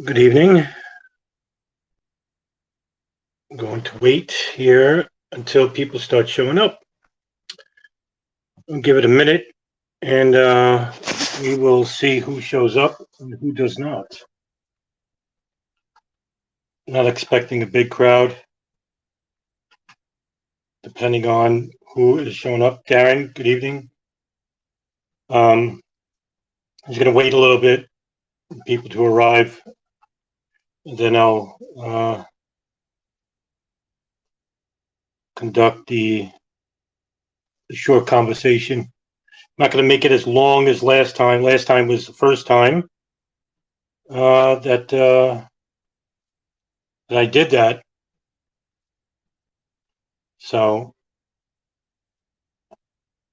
Good evening. I'm going to wait here until people start showing up. I'll give it a minute and we will see who shows up and who does not. Not expecting a big crowd, depending on who is showing up. Darren, good evening. I'm just going to wait a little bit for people to arrive, and then I'll conduct the short conversation. I'm not going to make it as long as last time. Last time was the first time that I did that. So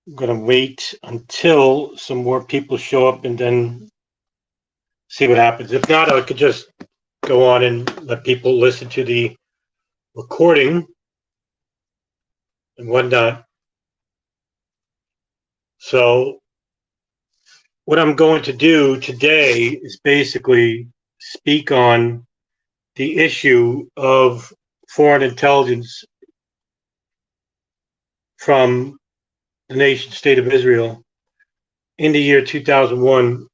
I'm going to wait until some more people show up and then see what happens. If not, I could just go on and let people listen to the recording and whatnot. So what I'm going to do today is basically speak on the issue of foreign intelligence from the nation state of Israel in the year 2001,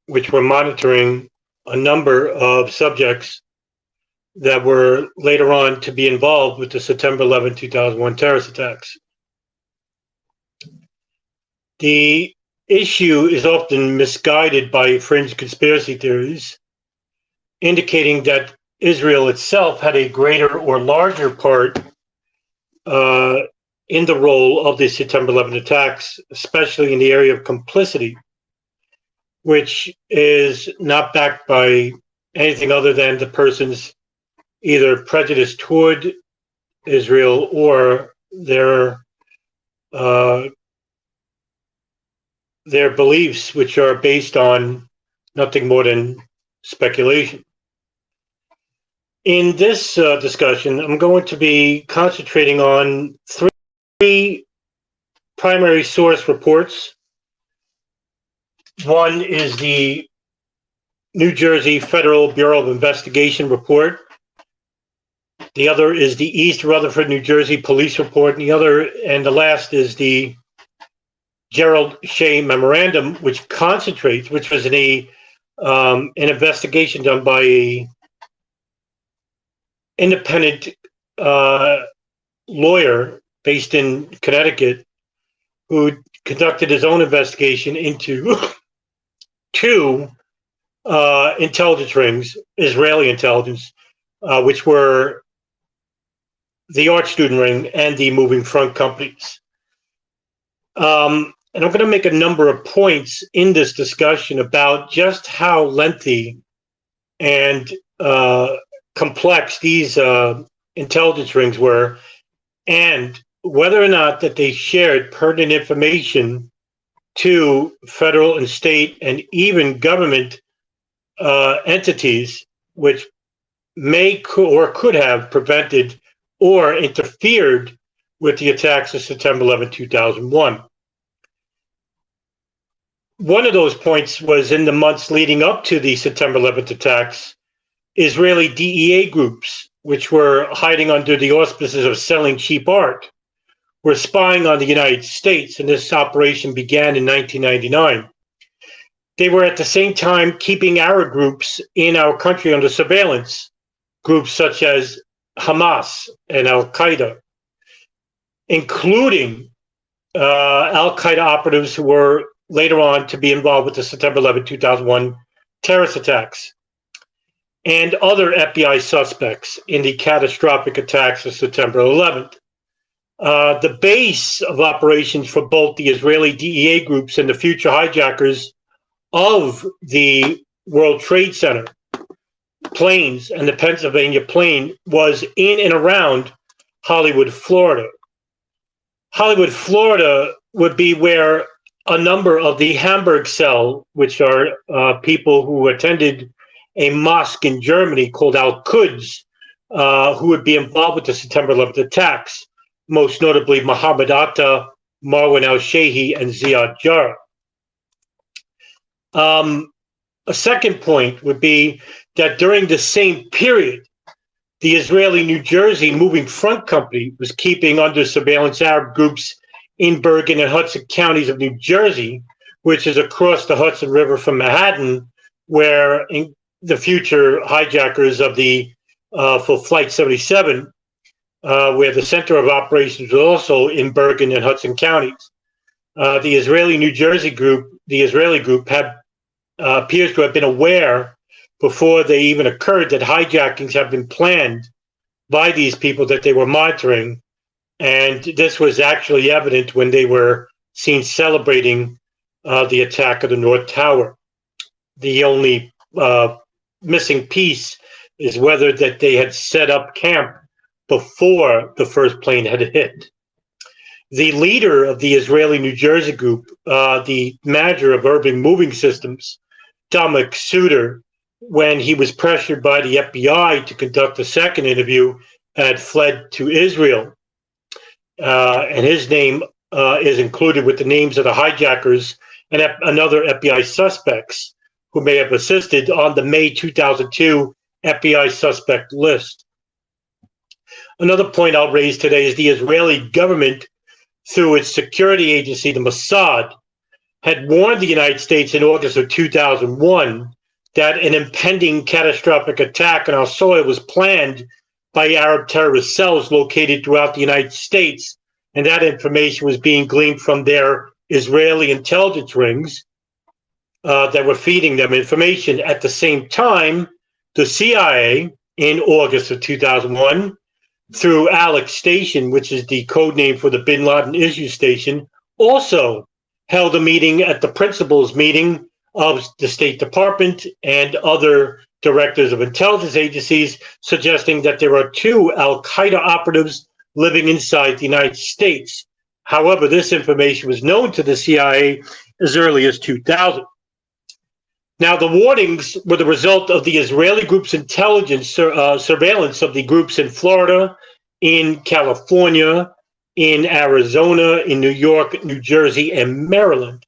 which were monitoring a number of subjects that were later on to be involved with the September 11, 2001 terrorist attacks. The issue is often misguided by fringe conspiracy theories, indicating that Israel itself had a greater or larger part in the role of the September 11 attacks, especially in the area of complicity, which is not backed by anything other than the person's either prejudice toward Israel or their beliefs, which are based on nothing more than speculation. In this discussion, I'm going to be concentrating on three primary source reports. One is the New Jersey Federal Bureau of Investigation report. The other is the East Rutherford, New Jersey Police report. And the last is the Gerald Shea memorandum, which was an investigation done by an independent lawyer based in Connecticut, who conducted his own investigation into two intelligence rings, Israeli intelligence, which were the Art Student Ring and the Moving Front companies. And I'm going to make a number of points in this discussion about just how lengthy and complex these intelligence rings were, and whether or not that they shared pertinent information to federal and state and even government entities, which could have prevented or interfered with the attacks of September 11, 2001. One of those points was in the months leading up to the September 11th attacks, Israeli DEA groups, which were hiding under the auspices of selling cheap art, were spying on the United States, and this operation began in 1999. They were at the same time keeping our groups in our country under surveillance, groups such as Hamas and Al-Qaeda, including Al-Qaeda operatives who were later on to be involved with the September 11, 2001 terrorist attacks, and other FBI suspects in the catastrophic attacks of September 11th. The base of operations for both the Israeli DEA groups and the future hijackers of the World Trade Center planes and the Pennsylvania plane was in and around Hollywood, Florida. Hollywood, Florida would be where a number of the Hamburg cell, which are people who attended a mosque in Germany called Al-Quds, who would be involved with the September 11th attacks, most notably Mohammed Atta, Marwan al-Shehi, and Ziad Jarrah. A second point would be that during the same period, the Israeli New Jersey Moving Front Company was keeping under surveillance Arab groups in Bergen and Hudson counties of New Jersey, which is across the Hudson River from Manhattan, where the future hijackers of the for Flight 77, where the center of operations was also in Bergen and Hudson counties. The Israeli New Jersey group, the Israeli group, appears to have been aware before they even occurred that hijackings have been planned by these people that they were monitoring. And this was actually evident when they were seen celebrating the attack of the North Tower. The only missing piece is whether that they had set up camp before the first plane had hit. The leader of the Israeli New Jersey group, the manager of urban moving systems, Dominic Suter, when he was pressured by the FBI to conduct a second interview, had fled to Israel. And his name is included with the names of the hijackers and another FBI suspects who may have assisted on the May 2002 FBI suspect list. Another point I'll raise today is the Israeli government, through its security agency, the Mossad, had warned the United States in August of 2001 that an impending catastrophic attack on our soil was planned by Arab terrorist cells located throughout the United States, and that information was being gleaned from their Israeli intelligence rings that were feeding them information. At the same time, the CIA, in August of 2001, through Alex Station, which is the code name for the Bin Laden issue station, also held a meeting at the principals meeting of the State Department and other directors of intelligence agencies, suggesting that there are two Al-Qaeda operatives living inside the United States. However, this information was known to the CIA as early as 2000. Now, the warnings were the result of the Israeli group's intelligence surveillance of the groups in Florida, in California, in Arizona, in New York, New Jersey, and Maryland,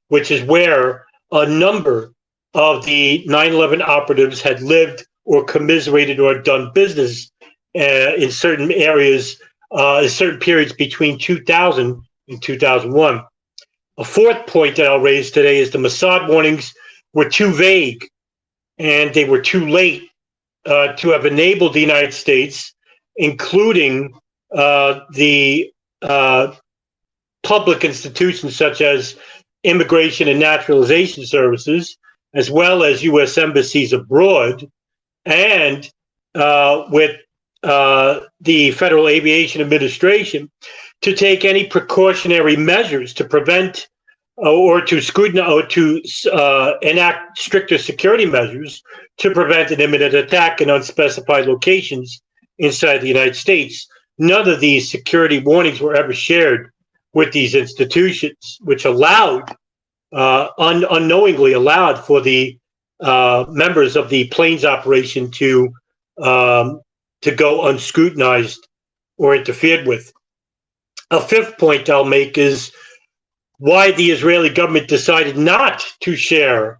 which is where a number of the 9/11 operatives had lived or commiserated or done business in certain areas, in certain periods between 2000 and 2001. A fourth point that I'll raise today is the Mossad warnings were too vague and they were too late to have enabled the United States, including the public institutions such as Immigration and Naturalization Services, as well as U.S. embassies abroad, and with the Federal Aviation Administration, to take any precautionary measures to prevent or to scrutinize or to enact stricter security measures to prevent an imminent attack in unspecified locations inside the United States. None of these security warnings were ever shared with these institutions, which allowed, unknowingly allowed for the members of the planes operation to go unscrutinized or interfered with. A fifth point I'll make is why the Israeli government decided not to share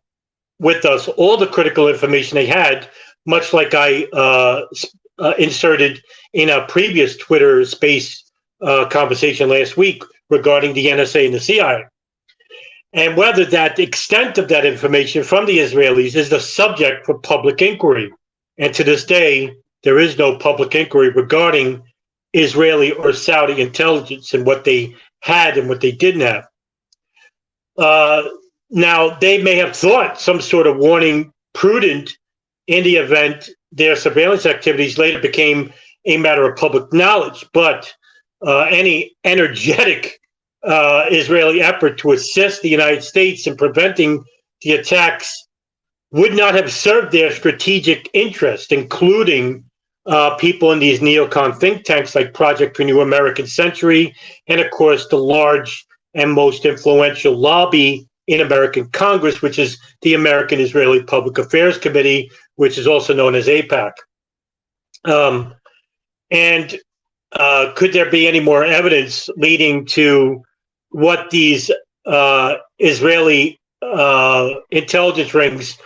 with us all the critical information they had, much like I inserted in a previous Twitter space conversation last week regarding the NSA and the CIA. And whether that extent of that information from the Israelis is the subject for public inquiry. And to this day, there is no public inquiry regarding Israeli or Saudi intelligence and what they had and what they didn't have. Now, they may have thought some sort of warning prudent in the event their surveillance activities later became a matter of public knowledge, but any energetic Israeli effort to assist the United States in preventing the attacks would not have served their strategic interest, including people in these neocon think tanks like Project for New American Century, and of course the large and most influential lobby in American Congress, which is the American Israeli Public Affairs Committee, which is also known as AIPAC. Could there be any more evidence leading to what these Israeli intelligence rings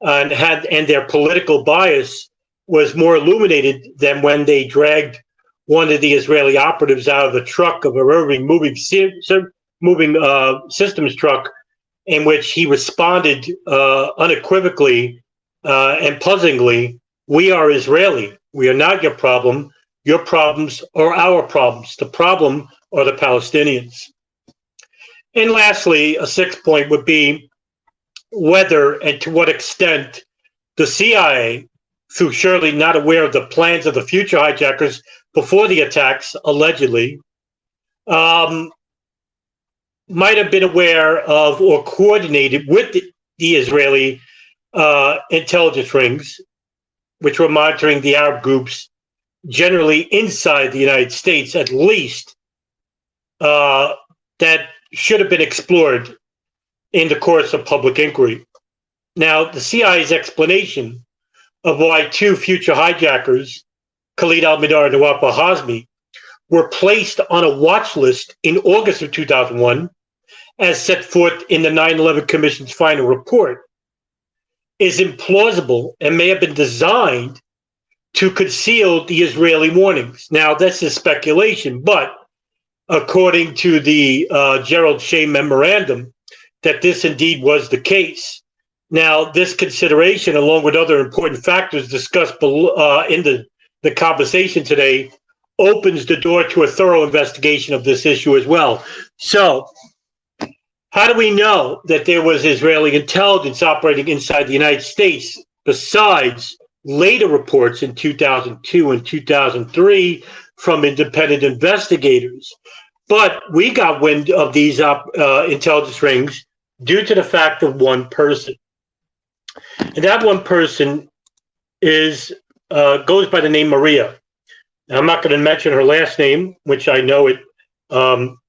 and their political bias was more illuminated than when they dragged one of the Israeli operatives out of the truck of a rotary moving systems truck, in which he responded unequivocally and puzzlingly, "We are Israeli. We are not your problem. Your problems are our problems. The problem are the Palestinians." And lastly, a sixth point would be whether and to what extent the CIA, through surely not aware of the plans of the future hijackers before the attacks, allegedly, might have been aware of or coordinated with the Israeli intelligence rings, which were monitoring the Arab groups generally inside the United States, at least, that should have been explored in the course of public inquiry. Now, the CIA's explanation of why two future hijackers, Khalid al-Mihdhar and Nawaf al-Hazmi, were placed on a watch list in August of 2001, as set forth in the 9/11 Commission's final report, is implausible and may have been designed to conceal the Israeli warnings. Now, this is speculation, but according to the Gerald Shea memorandum, that this indeed was the case. Now, this consideration, along with other important factors discussed in the conversation today, opens the door to a thorough investigation of this issue as well. So, how do we know that there was Israeli intelligence operating inside the United States, besides later reports in 2002 and 2003 from independent investigators? But we got wind of these intelligence rings due to the fact of one person. And that one person goes by the name Maria. Now, I'm not going to mention her last name, which I know it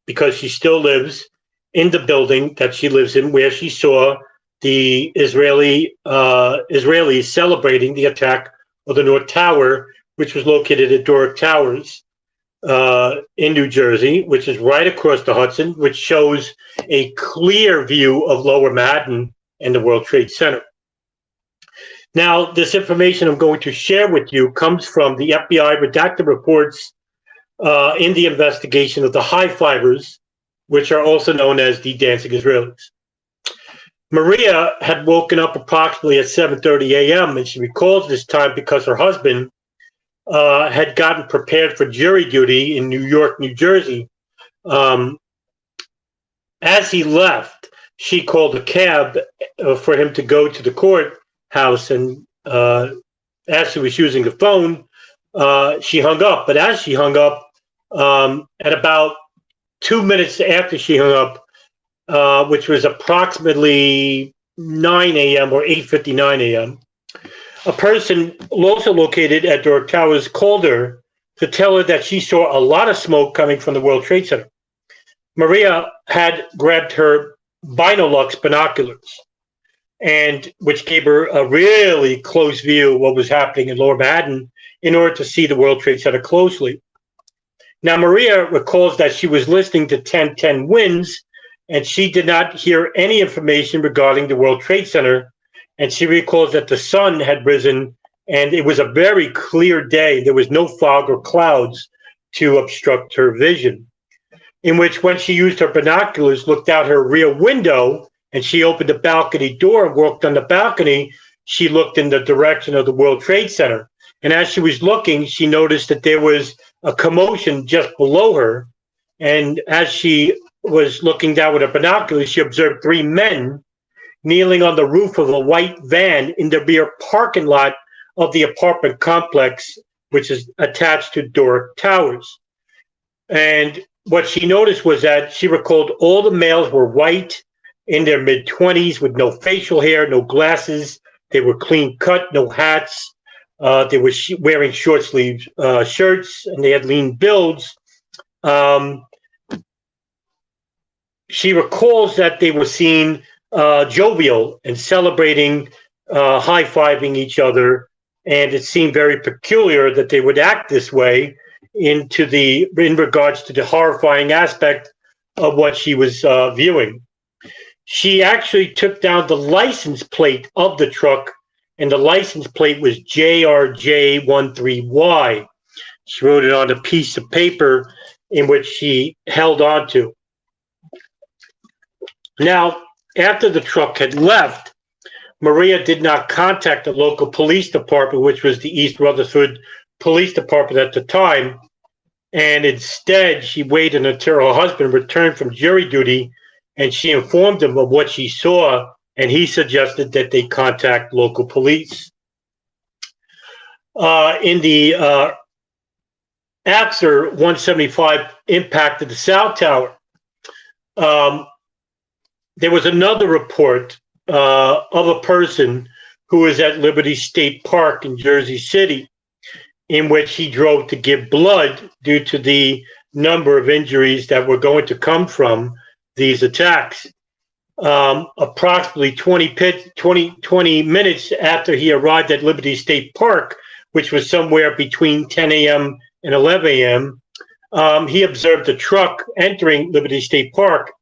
because she still lives in the building that she lives in, where she saw the Israelis celebrating the attack of the North Tower, which was located at Doric Towers in New Jersey, which is right across the Hudson, which shows a clear view of Lower Manhattan and the World Trade Center. Now, this information I'm going to share with you comes from the FBI redacted reports in the investigation of the high fivers, which are also known as the dancing Israelis. Maria had woken up approximately at 7:30 a.m., and she recalls this time because her husband had gotten prepared for jury duty in New York, New Jersey. As he left, she called a cab for him to go to the courthouse, and as she was using the phone, she hung up. But as she hung up, at about 2 minutes after she hung up, which was approximately 9 a.m. or 8:59 a.m., a person also located at Doric Towers called her to tell her that she saw a lot of smoke coming from the World Trade Center. Maria had grabbed her Binolux binoculars, and which gave her a really close view of what was happening in Lower Manhattan in order to see the World Trade Center closely. Now, Maria recalls that she was listening to 1010 Winds, and she did not hear any information regarding the World Trade Center. And she recalls that the sun had risen, and it was a very clear day. There was no fog or clouds to obstruct her vision, in which when she used her binoculars, looked out her rear window, and she opened the balcony door and walked on the balcony, she looked in the direction of the World Trade Center. And as she was looking, she noticed that there was a commotion just below her. And as she was looking down with her binoculars, she observed three men kneeling on the roof of a white van in the rear parking lot of the apartment complex, which is attached to Doric Towers. And what she noticed was that she recalled all the males were white, in their mid-20s, with no facial hair, no glasses. They were clean cut, no hats. They were wearing short sleeve shirts, and they had lean builds. She recalls that they were seen jovial and celebrating, high-fiving each other, and it seemed very peculiar that they would act this way in regards to the horrifying aspect of what she was viewing. She actually took down the license plate of the truck and the license plate was JRJ13Y. She wrote it on a piece of paper in which she held onto. Now, after the truck had left, Maria did not contact the local police department, which was the East Rutherford Police Department at the time, and instead she waited until her husband returned from jury duty, and she informed him of what she saw, and he suggested that they contact local police. After 175 impacted the South Tower, there was another report of a person who was at Liberty State Park in Jersey City, in which he drove to give blood due to the number of injuries that were going to come from these attacks. Approximately 20 minutes after he arrived at Liberty State Park, which was somewhere between 10 a.m. and 11 a.m., he observed a truck entering Liberty State Park.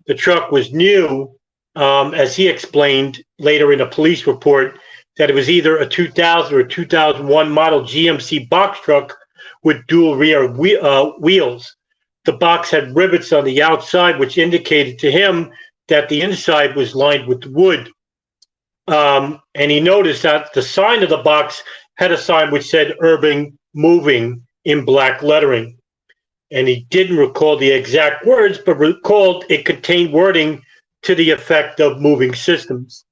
The truck was new, as he explained later in a police report, that it was either a 2000 or 2001 model GMC box truck with dual rear wheels. The box had rivets on the outside, which indicated to him that the inside was lined with wood. And he noticed that the sign of the box had a sign which said "Urban Moving" in black lettering. And he didn't recall the exact words, but recalled it contained wording to the effect of "moving systems."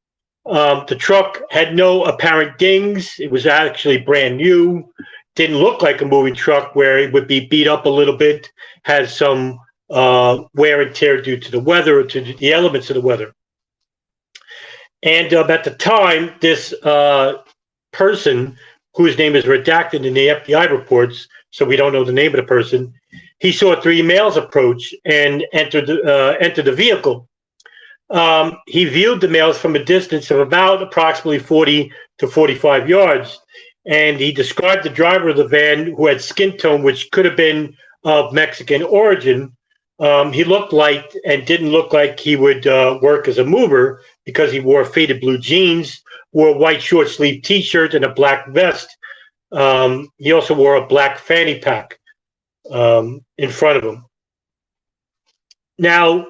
The truck had no apparent dings. It was actually brand new. Didn't look like a moving truck where it would be beat up a little bit, had some wear and tear due to the weather or to the elements of the weather. And at the time, this person, whose name is redacted in the FBI reports, so we don't know the name of the person, he saw three males approach and enter the vehicle. He viewed the males from a distance of about approximately 40 to 45 yards, and he described the driver of the van, who had skin tone which could have been of Mexican origin. He looked light and didn't look like he would work as a mover, because he wore faded blue jeans, wore a white short sleeve T-shirt and a black vest. He also wore a black fanny pack in front of him. Now,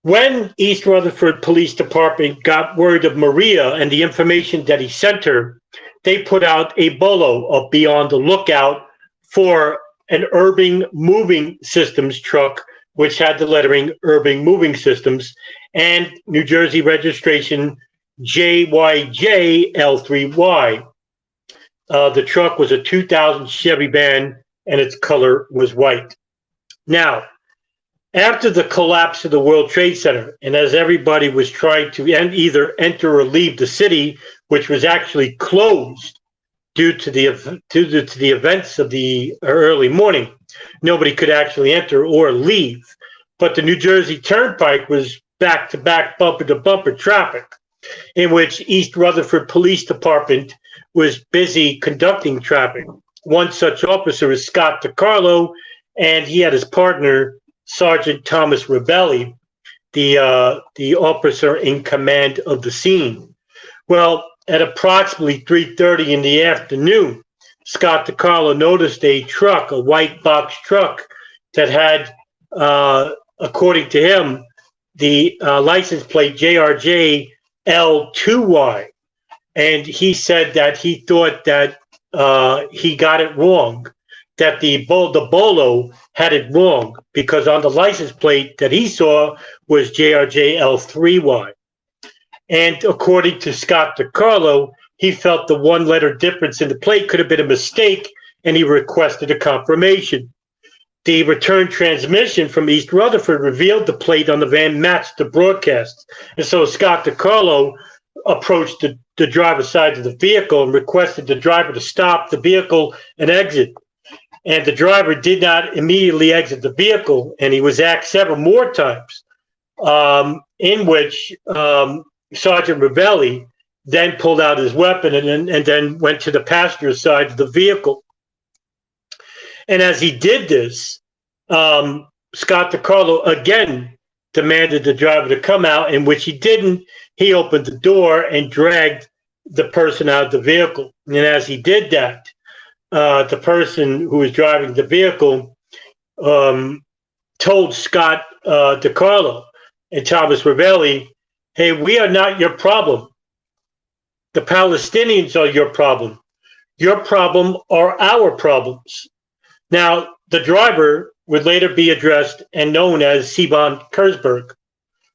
when East Rutherford Police Department got word of Maria and the information that he sent her, they put out a bolo of "Be on the lookout" for an Urban Moving Systems truck, which had the lettering "Urban Moving Systems" and New Jersey registration JYJL3Y. The truck was a 2000 Chevy van, and its color was white. Now, after the collapse of the World Trade Center, and as everybody was trying to either enter or leave the city, which was actually closed due to the events of the early morning, nobody could actually enter or leave. But the New Jersey Turnpike was back-to-back, bumper-to-bumper traffic, in which East Rutherford Police Department was busy conducting traffic. One such officer is Scott DiCarlo, and he had his partner, Sergeant Thomas Rebelli, the officer in command of the scene. Well, at approximately 3:30 in the afternoon, Scott DiCarlo noticed a truck, a white box truck, that had, according to him, the license plate JRJL2Y. And he said that he thought that he got it wrong, that the bolo had it wrong, because on the license plate that he saw was JRJL3Y. And according to Scott DiCarlo, he felt the one-letter difference in the plate could have been a mistake, and he requested a confirmation. The return transmission from East Rutherford revealed the plate on the van matched the broadcast. And so Scott DiCarlo approached the driver's side of the vehicle and requested the driver to stop the vehicle and exit. And the driver did not immediately exit the vehicle, and he was asked several more times, in which Sergeant Rebelli then pulled out his weapon and then went to the passenger side of the vehicle. And as he did this, Scott DiCarlo again demanded the driver to come out, in which he didn't. He opened the door and dragged the person out of the vehicle. And as he did that, the person who was driving the vehicle told Scott DiCarlo and Thomas Ravelli, hey, we are not your problem. The Palestinians are your problem. Your problem are our problems. Now, the driver would later be addressed and known as Sivan Kurzberg,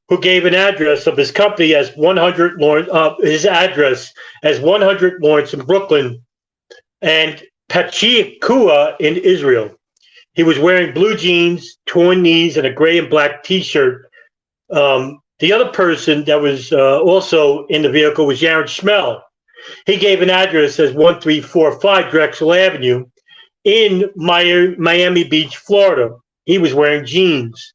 who gave an address of his company as 100 Lawrence, his address as 100 Lawrence in Brooklyn and Pachikua in Israel. He was wearing blue jeans, torn knees, and a gray and black T-shirt. The other person that was also in the vehicle was Yaron Schmel. He gave an address as 1345 Drexel Avenue in Miami Beach, Florida. He was wearing jeans.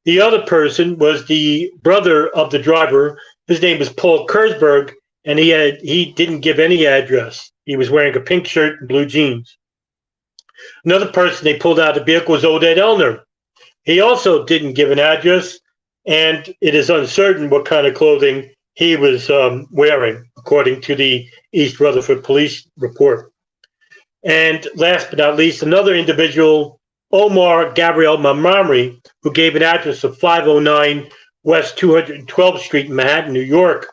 The other person was the brother of the driver. His name was Paul Kurzberg, and he didn't give any address. He was wearing a pink shirt and blue jeans. Another person they pulled out of the vehicle was Oded Elner. He also didn't give an address, and it is uncertain what kind of clothing he was wearing, according to the East Rutherford police report. And last but not least, another individual, Omar Gabriel Mamramri, who gave an address of 509 West 212th Street in Manhattan, New York,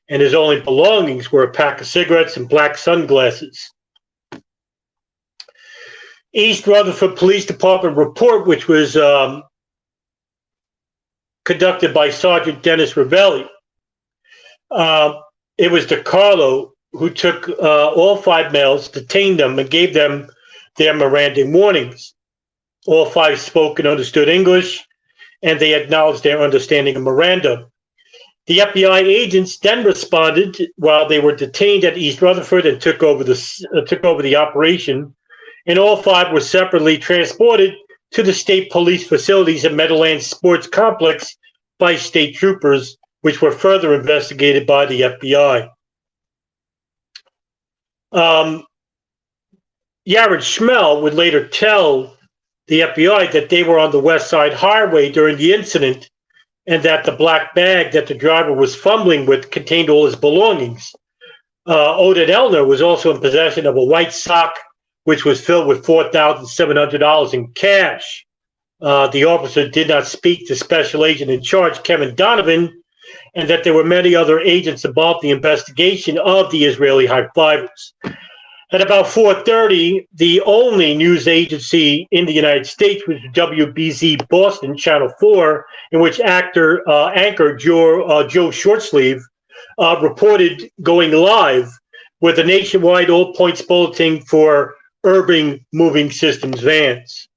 and his only belongings were a pack of cigarettes and black sunglasses. East Rutherford Police Department report, which was conducted by Sergeant Dennis Ravelli. It was DiCarlo who took all 5 males, detained them, and gave them their Miranda warnings. All 5 spoke and understood English, and they acknowledged their understanding of Miranda. The FBI agents then responded while they were detained at East Rutherford and took over the operation. And all 5 were separately transported to the state police facilities at Meadowlands Sports Complex by state troopers, which were further investigated by the FBI. Yaron Schmel would later tell the FBI that they were on the West Side Highway during the incident and that the black bag that the driver was fumbling with contained all his belongings. Oded Elner was also in possession of a white sock which was filled with $4,700 in cash. The officer did not speak to Special Agent in charge, Kevin Donovan, and that there were many other agents involved in the investigation of the Israeli high-fivers. At about 4:30, the only news agency in the United States was WBZ Boston, Channel 4, in which anchor Joe Shortsleeve reported going live with a nationwide all-points bulletin for Urban Moving Systems vans.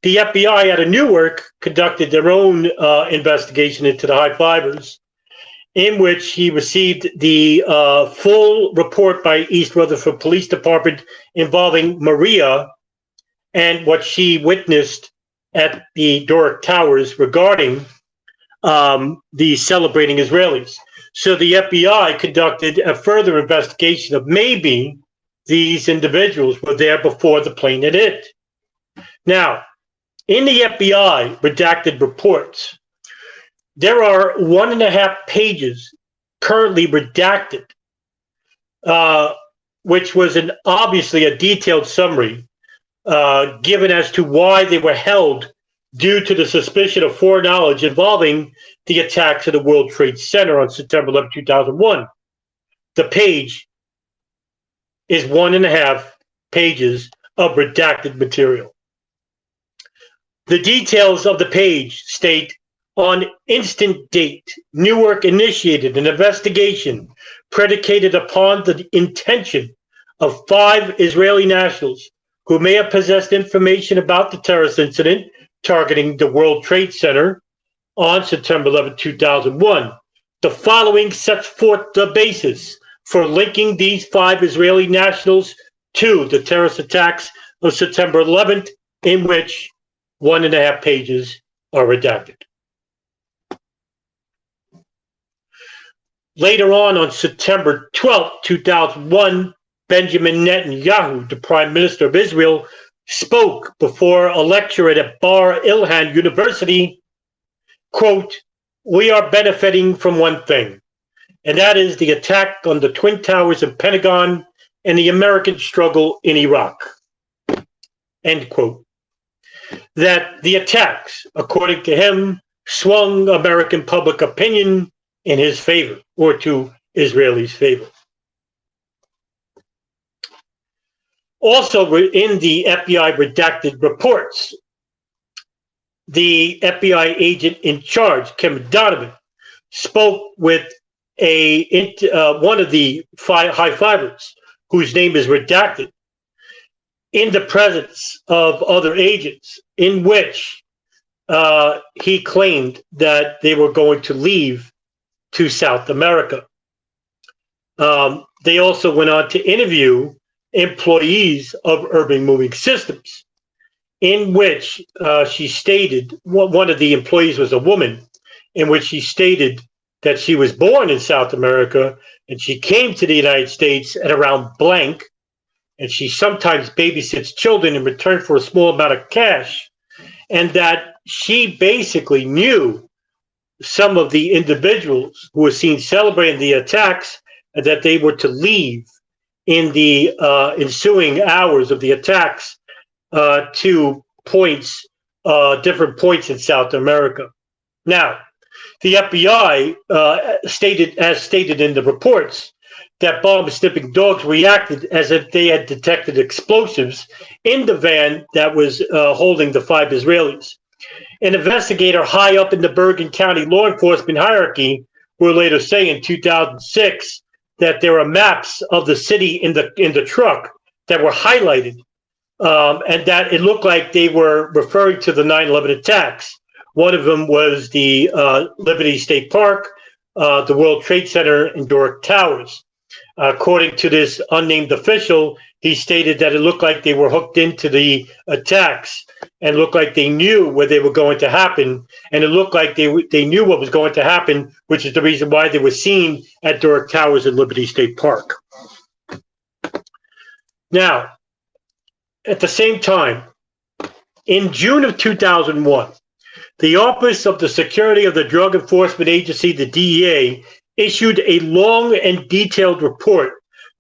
The FBI out of Newark conducted their own investigation into the high-fivers, in which he received the full report by East Rutherford Police Department involving Maria and what she witnessed at the Doric Towers regarding the celebrating Israelis. So the FBI conducted a further investigation of maybe these individuals were there before the plane had hit. Now, in the FBI redacted reports, there are 1.5 pages currently redacted, which was obviously a detailed summary given as to why they were held due to the suspicion of foreknowledge involving the attacks at the World Trade Center on September 11, 2001. The page is 1.5 pages of redacted material. The details of the page state, on instant date, Newark initiated an investigation predicated upon the intention of 5 Israeli nationals who may have possessed information about the terrorist incident targeting the World Trade Center on September 11, 2001. The following sets forth the basis for linking these 5 Israeli nationals to the terrorist attacks of September 11th, in which 1.5 pages are redacted. Later on September 12, 2001, Benjamin Netanyahu, the Prime Minister of Israel, spoke before a lecture at Bar Ilan University, quote, "We are benefiting from one thing. and that is the attack on the Twin Towers and Pentagon and the American struggle in Iraq. End quote. That the attacks, according to him, swung American public opinion in his favor, or to Israelis' favor. Also, in the FBI redacted reports, the FBI agent in charge, Kim Donovan, spoke with one of the high fivers, whose name is redacted, in the presence of other agents, in which he claimed that they were going to leave to South America. They also went on to interview employees of Urban Moving Systems, in which she stated, one of the employees was a woman, in which she stated that she was born in South America and she came to the United States at around blank, and she sometimes babysits children in return for a small amount of cash, and that she basically knew some of the individuals who were seen celebrating the attacks, and that they were to leave in the ensuing hours of the attacks to points, different points in South America. Now, the FBI stated in the reports, that bomb-sniffing dogs reacted as if they had detected explosives in the van that was holding the 5 Israelis. An investigator high up in the Bergen County law enforcement hierarchy will later say in 2006 that there are maps of the city in the truck that were highlighted, and that it looked like they were referring to the 9/11 attacks. One of them was the Liberty State Park, the World Trade Center, and Doric Towers. According to this unnamed official, he stated that it looked like they were hooked into the attacks and looked like they knew where they were going to happen. And it looked like they knew what was going to happen, which is the reason why they were seen at Doric Towers and Liberty State Park. Now, at the same time, in June of 2001, the Office of the Security of the Drug Enforcement Agency, the DEA, issued a long and detailed report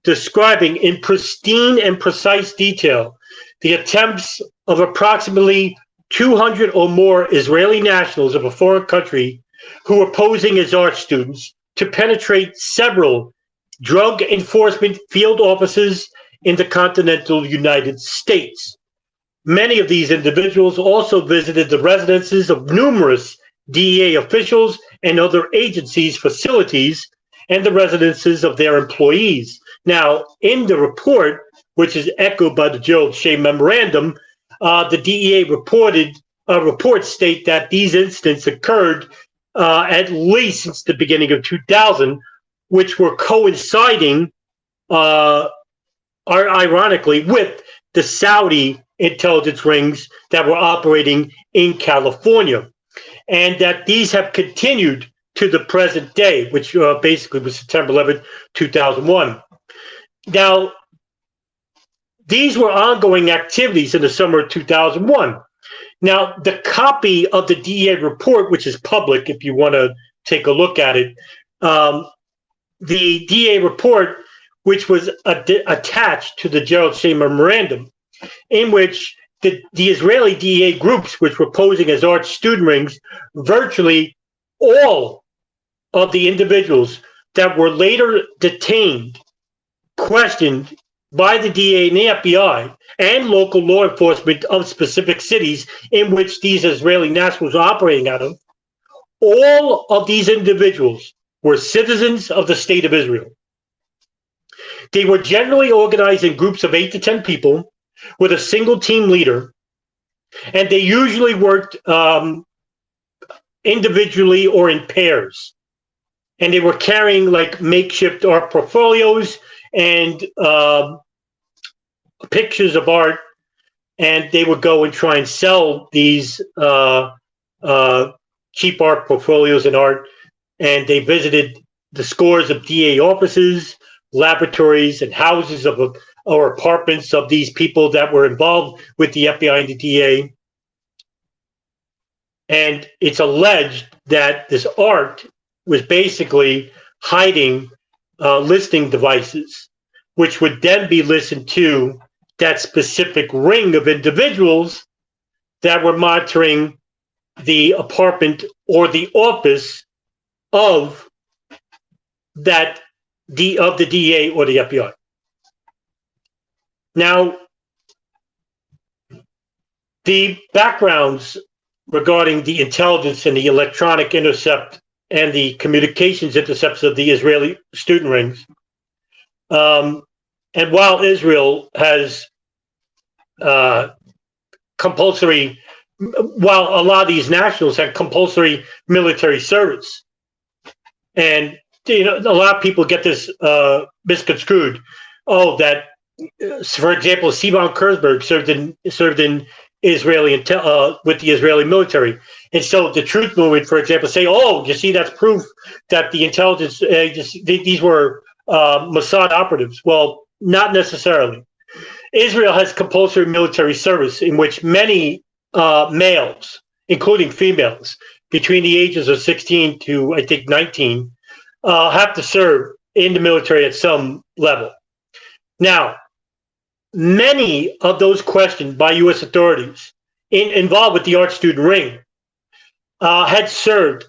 describing in pristine and precise detail the attempts of approximately 200 or more Israeli nationals of a foreign country who were posing as art students to penetrate several drug enforcement field offices in the continental United States. Many of these individuals also visited the residences of numerous DEA officials and other agencies' facilities and the residences of their employees. Now, in the report, which is echoed by the Gerald Shea Memorandum, the DEA reports state that these incidents occurred at least since the beginning of 2000, which were coinciding, ironically, with the Saudi intelligence rings that were operating in California, and that these have continued to the present day, which basically was September 11, 2001. Now, these were ongoing activities in the summer of 2001. Now, the copy of the DEA report, which is public if you want to take a look at it, the DEA report, which was attached to the Gerald Shea Memorandum, in which the Israeli DEA groups, which were posing as art student rings, virtually all of the individuals that were later detained, questioned by the DEA and the FBI and local law enforcement of specific cities in which these Israeli nationals were operating out of, all of these individuals were citizens of the state of Israel. They were generally organized in groups of 8 to 10 people with a single team leader, and they usually worked individually or in pairs. And they were carrying like makeshift art portfolios and pictures of art, and they would go and try and sell these cheap art portfolios and art. And they visited the scores of DA offices, laboratories, and houses of or apartments of these people that were involved with the FBI and the DA. And it's alleged that this art was basically hiding listening devices, which would then be listened to that specific ring of individuals that were monitoring the apartment or the office of the DEA or the FBI. Now, the backgrounds regarding the intelligence and the electronic intercept and the communications intercepts of the Israeli student rings. And while Israel has compulsory, while a lot of these nationals had compulsory military service, and a lot of people get this misconstrued. Oh, that, for example, Simon Kurzberg served in Israeli with the Israeli military, and so the Truth Movement, for example, say, "Oh, you see, that's proof that the intelligence these were Mossad operatives." Well, not necessarily. Israel has compulsory military service in which many males, including females, between the ages of 16 to, I think, 19, have to serve in the military at some level. Now, many of those questioned by U.S. authorities involved with the art student ring had served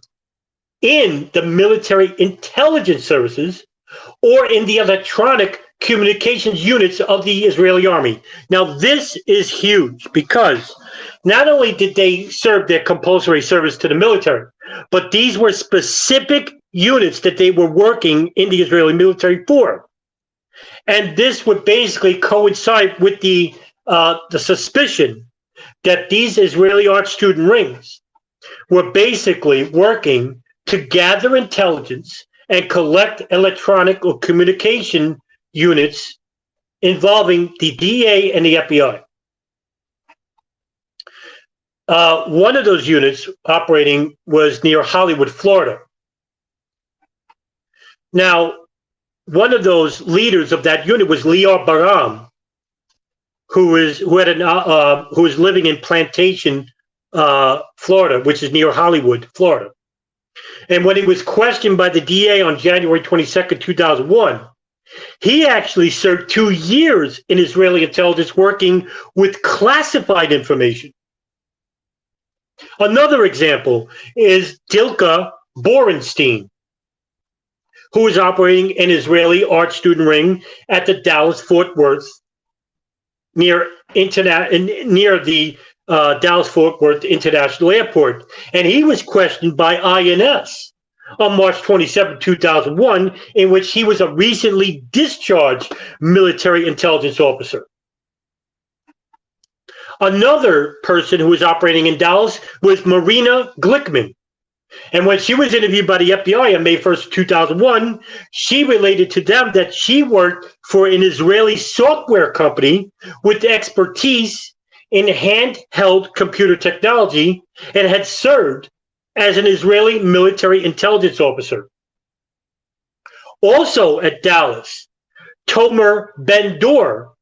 in the military intelligence services or in the electronic communications units of the Israeli army. Now, this is huge because not only did they serve their compulsory service to the military, but these were specific units that they were working in the Israeli military for. And this would basically coincide with the suspicion that these Israeli art student rings were basically working to gather intelligence and collect electronic or communication units involving the DEA and the FBI. One of those units operating was near Hollywood, Florida. Now, one of those leaders of that unit was Lior Baram, who was living in Plantation, Florida, which is near Hollywood, Florida. And when he was questioned by the DA on January 22nd, 2001, he actually served 2 years in Israeli intelligence working with classified information. Another example is Dilka Borenstein, who was operating an Israeli art student ring at the Dallas-Fort Worth, near the Dallas-Fort Worth International Airport. And he was questioned by INS on March 27, 2001, in which he was a recently discharged military intelligence officer. Another person who was operating in Dallas was Marina Glickman. And when she was interviewed by the FBI on May 1st, 2001, she related to them that she worked for an Israeli software company with expertise in handheld computer technology and had served as an Israeli military intelligence officer. Also at Dallas, Tomer Ben-Dor,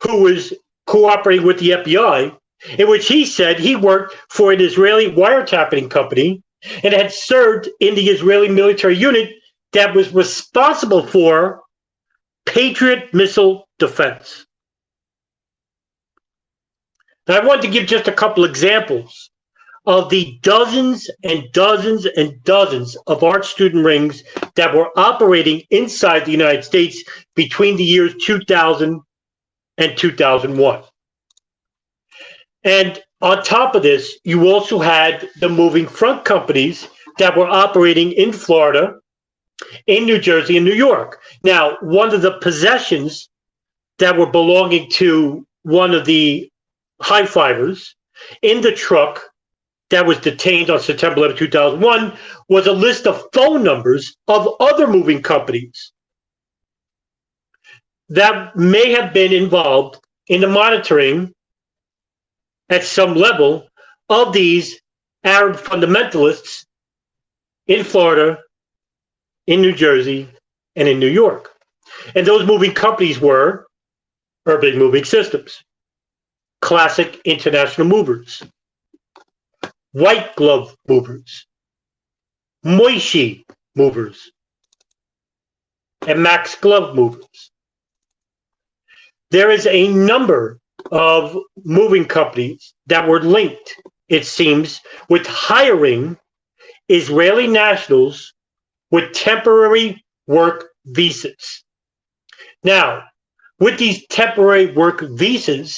who was cooperating with the FBI, in which he said he worked for an Israeli wiretapping company and had served in the Israeli military unit that was responsible for Patriot missile defense. Now, I want to give just a couple examples of the dozens and dozens and dozens of art student rings that were operating inside the United States between the years 2000 and 2001. And on top of this, you also had the moving front companies that were operating in Florida, in New Jersey, and New York. Now, one of the possessions that were belonging to one of the high-fivers in the truck that was detained on September 11, 2001 was a list of phone numbers of other moving companies that may have been involved in the monitoring at some level of these Arab fundamentalists in Florida, in New Jersey, and in New York. And those moving companies were Urban Moving Systems, Classic International Movers, White Glove Movers, Moishi movers and Max glove movers. There is a number of moving companies that were linked, it seems, with hiring Israeli nationals with temporary work visas. Now, with these temporary work visas,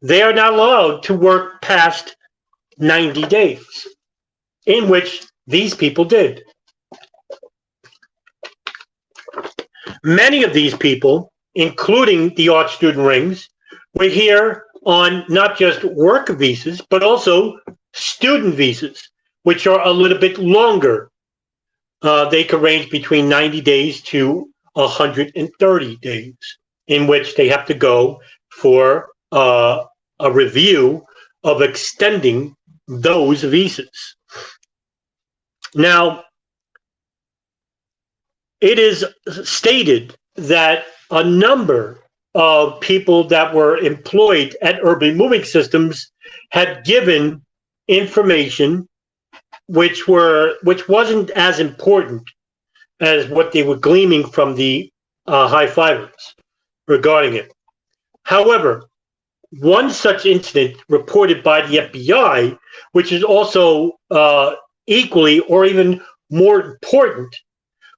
they are not allowed to work past 90 days, in which these people did. Many of these people, including the art student rings, were here on not just work visas, but also student visas, which are a little bit longer. They can range between 90 days to 130 days, in which they have to go for a review of extending those visas. Now, it is stated that a number of people that were employed at Urban Moving Systems had given information which wasn't as important as what they were gleaming from the high fivers regarding it. However, one such incident reported by the FBI, which is also equally or even more important,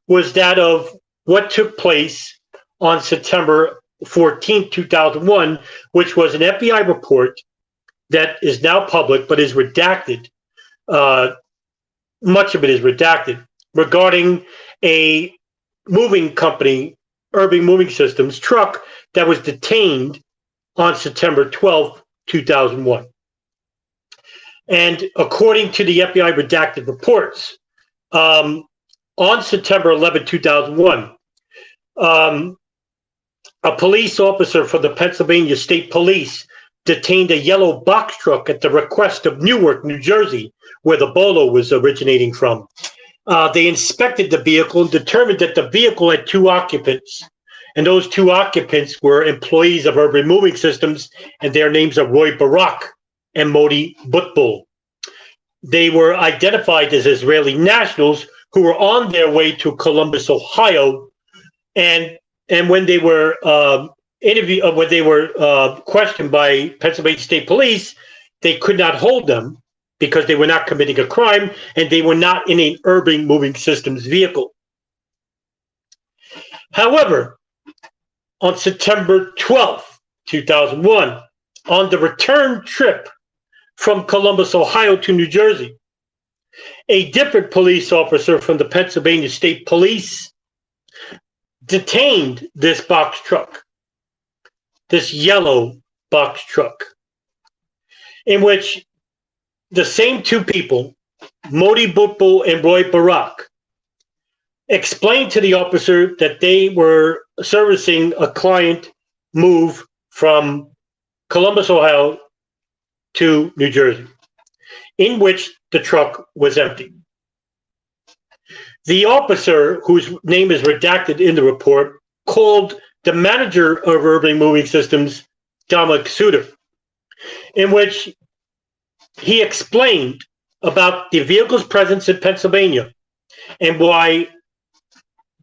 was that of what took place on September 14, 2001, which was an FBI report that is now public but is redacted. Much of it is redacted regarding a moving company, Urban Moving Systems truck that was detained on September 12, 2001. And according to the FBI redacted reports, on September 11, 2001, a police officer from the Pennsylvania State Police detained a yellow box truck at the request of Newark, New Jersey, where the Bolo was originating from. They inspected the vehicle and determined that the vehicle had 2 occupants. And those 2 occupants were employees of Urban Moving Systems, and their names are Roy Barak and Modi Butbul. They were identified as Israeli nationals who were on their way to Columbus, Ohio, and when they were questioned by Pennsylvania State Police, they could not hold them because they were not committing a crime and they were not in an Urban Moving Systems vehicle. However, on September 12th, 2001, on the return trip from Columbus, Ohio to New Jersey, a different police officer from the Pennsylvania State Police detained this box truck, this yellow box truck, in which the same 2 people, Modi Butbul and Roy Barak, explained to the officer that they were servicing a client move from Columbus, Ohio to New Jersey, in which the truck was empty. The officer, whose name is redacted in the report, called the manager of Urban Moving Systems, Dominic Suter, in which he explained about the vehicle's presence in Pennsylvania and why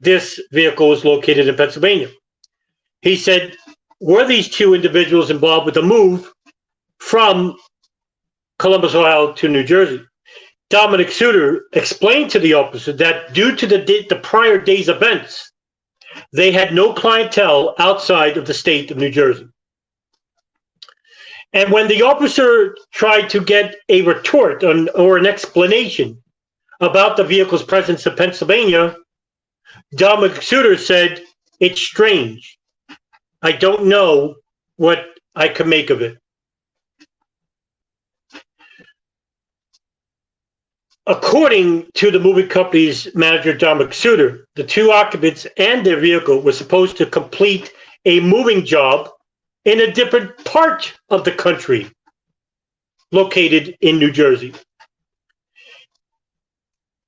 this vehicle was located in Pennsylvania. He said, were these 2 individuals involved with the move from Columbus, Ohio to New Jersey? Dominic Suter explained to the officer that due to the prior day's events, they had no clientele outside of the state of New Jersey. And when the officer tried to get a retort or an explanation about the vehicle's presence in Pennsylvania, Dominic Suter said, "It's strange. I don't know what I can make of it." According to the moving company's manager, Dominic Suter, the 2 occupants and their vehicle were supposed to complete a moving job in a different part of the country, located in New Jersey.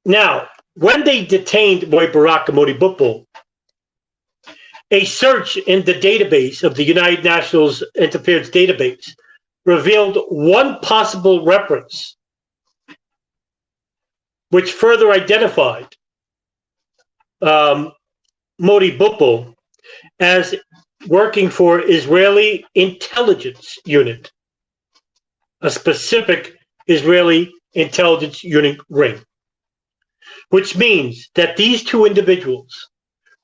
Now, when they detained Roy Barak and Modi Butbul, a search in the database of the United Nations Interference Database revealed one possible reference, which further identified Modi Bupal as working for Israeli intelligence unit, a specific Israeli intelligence unit ring, which means that these two individuals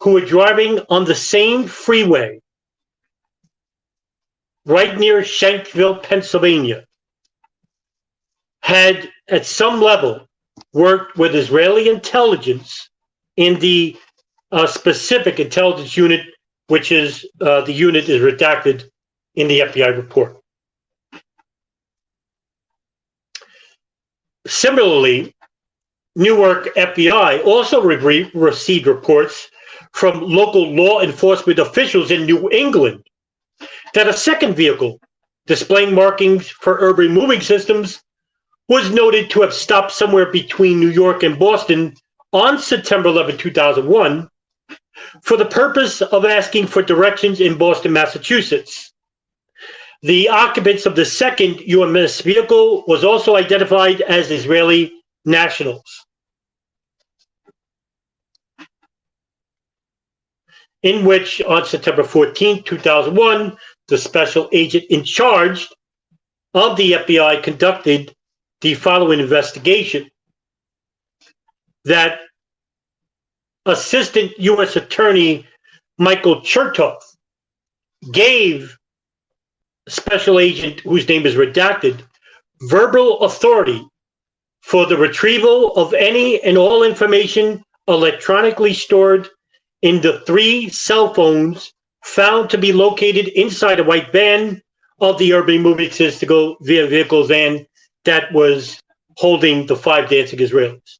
who were driving on the same freeway right near Shanksville, Pennsylvania, had at some level worked with Israeli intelligence in the specific intelligence unit, which is the unit is redacted in the FBI report. Similarly, Newark FBI also received reports from local law enforcement officials in New England that a second vehicle displaying markings for urban moving systems was noted to have stopped somewhere between New York and Boston on September 11, 2001, for the purpose of asking for directions in Boston, Massachusetts. The occupants of the second UMS vehicle was also identified as Israeli nationals. In which, on September 14, 2001, the special agent in charge of the FBI conducted the following investigation: that Assistant U.S. Attorney Michael Chertoff gave special agent, whose name is redacted, verbal authority for the retrieval of any and all information electronically stored in the 3 cell phones found to be located inside a white van of the urban moving system vehicle van that was holding the 5 dancing Israelis.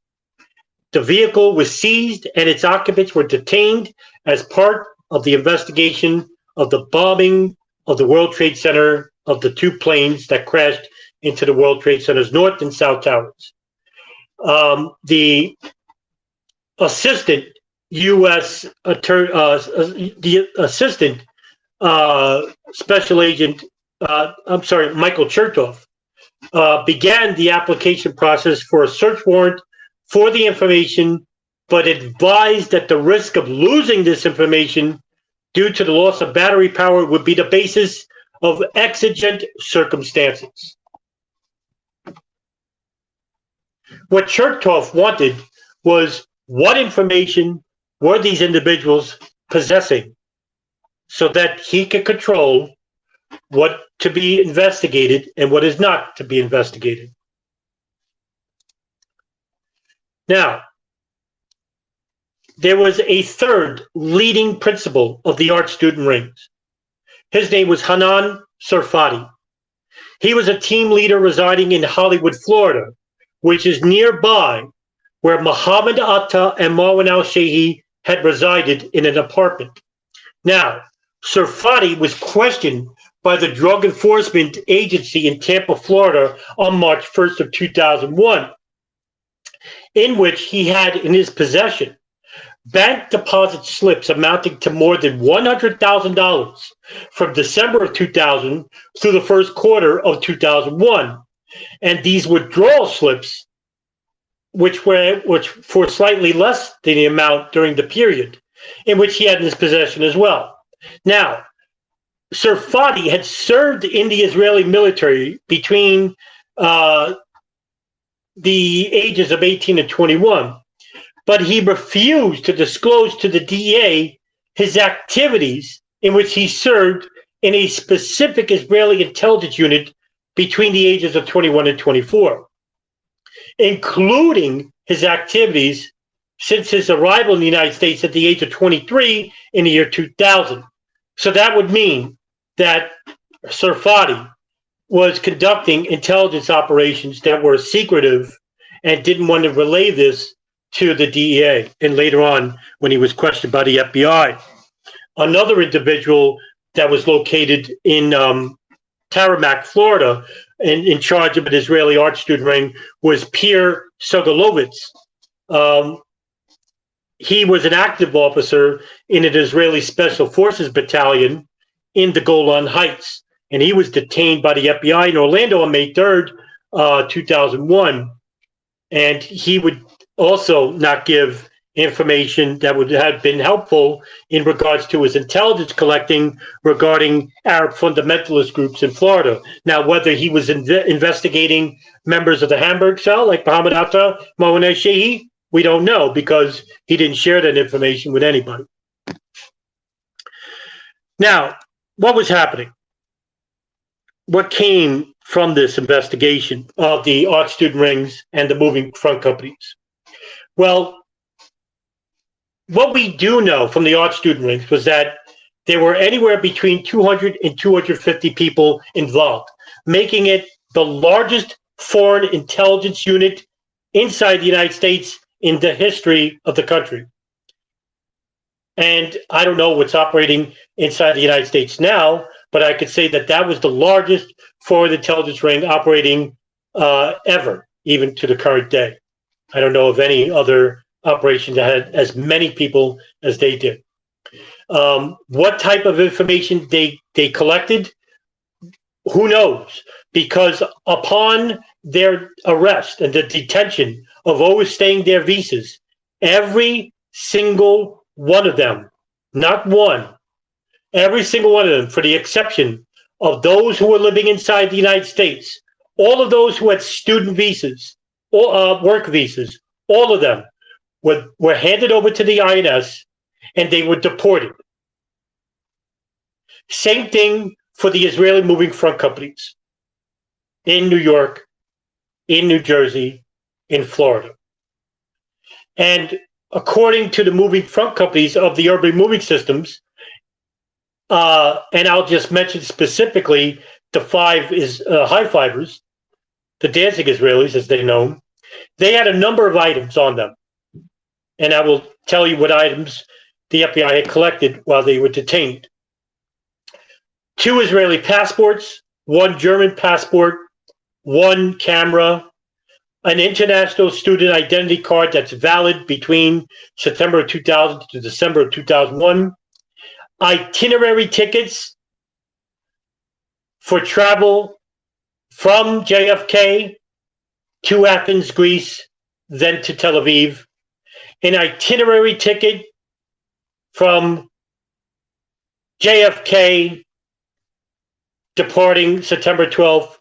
The vehicle was seized and its occupants were detained as part of the investigation of the bombing of the World Trade Center, of the 2 planes that crashed into the World Trade Center's North and South Towers. The assistant U.S. the assistant special agent, Michael Chertoff, began the application process for a search warrant for the information, but advised that the risk of losing this information due to the loss of battery power would be the basis of exigent circumstances. What Chertoff wanted was what information were these individuals possessing so that he could control what to be investigated and what is not to be investigated. Now, there was a third leading principal of the art student rings. His name was Hanan Sarfati. He was a team leader residing in Hollywood, Florida, which is nearby where Muhammad Atta and Marwan al-Shehi had resided in an apartment. Now, Sarfati was questioned by the Drug Enforcement Agency in Tampa, Florida on March 1st of 2001, in which he had in his possession bank deposit slips amounting to more than $100,000 from December of 2000 through the first quarter of 2001. And these withdrawal slips, which for slightly less than the amount during the period in which he had in his possession as well. Now, Sarfati had served in the Israeli military between the ages of 18 and 21, but he refused to disclose to the DEA his activities in which he served in a specific Israeli intelligence unit between the ages of 21 and 24, including his activities since his arrival in the United States at the age of 23 in the year 2000. So that would mean that Sarfati was conducting intelligence operations that were secretive and didn't want to relay this to the DEA. And later on, when he was questioned by the FBI, another individual that was located in Tarmac, Florida, and in charge of an Israeli art student ring was Pierre Sogolovitz. He was an active officer in an Israeli Special Forces battalion in the Golan Heights, and he was detained by the FBI in Orlando on May 3rd, 2001. And he would also not give information that would have been helpful in regards to his intelligence collecting regarding Arab fundamentalist groups in Florida. Now, whether he was investigating members of the Hamburg cell like Mohammed Atta, Mohanez Shehi, we don't know because he didn't share that information with anybody. Now, what was happening? What came from this investigation of the art student rings and the moving front companies? Well, what we do know from the art student rings was that there were anywhere between 200 and 250 people involved, making it the largest foreign intelligence unit inside the United States in the history of the country. And I don't know what's operating inside the United States now, but I could say that that was the largest foreign intelligence ring operating ever, even to the current day. I don't know of any other operation that had as many people as they did. What type of information they collected, who knows? Because upon their arrest and the detention of overstaying their visas, every single one of them, not one, every single one of them, for the exception of those who were living inside the United States, all of those who had student visas, or work visas, all of them were handed over to the INS and they were deported. Same thing for the Israeli moving front companies in New York, in New Jersey, in Florida. And according to the moving front companies of the urban moving systems, and I'll just mention specifically the five high fivers, the dancing Israelis, as they're known, they had a number of items on them. And I will tell you what items the FBI had collected while they were detained. 2 Israeli passports, 1 German passport, 1 camera, an international student identity card that's valid between September of 2000 to December of 2001, itinerary tickets for travel from JFK to Athens, Greece, then to Tel Aviv, an itinerary ticket from JFK departing September 12th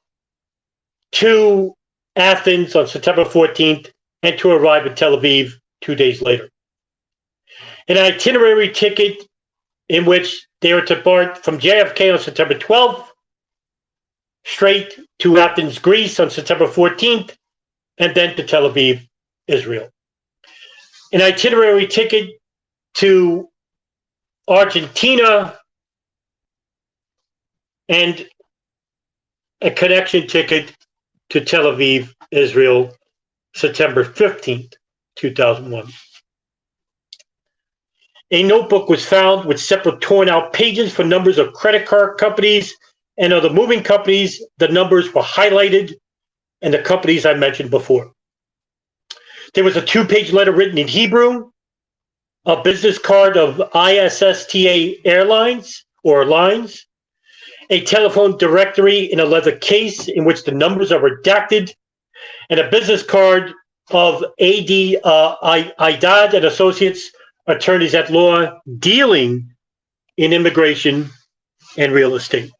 to Athens on September 14th and to arrive in Tel Aviv 2 days later. An itinerary ticket in which they were to depart from JFK on September 12th, straight to Athens, Greece on September 14th, and then to Tel Aviv, Israel. An itinerary ticket to Argentina and a connection ticket to Tel Aviv, Israel, September 15th, 2001. A notebook was found with separate torn out pages for numbers of credit card companies and other moving companies. The numbers were highlighted and the companies I mentioned before. There was a 2-page letter written in Hebrew, a business card of ISSTA Airlines or Lines, a telephone directory in a leather case in which the numbers are redacted, and a business card of Idad and Associates, attorneys at law dealing in immigration and real estate.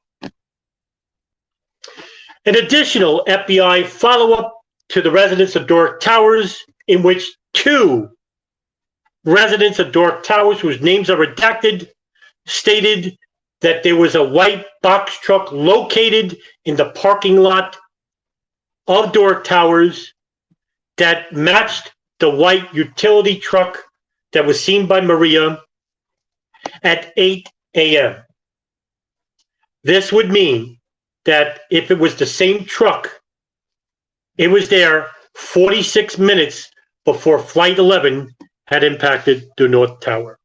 An additional FBI follow-up to the residents of Doric Towers, in which 2 residents of Doric Towers, whose names are redacted, stated that there was a white box truck located in the parking lot of Doric Towers that matched the white utility truck that was seen by Maria at 8 a.m. This would mean that if it was the same truck, it was there 46 minutes before Flight 11 had impacted the North Tower.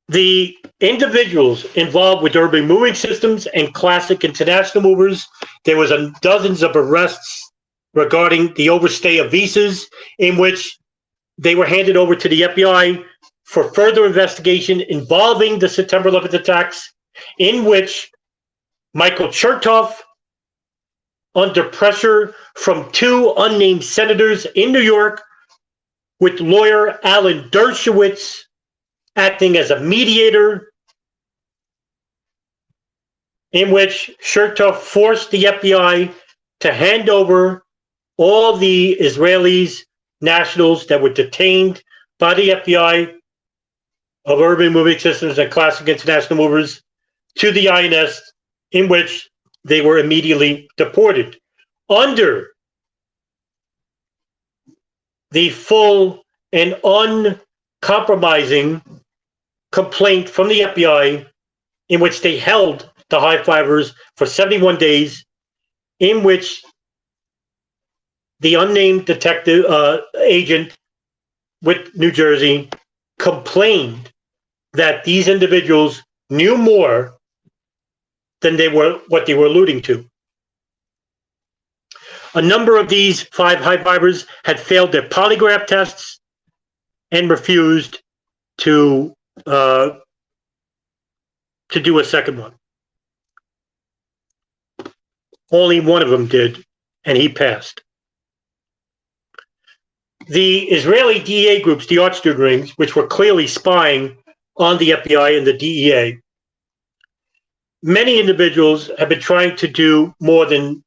The individuals involved with urban moving systems and classic international movers, there was dozens of arrests regarding the overstay of visas in which they were handed over to the FBI for further investigation involving the September 11th attacks, in which Michael Chertoff, under pressure from two unnamed senators in New York, with lawyer Alan Dershowitz acting as a mediator, in which Chertoff forced the FBI to hand over all the Israelis, nationals that were detained by the FBI of Urban Moving Systems and Classic International Movers to the INS, in which they were immediately deported under the full and uncompromising complaint from the FBI, in which they held the high fivers for 71 days, in which the unnamed detective agent with New Jersey complained that these individuals knew more than what they were alluding to. A number of these 5 high fivers had failed their polygraph tests and refused to do a second one. Only one of them did, and he passed. The Israeli DEA groups, the Archduke rings, which were clearly spying on the FBI and the DEA, many individuals have been trying to do more than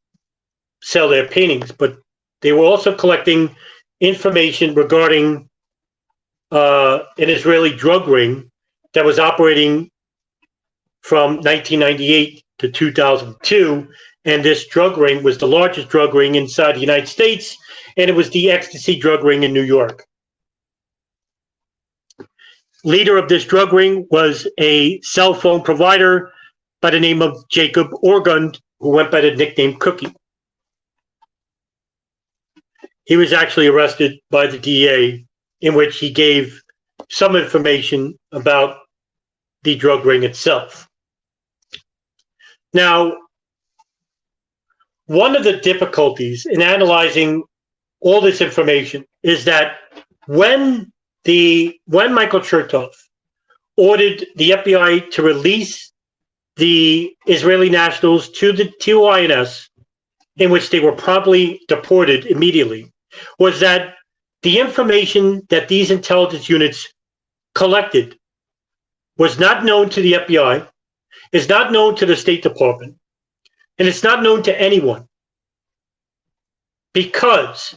sell their paintings, but they were also collecting information regarding an Israeli drug ring that was operating from 1998 to 2002. And this drug ring was the largest drug ring inside the United States, and it was the ecstasy drug ring in New York. Leader of this drug ring was a cell phone provider by the name of Jacob Orgund, who went by the nickname Cookie. He was actually arrested by the DEA, in which he gave some information about the drug ring itself. Now, one of the difficulties in analyzing all this information is that when Michael Chertoff ordered the FBI to release the Israeli nationals to INS, in which they were promptly deported immediately, was that the information that these intelligence units collected was not known to the FBI, is not known to the State Department, and it's not known to anyone, because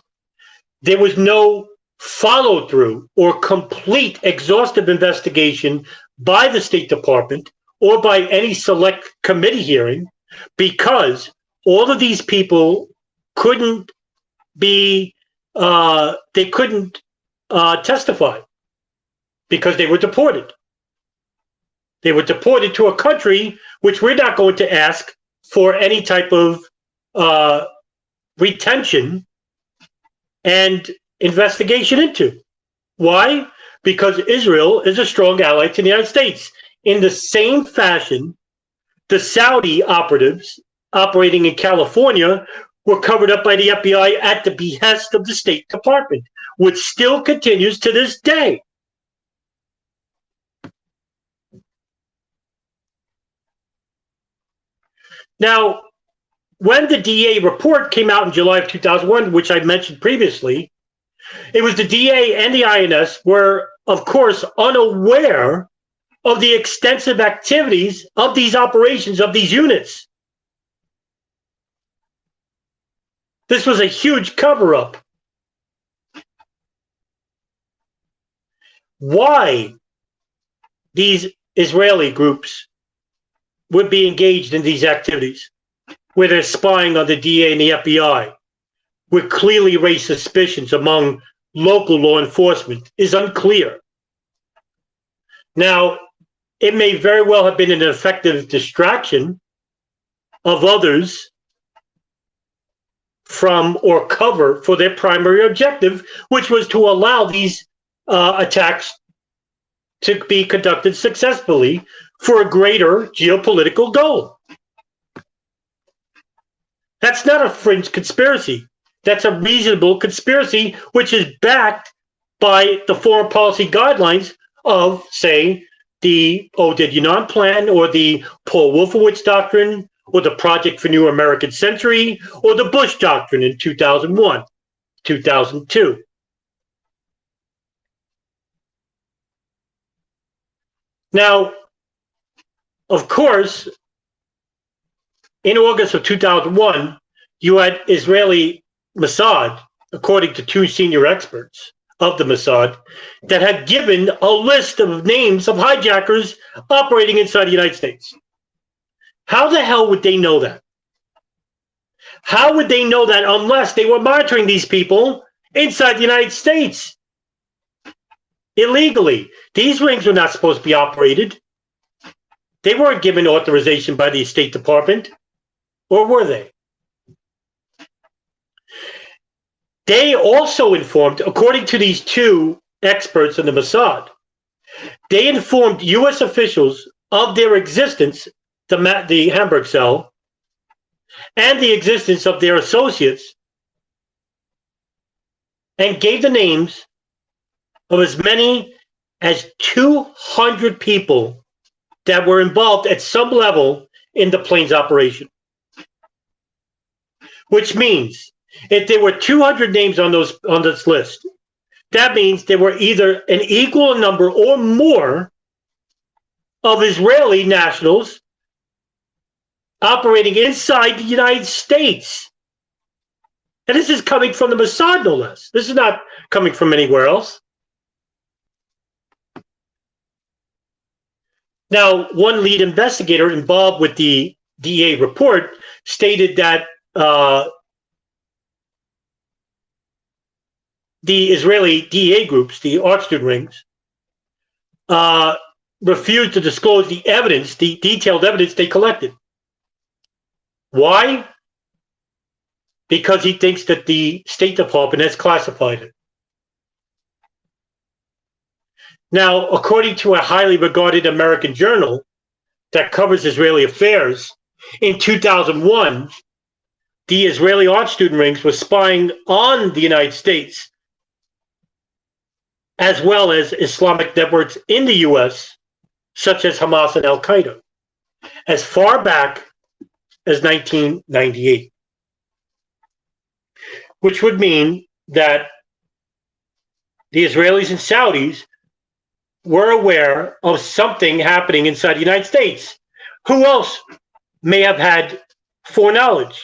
there was no follow-through or complete exhaustive investigation by the State Department or by any select committee hearing, because all of these people couldn't testify because they were deported. They were deported to a country which we're not going to ask for any type of retention and investigation into. Why? Because Israel is a strong ally to the United States. In the same fashion, the Saudi operatives operating in California were covered up by the FBI at the behest of the State Department, which still continues to this day. Now, when the DEA report came out in July of 2001, which I mentioned previously, it was the DEA and the INS were, of course, unaware of the extensive activities of these operations, of these units. This was a huge cover-up. Why these Israeli groups would be engaged in these activities, where they're spying on the DEA and the FBI, would clearly raise suspicions among local law enforcement, is unclear. Now, it may very well have been an effective distraction of others from or cover for their primary objective, which was to allow these attacks to be conducted successfully for a greater geopolitical goal. That's not a fringe conspiracy. That's a reasonable conspiracy, which is backed by the foreign policy guidelines of, say, the Oded Yinon Plan or the Paul Wolfowitz Doctrine or the Project for New American Century, or the Bush Doctrine in 2001, 2002. Now, of course, in August of 2001, you had Israeli Mossad, according to two senior experts of the Mossad, that had given a list of names of hijackers operating inside the United States. How the hell would they know that? How would they know that unless they were monitoring these people inside the United States illegally? These rings were not supposed to be operated. They weren't given authorization by the State Department, or were they? They also informed, according to these two experts in the Mossad, they informed U.S. officials of their existence, the Hamburg cell, and the existence of their associates, and gave the names of as many as 200 people that were involved at some level in the plane's operation. Which means, if there were 200 names on this list, that means there were either an equal number or more of Israeli nationals operating inside the United States. And this is coming from the Mossad, no less. This is not coming from anywhere else. Now, one lead investigator involved with the DEA report stated that the Israeli DEA groups, the art student rings, refused to disclose the evidence, the detailed evidence they collected. Why? Because he thinks that the State Department has classified it. Now, according to a highly regarded American journal that covers Israeli affairs, in 2001, the Israeli art student rings were spying on the United States, as well as Islamic networks in the U.S., such as Hamas and Al-Qaeda, as far back as 1998. Which would mean that the Israelis and Saudis were aware of something happening inside the United States. Who else may have had foreknowledge?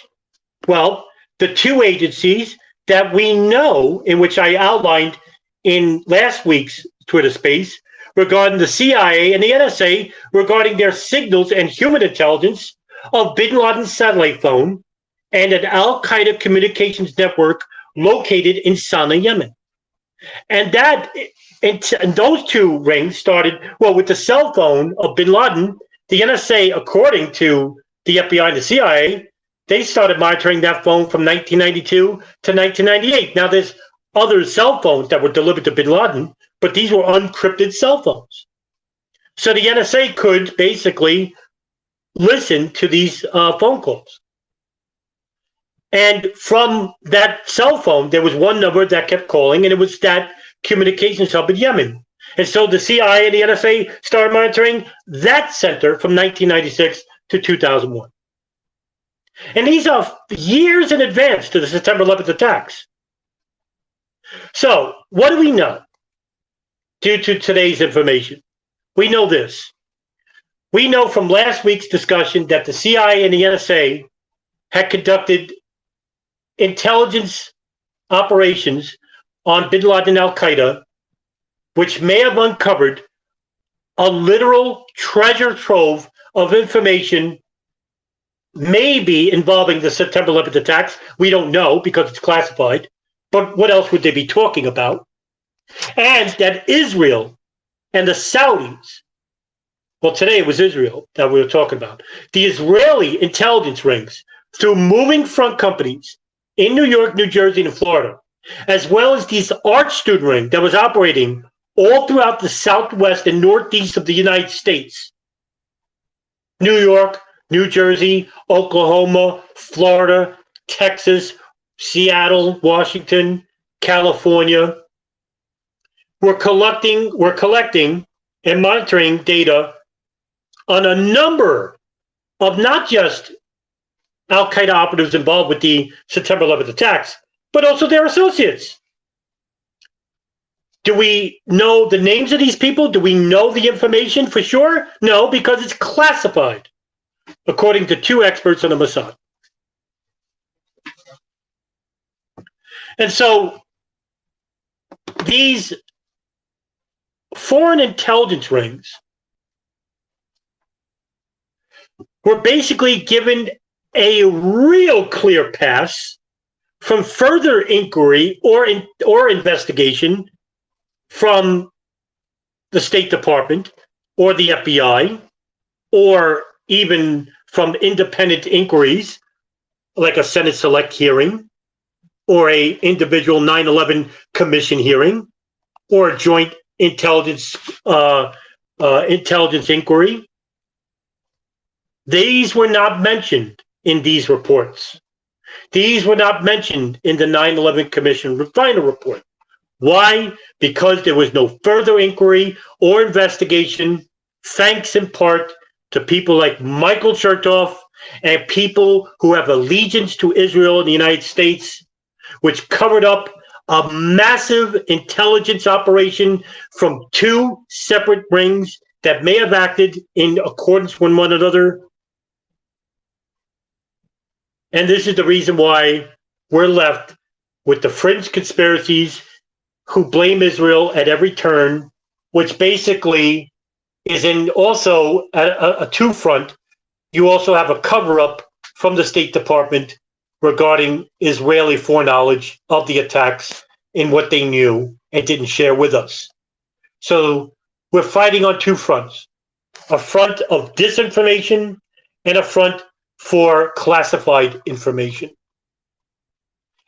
Well, the two agencies that we know, in which I outlined in last week's Twitter space, regarding the CIA and the NSA, regarding their signals and human intelligence of bin Laden's satellite phone and an Al-Qaeda communications network located in Sana'a, Yemen. And those two rings started, well, with the cell phone of bin Laden. The NSA, according to the FBI and the CIA, they started monitoring that phone from 1992 to 1998. Now, there's other cell phones that were delivered to bin Laden, but these were unencrypted cell phones. So the NSA could basically listen to these phone calls. And from that cell phone, there was one number that kept calling, and it was that communications hub in Yemen. And so the CIA and the NSA started monitoring that center from 1996 to 2001. And these are years in advance to the September 11th attacks. So what do we know due to today's information? We know this. We know from last week's discussion that the CIA and the NSA had conducted intelligence operations on bin Laden and Al-Qaeda, which may have uncovered a literal treasure trove of information, maybe involving the September 11th attacks. We don't know because it's classified. But what else would they be talking about? And that Israel and the Saudis, well, today it was Israel that we were talking about, the Israeli intelligence rings through moving front companies in New York, New Jersey, and Florida, as well as these art student ring that was operating all throughout the southwest and northeast of the United States. New York, New Jersey, Oklahoma, Florida, Texas, Seattle, Washington, California. We're collecting and monitoring data on a number of not just Al-Qaeda operatives involved with the September 11th attacks, but also their associates. Do we know the names of these people? Do we know the information for sure? No, because it's classified, according to two experts on the Mossad. And so these foreign intelligence rings were basically given a real clear pass from further inquiry or investigation from the State Department or the FBI, or even from independent inquiries like a Senate Select hearing or a individual 9/11 Commission hearing or a joint intelligence inquiry. These were not mentioned in these reports. These were not mentioned in the 9/11 Commission final report. Why? Because there was no further inquiry or investigation, thanks in part to people like Michael Chertoff and people who have allegiance to Israel and the United States, which covered up a massive intelligence operation from two separate rings that may have acted in accordance with one another. And this is the reason why we're left with the fringe conspiracies who blame Israel at every turn, which basically is in also a two front. You also have a cover up from the State Department regarding Israeli foreknowledge of the attacks in what they knew and didn't share with us. So we're fighting on two fronts: a front of disinformation and a front for classified information.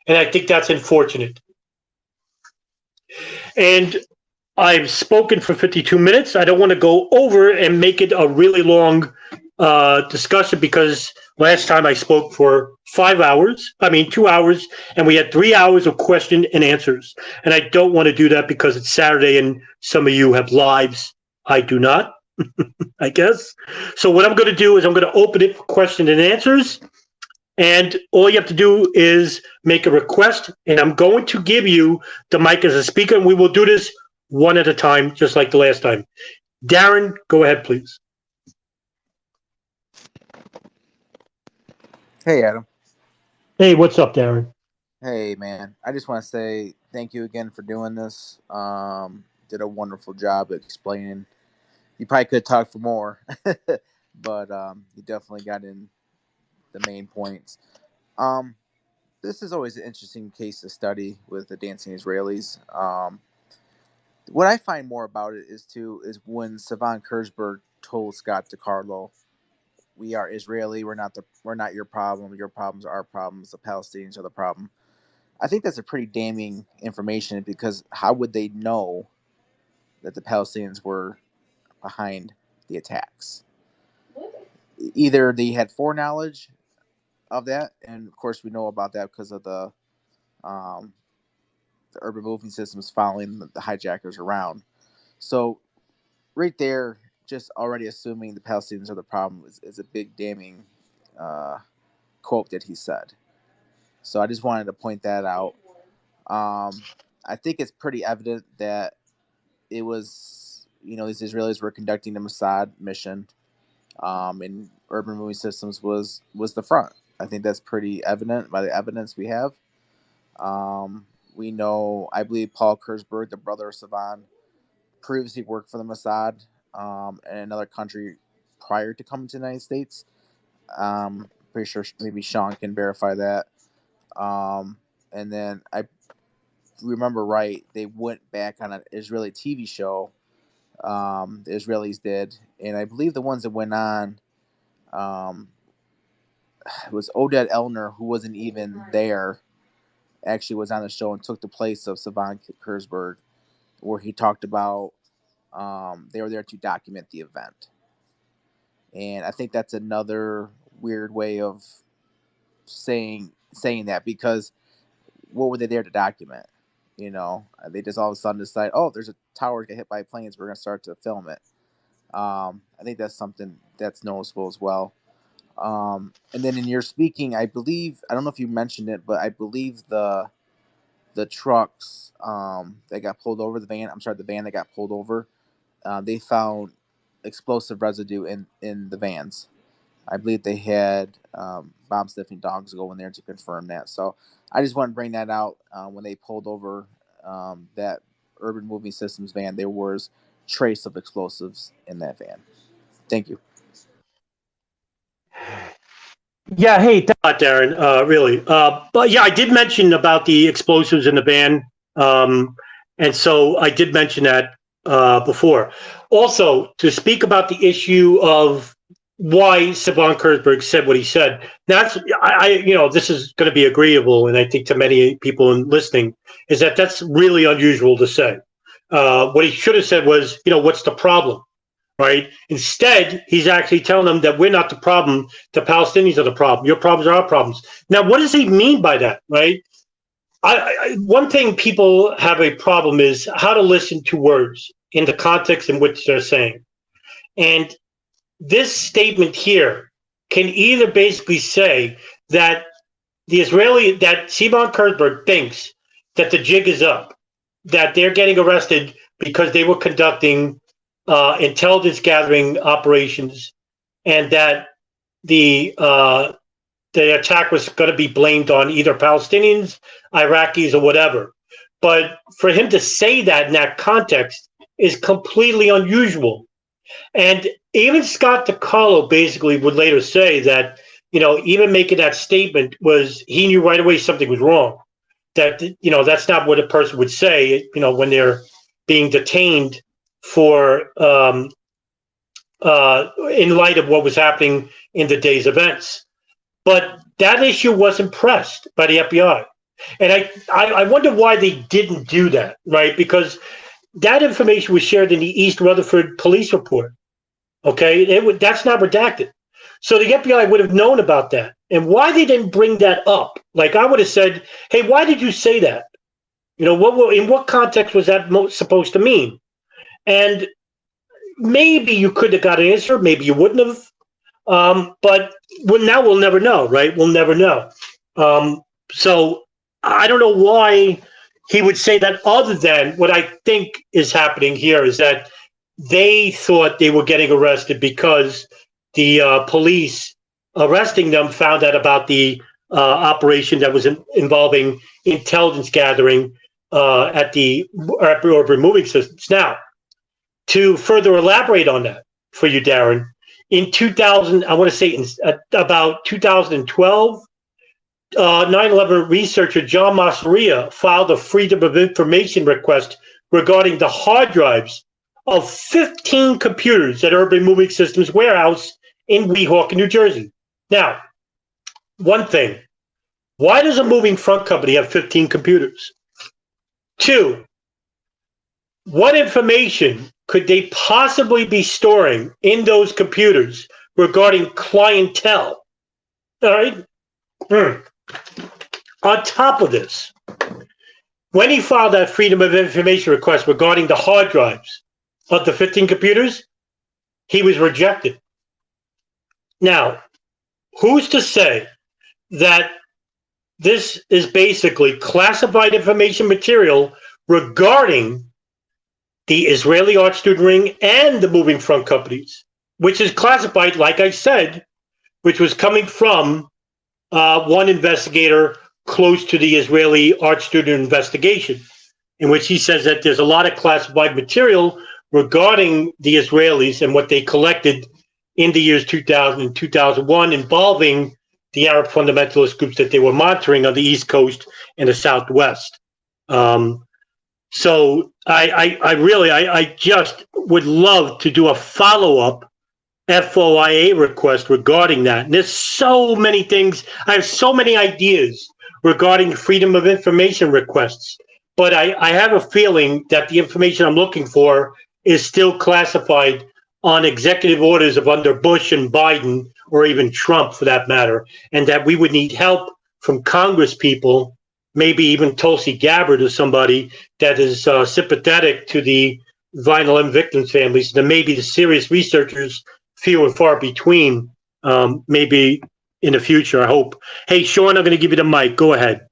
And I think that's unfortunate. And I've spoken for 52 minutes. I don't want to go over and make it a really long discussion, because last time I spoke for 2 hours, and we had 3 hours of question and answers. And I don't want to do that because it's Saturday and some of you have lives. I do not, I guess. So what I'm going to do is I'm going to open it for question and answers. And all you have to do is make a request, and I'm going to give you the mic as a speaker, and we will do this one at a time, just like the last time. Darren, go ahead, please. Hey, Adam. Hey, what's up, Darren? Hey, man. I just want to say thank you again for doing this. Did a wonderful job explaining. You probably could talk for more, but you definitely got in the main points. This is always an interesting case to study with the dancing Israelis. What I find more about it is when Savan Kurzberg told Scott DiCarlo, "We are Israeli. We're not your problem. Your problems are our problems. The Palestinians are the problem." I think that's a pretty damning information, because how would they know that the Palestinians were behind the attacks? Either they had foreknowledge of that, and of course we know about that because of the urban moving systems following the hijackers around. So right there, just already assuming the Palestinians are the problem is a big damning quote that he said. So I just wanted to point that out. I think it's pretty evident that it was, these Israelis were conducting a Mossad mission, and urban moving systems was the front. I think that's pretty evident by the evidence we have. We know, I believe Paul Kurzberg, the brother of Savan, previously worked for the Mossad in another country prior to coming to the United States. Pretty sure maybe Sean can verify that. And then I remember right, they went back on an Israeli TV show. The Israelis did, and I believe the ones that went on was Oded Elner, who wasn't even there, actually was on the show and took the place of Savan Kurzberg, where he talked about they were there to document the event. And I think that's another weird way of saying that, because what were they there to document? They just all of a sudden decide, oh, there's a tower get hit by planes, we're going to start to film it. I think that's something that's noticeable as well. And then in your speaking, I believe, I don't know if you mentioned it, but I believe the trucks that got pulled over, the van that got pulled over, they found explosive residue in the vans. I believe they had bomb sniffing dogs go in there to confirm that. So I just want to bring that out. When they pulled over that Urban Moving Systems van, there was trace of explosives in that van. Thank you. Yeah, hey, thanks a lot, Darren. Really, but yeah, I did mention about the explosives in the van, and so I did mention that before. Also, to speak about the issue of why Sivan Kurzberg said what he said. That's this is going to be agreeable, and I think to many people listening is that that's really unusual to say. What he should have said was, what's the problem? Right? Instead, he's actually telling them that we're not the problem. The Palestinians are the problem. Your problems are our problems. Now, what does he mean by that? Right? One thing people have a problem is how to listen to words in the context in which they're saying. And this statement here can either basically say that that Sivan Kurzberg thinks that the jig is up, that they're getting arrested because they were conducting intelligence gathering operations, and that the attack was going to be blamed on either Palestinians, Iraqis, or whatever. But for him to say that in that context is completely unusual. And even Scott DiCarlo basically would later say that, even making that statement he knew right away something was wrong. That, that's not what a person would say, when they're being detained for in light of what was happening in the day's events. But that issue wasn't pressed by the FBI. And I wonder why they didn't do that, right? Because that information was shared in the East Rutherford police report. Okay, that's not redacted. So the FBI would have known about that. And why they didn't bring that up? Like I would have said, hey, why did you say that? In what context was that supposed to mean? And maybe you could have got an answer. Maybe you wouldn't have. But now we'll never know, right? We'll never know. So I don't know why he would say that, other than what I think is happening here is that they thought they were getting arrested because the police arresting them found out about the operation that was involving intelligence gathering at the Urban Moving Systems. Now, to further elaborate on that for you, Darren, in 2000, I want to say about 2012, 9/11 researcher John Masseria filed a Freedom of Information request regarding the hard drives of 15 computers at Urban Moving Systems warehouse in Weehawken, New Jersey. Now, one thing, why does a moving front company have 15 computers? Two, what information could they possibly be storing in those computers regarding clientele? All right. On top of this, when he filed that Freedom of Information request regarding the hard drives of the 15 computers, he was rejected. Now, who's to say that this is basically classified information material regarding the Israeli art student ring and the moving front companies, which is classified, like I said, which was coming from one investigator close to the Israeli art student investigation, in which he says that there's a lot of classified material regarding the Israelis and what they collected in the years 2000 and 2001 involving the Arab fundamentalist groups that they were monitoring on the East Coast and the Southwest. So I just would love to do a follow-up FOIA request regarding that. And there's so many things. I have so many ideas regarding Freedom of Information requests, but I have a feeling that the information I'm looking for is still classified on executive orders of under Bush and Biden, or even Trump for that matter, and that we would need help from Congress people, maybe even Tulsi Gabbard or somebody that is sympathetic to the violent victims' families, and maybe the serious researchers, few and far between, maybe in the future. I hope. Hey, Sean, I'm going to give you the mic. Go ahead.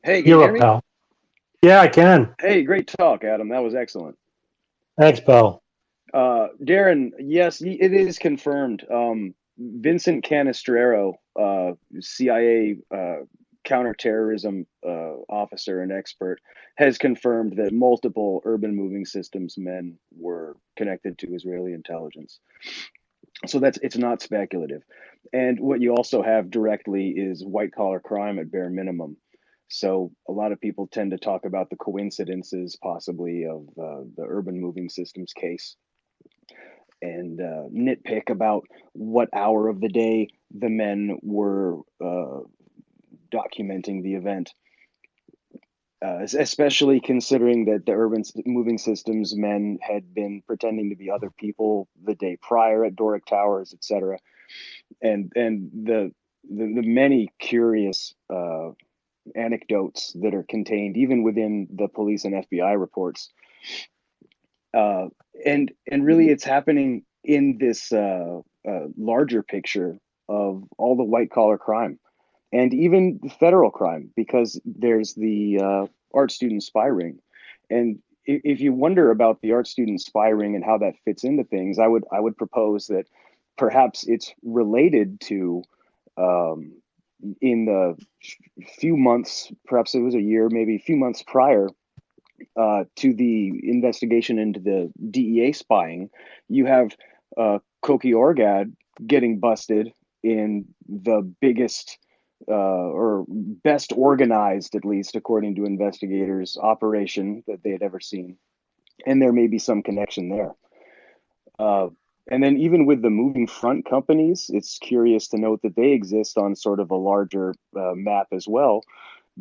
Hey, can you You're hear up, me? pal. Yeah, I can. Hey, great talk, Adam. That was excellent. Thanks, pal. Darren, yes, it is confirmed. Vincent Canestraro, CIA counterterrorism officer and expert, has confirmed that multiple urban moving systems men were connected to Israeli intelligence. So it's not speculative. And what you also have directly is white collar crime at bare minimum. So a lot of people tend to talk about the coincidences possibly of the urban moving systems case and nitpick about what hour of the day the men were documenting the event. Especially considering that the urban moving systems men had been pretending to be other people the day prior at Doric Towers, etc., and the many curious anecdotes that are contained even within the police and FBI reports, and really it's happening in this larger picture of all the white collar crime and even federal crime, because there's the art student spy ring. And if you wonder about the art student spy ring and how that fits into things, I would propose that perhaps it's related to um, in the few months, perhaps it was a year, maybe a few months prior to the investigation into the DEA spying, you have Koki Orgad getting busted in the biggest or best organized, at least according to investigators, operation that they had ever seen. And there may be some connection there. Uh, and then, even with the moving front companies, it's curious to note that they exist on sort of a larger map as well,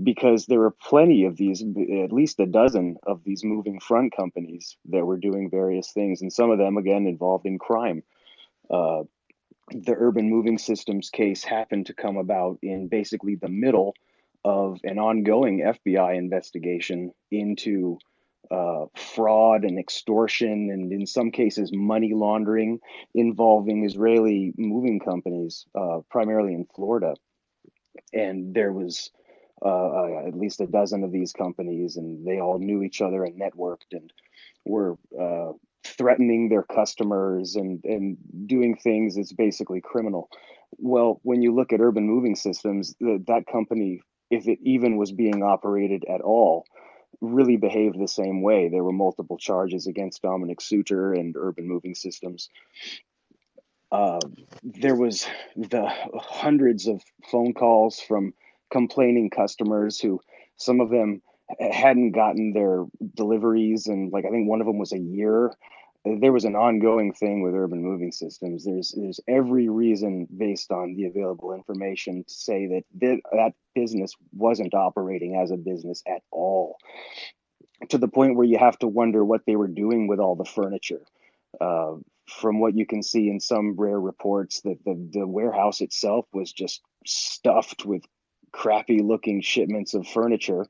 because there are plenty of these, at least a dozen of these moving front companies that were doing various things, and some of them, again, involved in crime. Uh, the urban moving systems case happened to come about in basically the middle of an ongoing FBI investigation into fraud and extortion, and in some cases, money laundering involving Israeli moving companies, primarily in Florida. And there was at least a dozen of these companies, and they all knew each other and networked and were threatening their customers and doing things that's basically criminal. Well, when you look at urban moving systems, that company, if it even was being operated at all, really behaved the same way. There were multiple charges against Dominic Suter and urban moving systems. There was the hundreds of phone calls from complaining customers who, some of them hadn't gotten their deliveries, and like I think one of them was a year. There was an ongoing thing with urban moving systems. There's every reason, based on the available information, to say that that business wasn't operating as a business at all, to the point where you have to wonder what they were doing with all the furniture. Uh, from what you can see in some rare reports, that the warehouse itself was just stuffed with crappy looking shipments of furniture,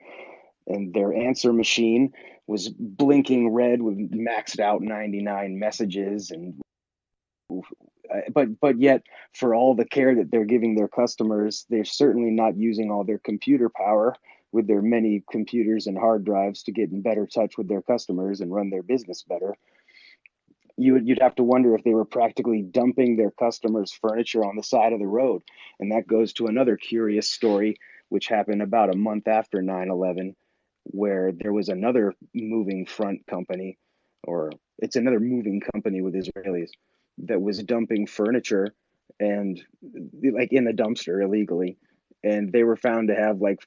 and their answer machine was blinking red with maxed out 99 messages. And but yet, for all the care that they're giving their customers, they're certainly not using all their computer power with their many computers and hard drives to get in better touch with their customers and run their business better. You'd have to wonder if they were practically dumping their customers' furniture on the side of the road. And that goes to another curious story, which happened about a month after 9/11, where there was another moving front company, or it's another moving company with Israelis, that was dumping furniture and like in the dumpster illegally. And they were found to have like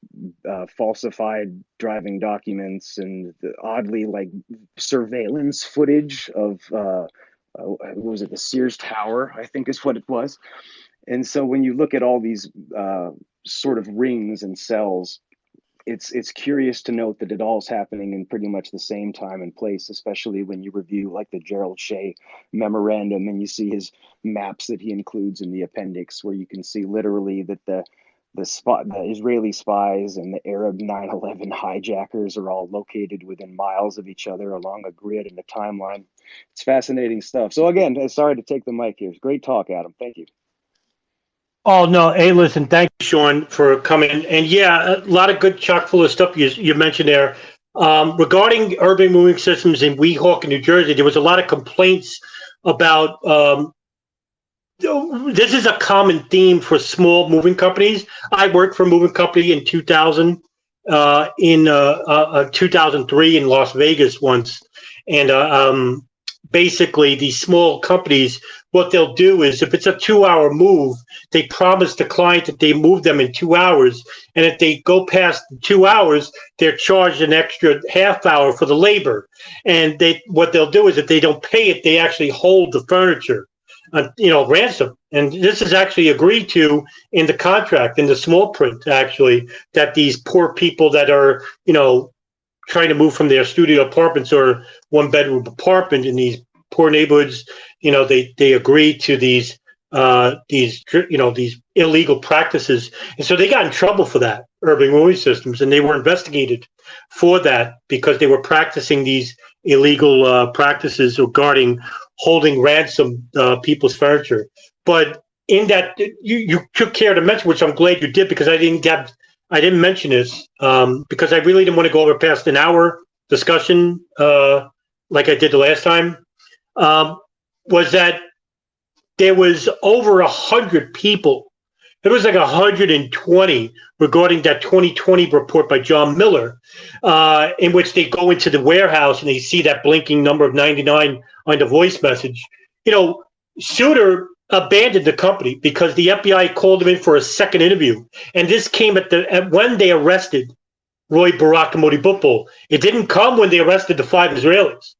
falsified driving documents and oddly like surveillance footage of what was it, the Sears Tower, I think is what it was. And so when you look at all these sort of rings and cells, it's curious to note that it all's happening in pretty much the same time and place, especially when you review like the Gerald Shea memorandum and you see his maps that he includes in the appendix, where you can see literally that the Israeli spies and the Arab 9/11 hijackers are all located within miles of each other along a grid and a timeline. It's fascinating stuff. So again, sorry to take the mic here. Great talk, Adam. Thank you. Oh no! Hey, listen, thank you, Sean, for coming. And yeah, a lot of good, chock full of stuff you mentioned there. Regarding urban moving systems in Weehawken, New Jersey, there was a lot of complaints about. This is a common theme for small moving companies. I worked for a moving company in 2000, in 2003 in Las Vegas once, and basically these small companies, what they'll do is if it's a 2 hour move, they promise the client that they move them in 2 hours, and if they go past 2 hours, they're charged an extra half hour for the labor. And what they'll do is if they don't pay it, they actually hold the furniture, ransom. And this is actually agreed to in the contract, in the small print, actually, that these poor people that are, trying to move from their studio apartments or one bedroom apartment in these poor neighborhoods, they agree to these illegal practices. And so they got in trouble for that, urban moving systems, and they were investigated for that because they were practicing these illegal practices regarding holding ransom people's furniture. But in that, you took care to mention, which I'm glad you did, because I didn't mention this because I really didn't want to go over past an hour discussion like I did the last time. Was that there was over 100 people. It was like 120 regarding that 2020 report by John Miller, in which they go into the warehouse and they see that blinking number of 99 on the voice message. Suter abandoned the company because the FBI called him in for a second interview, and this came at when they arrested Roy Barak and Modi Butbul. It didn't come when they arrested the 5 Israelis.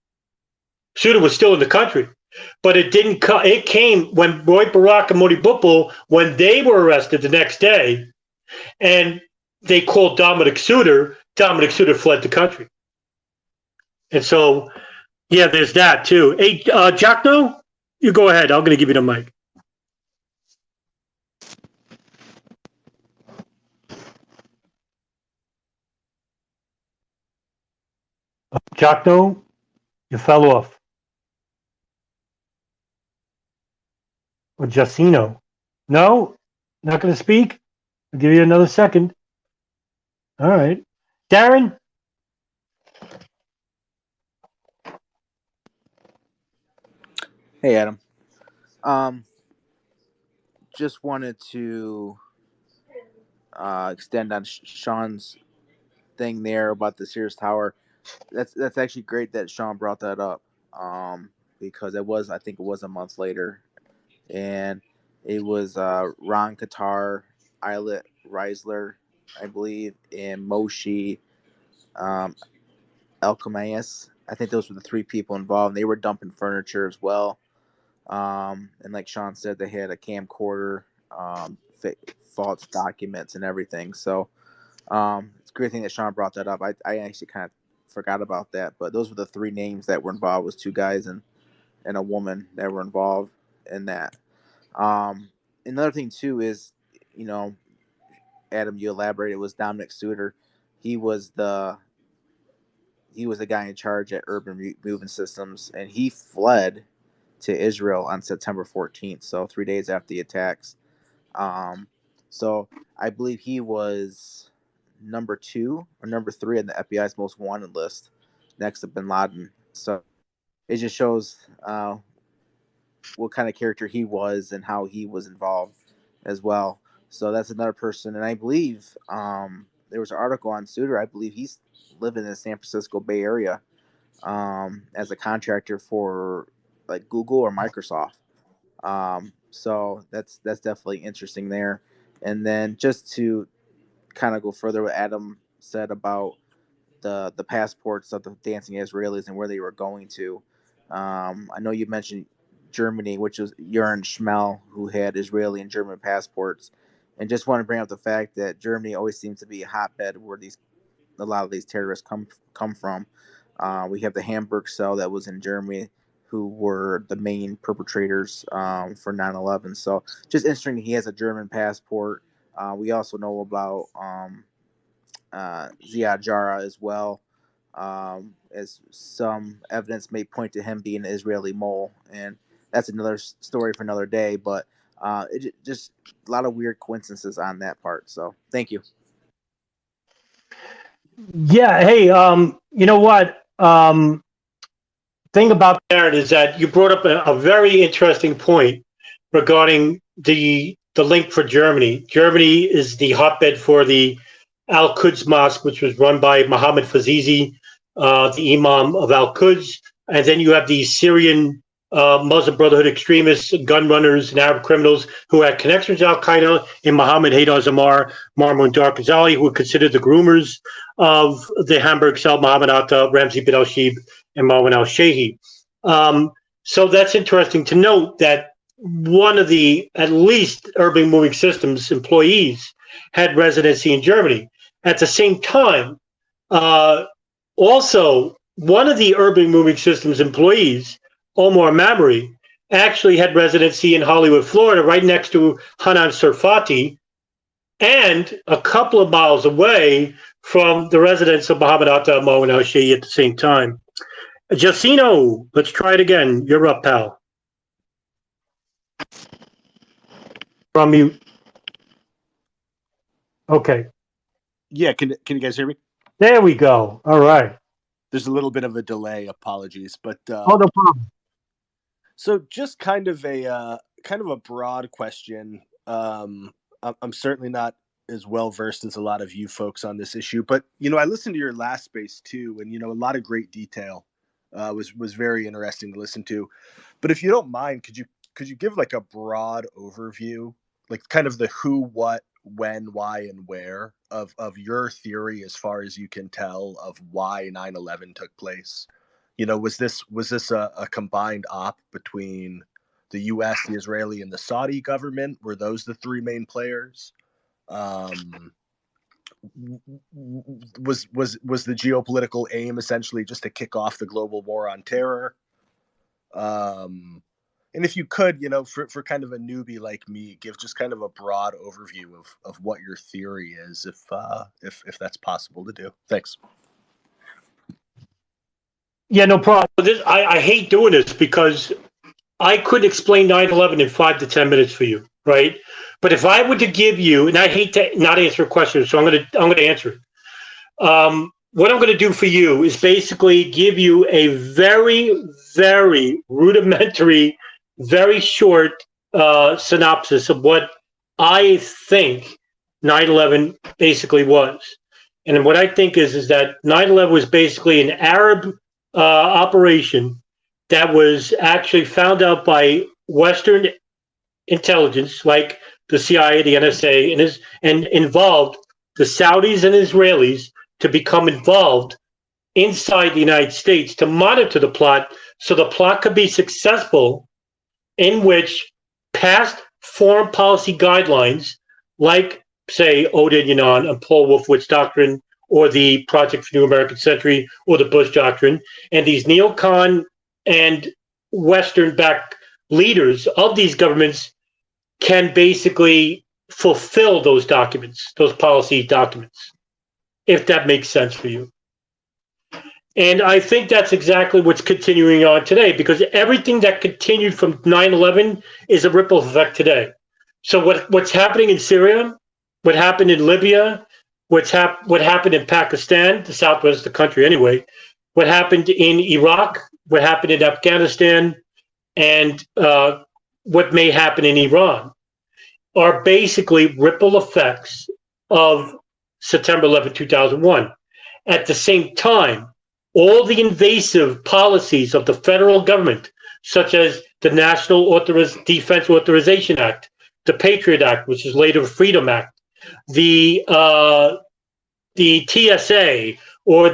Suter was still in the country. But it didn't come. It came when Roy Barak and Modi Butbul, when they were arrested the next day, and they called Dominic Suter. Dominic Suter fled the country, and so yeah, there's that too. Hey, Jackno, you go ahead. I'm going to give you the mic. Jackno, you fell off. Or Jacino. No, not going to speak. I'll give you another second. All right. Darren? Hey, Adam. Just wanted to extend on Sean's thing there about the Sears Tower. That's actually great that Sean brought that up, because I think it was a month later, and it was Ron Qatar, Eilert Reisler, I believe, and Moshe Elkamayas. I think those were the 3 people involved. They were dumping furniture as well. And like Sean said, they had a camcorder, false documents, and everything. So it's a great thing that Sean brought that up. I actually kind of forgot about that, but those were the 3 names that were involved. Was 2 guys and a woman that were involved in that. Another thing too is, Adam, you elaborated, was Dominic Suter. He was the guy in charge at Urban Moving Systems, and he fled to Israel on September 14th, so 3 days after the attacks. So I believe he was number 2 or number 3 on the FBI's most wanted list, next to Bin Laden. So it just shows what kind of character he was and how he was involved as well. So that's another person, and I believe there was an article on Suter. I believe he's living in the San Francisco Bay Area as a contractor for like Google or Microsoft. So that's definitely interesting there. And then just to kind of go further, what Adam said about the passports of the dancing Israelis and where they were going to. I know you mentioned Germany, which was Jurgen Schmel, who had Israeli and German passports, and just want to bring up the fact that Germany always seems to be a hotbed where a lot of these terrorists come from. We have the Hamburg cell that was in Germany, who were the main perpetrators for 9/11. So just interesting. He has a German passport. We also know about Ziad Jarrah as well, as some evidence may point to him being an Israeli mole, and that's another story for another day. But just a lot of weird coincidences on that part. So thank you. Yeah. Hey, you know what? Thing about that is that you brought up a very interesting point regarding the link for Germany. Germany is the hotbed for the Al Quds Mosque, which was run by Mohammed Fazizi, the Imam of Al Quds, and then you have the Syrian Muslim Brotherhood extremists, gun runners, and Arab criminals who had connections to Al Qaeda in Mohammed Haydar Zamar, Marmon Dar Ghazali, who were considered the groomers of the Hamburg cell, Mohammed Atta, Ramzi bin Al Shib, and Marwan Al Shehi. So that's interesting to note that one of the, at least, Urban Moving Systems employees had residency in Germany. At the same time, also, one of the Urban Moving Systems employees, Omar Mamri, actually had residency in Hollywood, Florida, right next to Hanan Sarfati, and a couple of miles away from the residence of Muhammad Atta and Marwan Al Shehi at the same time. Jacino, let's try it again. You're up, pal. From mute. Okay. Yeah, can you guys hear me? There we go. All right. There's a little bit of a delay. Apologies, but Oh, no problem. so just kind of a broad question. I'm certainly not as well versed as a lot of you folks on this issue, but I listened to your last space too, and a lot of great detail. Was very interesting to listen to. But if you don't mind, could you give like a broad overview, like kind of the who, what, when, why, and where of your theory as far as you can tell of why 9/11 took place? Was this a combined op between the U.S., the Israeli, and the Saudi government? Were those the three main players? Was the geopolitical aim essentially just to kick off the global war on terror? And if you could, for kind of a newbie like me, give just kind of a broad overview of what your theory is, if that's possible to do. Thanks. Yeah, no problem. I hate doing this because I could explain 9/11 in 5 to 10 minutes for you, right? But if I were to give you, and I hate to not answer a question, so I'm gonna answer it. What I'm gonna do for you is basically give you a very, very rudimentary, very short synopsis of what I think 9/11 basically was. And what I think is that 9/11 was basically an Arab operation that was actually found out by Western intelligence, like the CIA, the NSA, and involved the Saudis and Israelis to become involved inside the United States to monitor the plot so the plot could be successful, in which past foreign policy guidelines, like, say, Odin Yanon and Paul Wolfowitz Doctrine, or the Project for New American Century, or the Bush Doctrine, and these neocon and Western-backed leaders of these governments can basically fulfill those documents, those policy documents, if that makes sense for you. And I think that's exactly what's continuing on today, because everything that continued from 9/11 is a ripple effect today. So what's happening in Syria, what happened in Libya, what happened in Pakistan, the southwest of the country anyway, what happened in Iraq, what happened in Afghanistan, and what may happen in Iran are basically ripple effects of September 11, 2001. At the same time, all the invasive policies of the federal government, such as the National Defense Authorization Act, the Patriot Act, which is later the Freedom Act, the TSA, or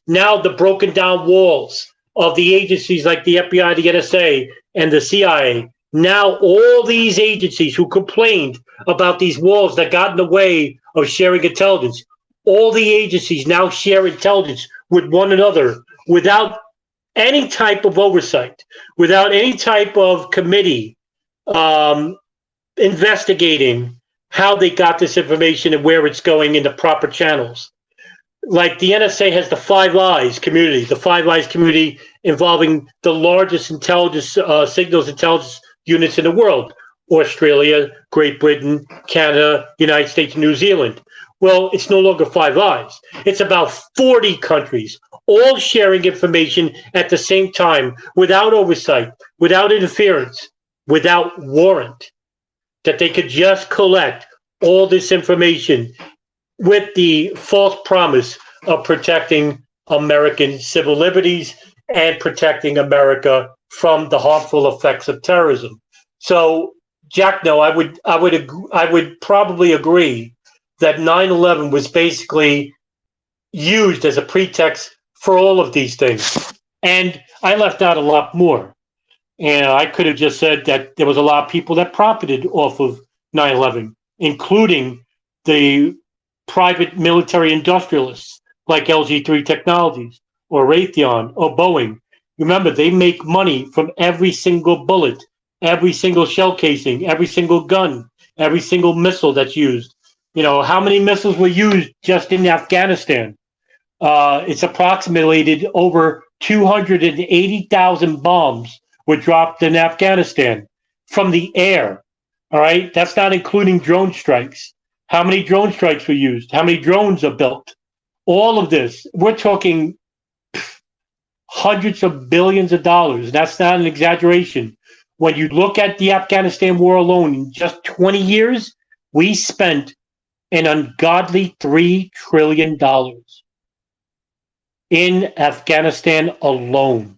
now the broken down walls of the agencies like the FBI, the NSA, and the CIA. Now all these agencies who complained about these walls that got in the way of sharing intelligence, all the agencies now share intelligence with one another without any type of oversight, without any type of committee investigating how they got this information and where it's going in the proper channels. Like the NSA has the Five Eyes community, involving the largest intelligence signals intelligence units in the world: Australia, Great Britain, Canada, United States, and New Zealand. Well, it's no longer Five Eyes. It's about 40 countries, all sharing information at the same time, without oversight, without interference, without warrant, that they could just collect all this information with the false promise of protecting American civil liberties and protecting America from the harmful effects of terrorism. So, Jack, no, I would probably agree that 9/11 was basically used as a pretext for all of these things. And I left out a lot more. And I could have just said that there was a lot of people that profited off of 9/11, including the private military industrialists like LG3 Technologies or Raytheon or Boeing. Remember, they make money from every single bullet, every single shell casing, every single gun, every single missile that's used. You know, how many missiles were used just in Afghanistan? It's approximated over 280,000 bombs were dropped in Afghanistan from the air. All right, that's not including drone strikes. How many drone strikes were used? How many drones are built? All of this, we're talking hundreds of billions of dollars. That's not an exaggeration. When you look at the Afghanistan war alone, in just 20 years, we spent an ungodly $3 trillion in Afghanistan alone.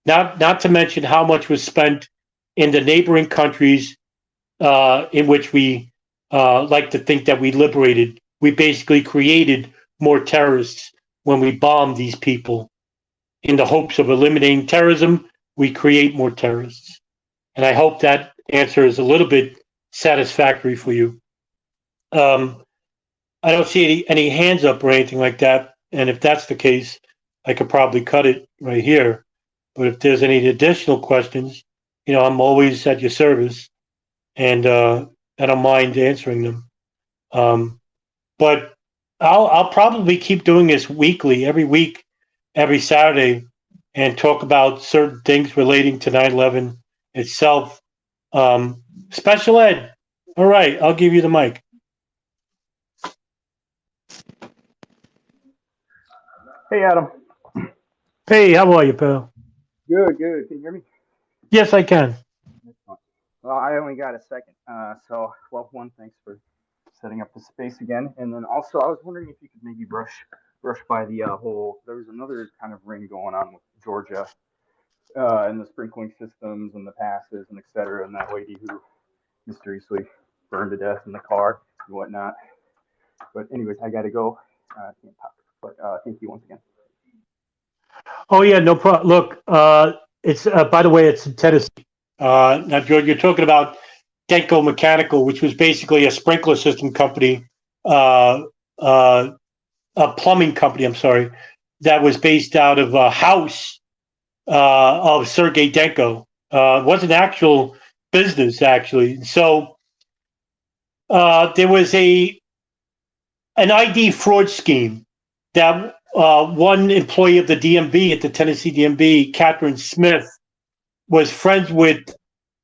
Not to mention how much was spent in the neighboring countries in which we like to think that we liberated. We basically created more terrorists when we bombed these people. In the hopes of eliminating terrorism, we create more terrorists. And I hope that answer is a little bit satisfactory for you. I don't see any hands up or anything like that. And if that's the case, I could probably cut it right here. But if there's any additional questions, you know, I'm always at your service, and I don't mind answering them. But I'll probably keep doing this weekly, every week, every Saturday, and talk about certain things relating to 9/11 itself. Special ed. All right, I'll give you the mic. Hey, Adam. Hey, how are you, pal? Good, good. Can you hear me? Yes, I can. Well, I only got a second. Well, one, thanks for setting up the space again. And then also, I was wondering if you could maybe brush by the whole, there was another kind of ring going on with Georgia and the sprinkling systems and the passes and et cetera, and that lady who mysteriously burned to death in the car and whatnot. But anyways, I got to go. I can't talk. But thank you once again. Oh yeah, no problem. Look, it's by the way, it's in Tennessee. Now, George, you're talking about Denko Mechanical, which was basically a sprinkler system company, a plumbing company. I'm sorry, that was based out of a house of Sergei Denko. It was an actual business, actually. So there was an ID fraud scheme that one employee of the DMV at the Tennessee DMV, Catherine Smith, was friends with,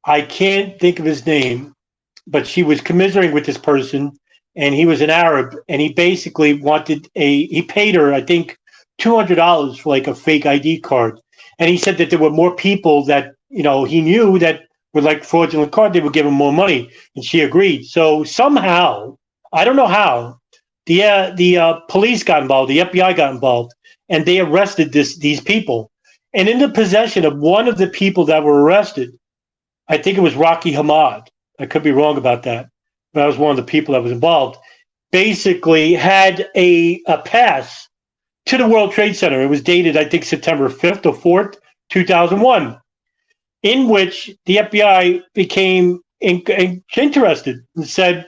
I can't think of his name, but she was commiserating with this person, and he was an Arab, and he basically he paid her, I think, $200 for like a fake ID card. And he said that there were more people that, you know, he knew that were like fraudulent card, they would give him more money, and she agreed. So somehow, I don't know how, the police got involved, the FBI got involved, and they arrested these people. And in the possession of one of the people that were arrested, I think it was Rocky Hamad, I could be wrong about that, but that was one of the people that was involved, basically had a pass to the World Trade Center. It was dated, I think, September 5th or 4th, 2001, in which the FBI became interested and said,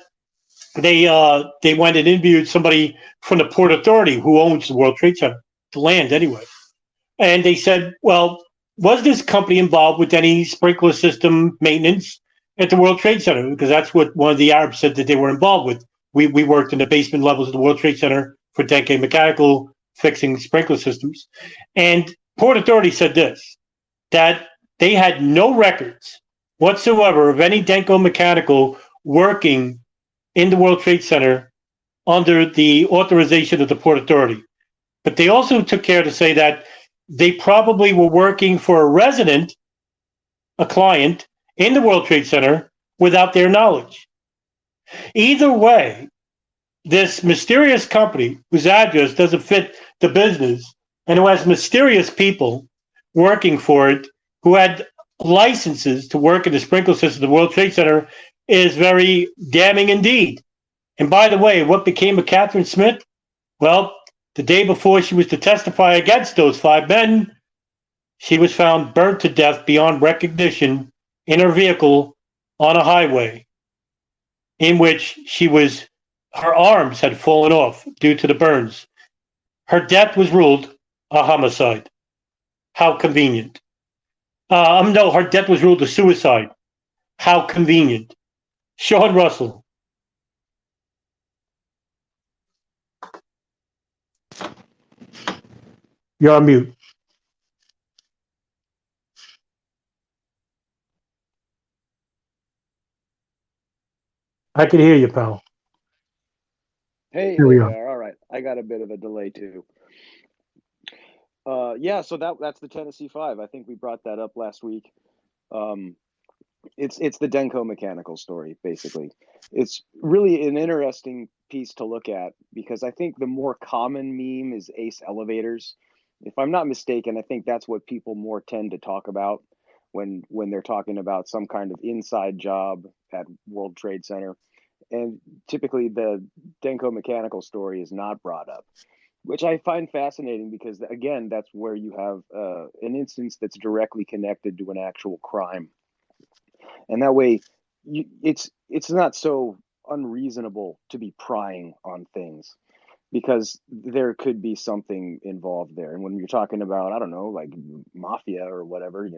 they went and interviewed somebody from the Port Authority who owns the World Trade Center, the land anyway. And they said, well, was this company involved with any sprinkler system maintenance? at the World Trade Center, because that's what one of the Arabs said that they were involved with. We worked in the basement levels of the World Trade Center for a decade, mechanical fixing sprinkler systems. And Port Authority said this, that they had no records whatsoever of any Denko mechanical working in the World Trade Center under the authorization of the Port Authority. But they also took care to say that they probably were working for a resident, a client, in the World Trade Center without their knowledge. Either way, this mysterious company whose address doesn't fit the business and who has mysterious people working for it who had licenses to work in the sprinkler system of the World Trade Center is very damning indeed. And by the way, what became of Catherine Smith? Well, the day before she was to testify against those 5 men, she was found burnt to death beyond recognition in her vehicle on a highway in which her arms had fallen off due to the burns. Her death was ruled a homicide. How convenient. No, her death was ruled a suicide. How convenient. Sean Russell. You're on mute. I can hear you, pal. Hey, Here we there are. we are. All right. I got a bit of a delay too. Yeah, so that's the Tennessee Five. I think we brought that up last week. It's the Denko mechanical story, basically. It's really an interesting piece to look at because I think the more common meme is Ace Elevators. If I'm not mistaken, I think that's what people more tend to talk about when they're talking about some kind of inside job at World Trade Center. And typically the Denko mechanical story is not brought up, which I find fascinating because, again, that's where you have an instance that's directly connected to an actual crime. And that way, it's not so unreasonable to be prying on things because there could be something involved there. And when you're talking about, I don't know, like mafia or whatever,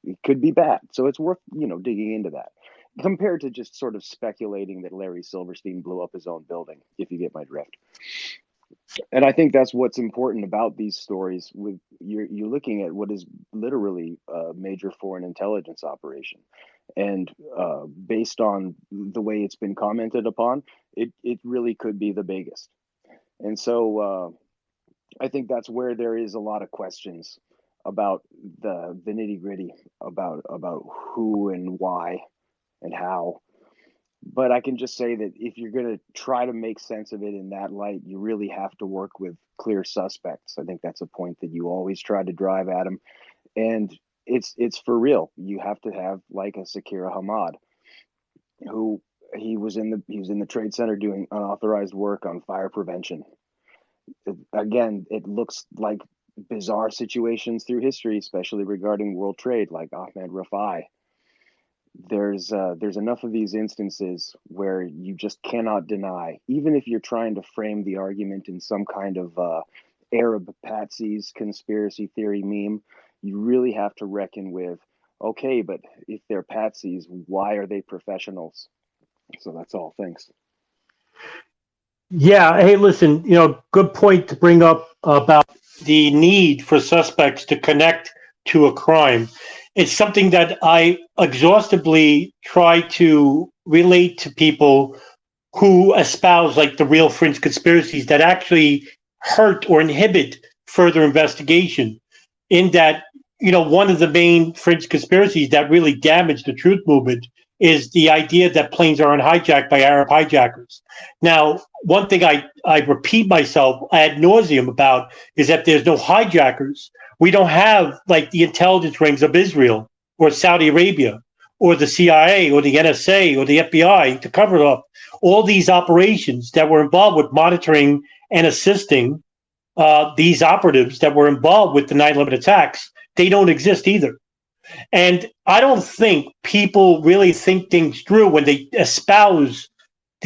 it could be bad. So it's worth, digging into that compared to just sort of speculating that Larry Silverstein blew up his own building, if you get my drift. And I think that's what's important about these stories. With you're looking at what is literally a major foreign intelligence operation, and based on the way it's been commented upon, it really could be the biggest. And so I think that's where there is a lot of questions about the nitty gritty about who and why and how. But I can just say that if you're going to try to make sense of it in that light, you really have to work with clear suspects. I think that's a point that you always try to drive at them. And it's for real. You have to have like a Sakira Hamad, who he was in the Trade Center doing unauthorized work on fire prevention. Again, it looks like bizarre situations through history, especially regarding World Trade, like Ahmed Rafai. There's enough of these instances where you just cannot deny, even if you're trying to frame the argument in some kind of Arab patsies conspiracy theory meme, you really have to reckon with, okay, but if they're patsies, why are they professionals? So that's all. Thanks. Yeah. Hey, listen, good point to bring up about the need for suspects to connect to a crime. It's something that I exhaustively try to relate to people who espouse like the real fringe conspiracies that actually hurt or inhibit further investigation. In that, one of the main fringe conspiracies that really damaged the truth movement is the idea that planes are hijacked by Arab hijackers. Now, one thing I repeat myself ad nauseum about is that there's no hijackers. We don't have like the intelligence rings of Israel or Saudi Arabia or the CIA or the NSA or the FBI to cover up all these operations that were involved with monitoring and assisting these operatives that were involved with the 9/11 attacks. They don't exist either. And I don't think people really think things through when they espouse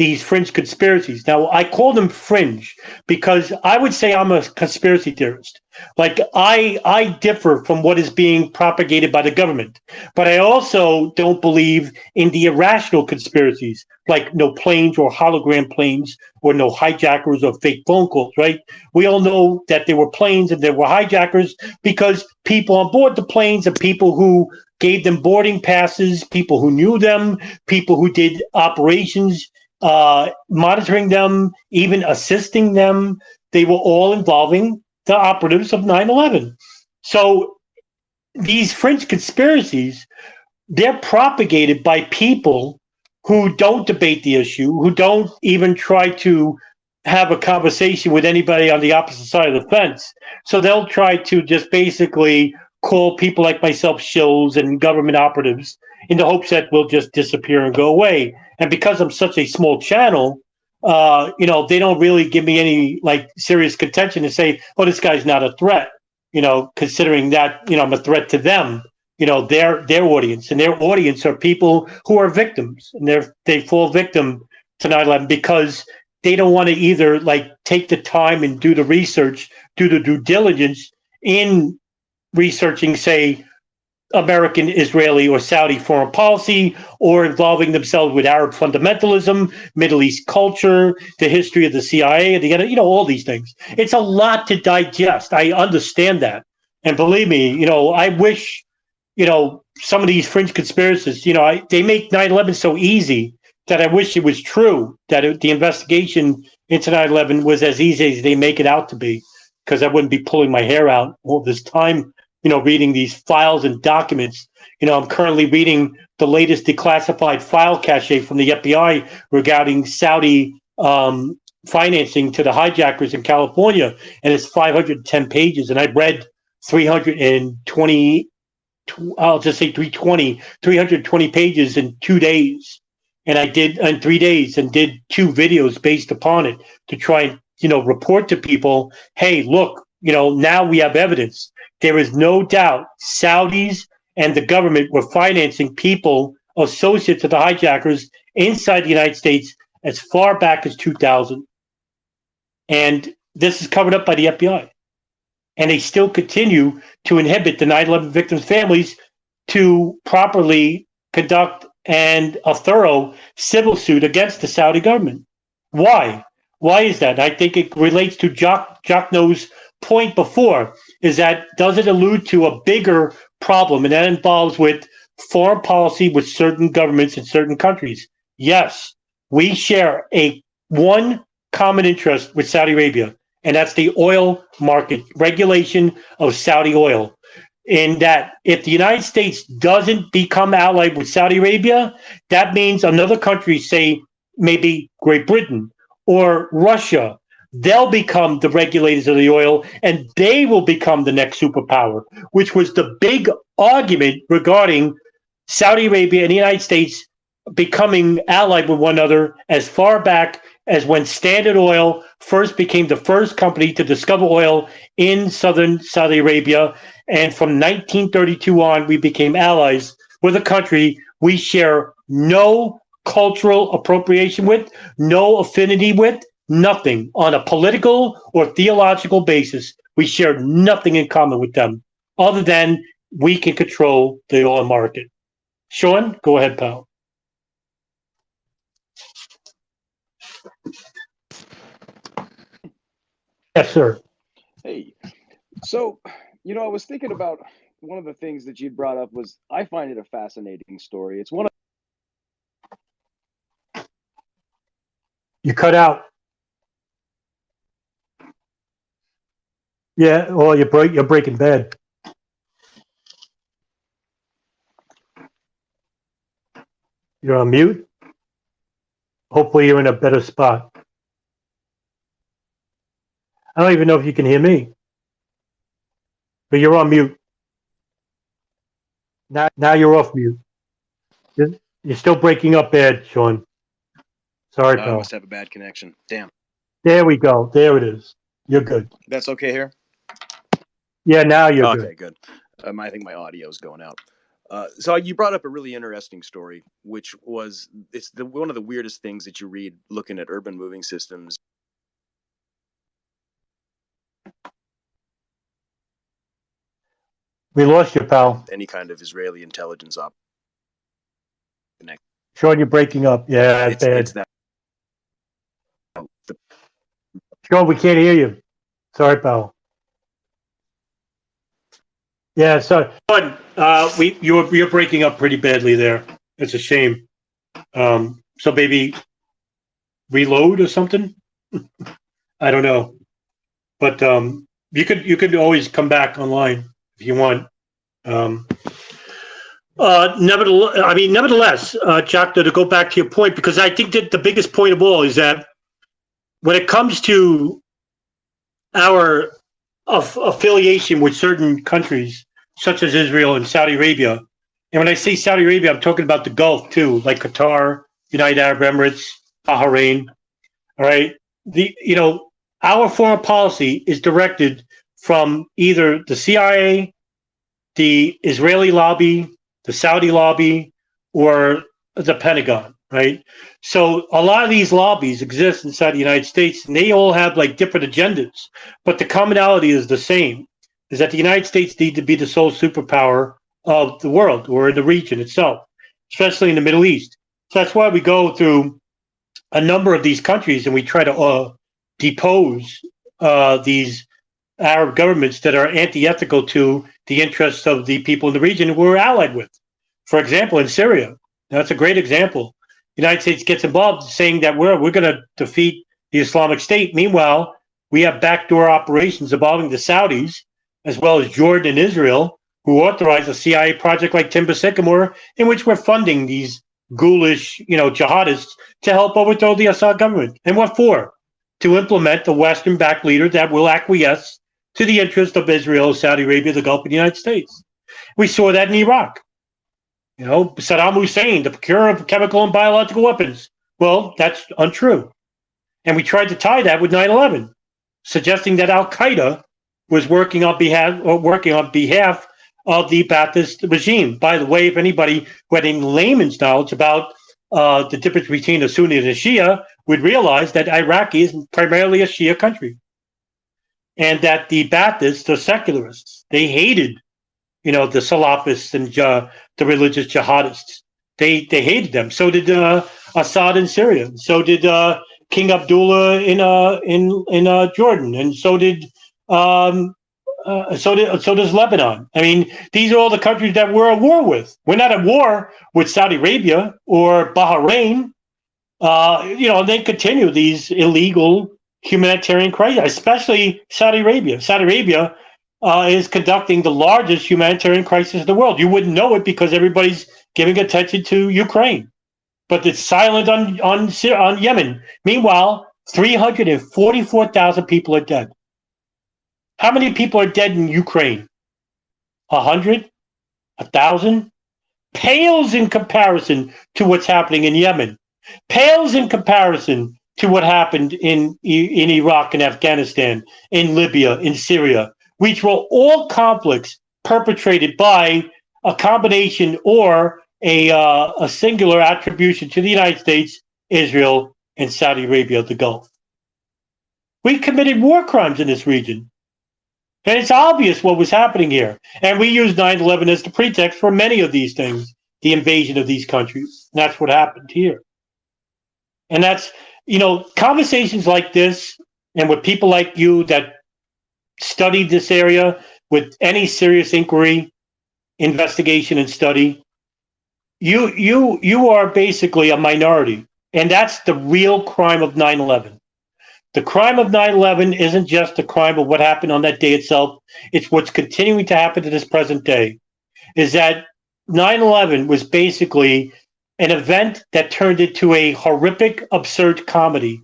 these fringe conspiracies. Now, I call them fringe because I would say I'm a conspiracy theorist. Like I differ from what is being propagated by the government, but I also don't believe in the irrational conspiracies, like no planes or hologram planes or no hijackers or fake phone calls, right? We all know that there were planes and there were hijackers because people on board the planes and people who gave them boarding passes, people who knew them, people who did operations, monitoring them, even assisting them, they were all involving the operatives of 9/11. So these fringe conspiracies, they're propagated by people who don't debate the issue, who don't even try to have a conversation with anybody on the opposite side of the fence. So they'll try to just basically call people like myself shills and government operatives in the hopes that we'll just disappear and go away. And because I'm such a small channel, they don't really give me any like serious contention to say, oh, this guy's not a threat, considering that, I'm a threat to them, their audience. And their audience are people who are victims, and they fall victim to 9/11 because they don't want to either like take the time and do the research, do the due diligence in researching, say, American, Israeli, or Saudi foreign policy, or involving themselves with Arab fundamentalism, Middle East culture, the history of the CIA, all these things. It's a lot to digest. I understand that. And believe me, I wish, some of these fringe conspiracists, they make 9/11 so easy that I wish it was true, that the investigation into 9/11 was as easy as they make it out to be, because I wouldn't be pulling my hair out all this time, reading these files and documents. I'm currently reading the latest declassified file cache from the FBI regarding Saudi financing to the hijackers in California, and it's 510 pages. And I've read 320, I'll just say 320 pages in 2 days. And I did in 3 days and did 2 videos based upon it to try and, report to people, hey, look, now we have evidence. There is no doubt Saudis and the government were financing people associated to the hijackers inside the United States as far back as 2000. And this is covered up by the FBI. And they still continue to inhibit the 9/11 victims' families to properly conduct a thorough civil suit against the Saudi government. Why? Why is that? I think it relates to No's point before, is that does it allude to a bigger problem, and that involves with foreign policy with certain governments in certain countries. Yes, we share one common interest with Saudi Arabia, and that's the oil market regulation of Saudi oil. In that if the United States doesn't become allied with Saudi Arabia, that means another country, say maybe Great Britain or Russia, they'll become the regulators of the oil, and they will become the next superpower, which was the big argument regarding Saudi Arabia and the United States becoming allied with one another as far back as when Standard Oil first became the first company to discover oil in southern Saudi Arabia. And from 1932 on, we became allies with a country we share no cultural appropriation with, no affinity with, nothing on a political or theological basis. We share nothing in common with them other than we can control the oil market. Sean, go ahead, pal. Yes, sir. Hey, so, I was thinking about one of the things that you brought up was I find it a fascinating story. It's one of You cut out. Yeah, well, you're breaking bad. You're on mute. Hopefully you're in a better spot. I don't even know if you can hear me. But you're on mute. Now you're off mute. You're still breaking up bad, Sean. Sorry, pal. I must have a bad connection. Damn. There we go. There it is. You're good. That's okay here? Yeah, now you're good. Okay, good. I think my audio is going out. So you brought up a really interesting story, which was one of the weirdest things that you read looking at urban moving systems. We lost you, pal. Any kind of Israeli intelligence op. Sean, you're breaking up. Yeah, It's bad. that. Sean, we can't hear you. Sorry, pal. Yeah, sorry. But you're breaking up pretty badly there. It's a shame. So maybe reload or something. I don't know. But you could always come back online if you want. Nevertheless, Jack, to go back to your point, because I think that the biggest point of all is that when it comes to our affiliation with certain countries, such as Israel and Saudi Arabia, and when I say Saudi Arabia, I'm talking about the Gulf too, like Qatar, United Arab Emirates, Bahrain. All right, our foreign policy is directed from either the CIA, the Israeli lobby, the Saudi lobby, or the Pentagon, right? So a lot of these lobbies exist inside the United States, and they all have like different agendas, but the commonality is the same, is that the United States need to be the sole superpower of the world or in the region itself, especially in the Middle East. So that's why we go through a number of these countries and we try to depose these Arab governments that are anti-ethical to the interests of the people in the region we're allied with. For example, in Syria, that's a great example. The United States gets involved saying that we're going to defeat the Islamic State. Meanwhile, we have backdoor operations involving the Saudis, as well as Jordan and Israel, who authorized a CIA project like Timber Sycamore, in which we're funding these ghoulish, jihadists to help overthrow the Assad government. And what for? To implement a Western-backed leader that will acquiesce to the interest of Israel, Saudi Arabia, the Gulf, and the United States. We saw that in Iraq. Saddam Hussein, the procurer of chemical and biological weapons. Well, that's untrue. And we tried to tie that with 9/11, suggesting that Al Qaeda was working on behalf of the Ba'athist regime. By the way, if anybody who had any layman's knowledge about the difference between a Sunni and a Shia would realize that Iraq is primarily a Shia country. And that the Ba'athists, the secularists, they hated, the Salafists and the religious jihadists. They hated them. So did Assad in Syria. So did King Abdullah in Jordan, and so does Lebanon. I mean, these are all the countries that we're at war with. We're not at war with Saudi Arabia or Bahrain. They continue these illegal humanitarian crisis, especially Saudi Arabia. Saudi Arabia is conducting the largest humanitarian crisis in the world. You wouldn't know it because everybody's giving attention to Ukraine, but it's silent on Yemen. Meanwhile, 344,000 people are dead. How many people are dead in Ukraine? 100? 1,000? Pales in comparison to what's happening in Yemen. Pales in comparison to what happened in Iraq and Afghanistan, in Libya, in Syria, which were all conflicts perpetrated by a combination or a singular attribution to the United States, Israel, and Saudi Arabia, the Gulf. We committed war crimes in this region. And it's obvious what was happening here. And we used 9/11 as the pretext for many of these things, the invasion of these countries. And that's what happened here. And that's, conversations like this, and with people like you that studied this area with any serious inquiry, investigation, and study, you are basically a minority. And that's the real crime of 9/11. The crime of 9/11 isn't just the crime of what happened on that day itself. It's what's continuing to happen to this present day, is that 9/11 was basically an event that turned into a horrific, absurd comedy.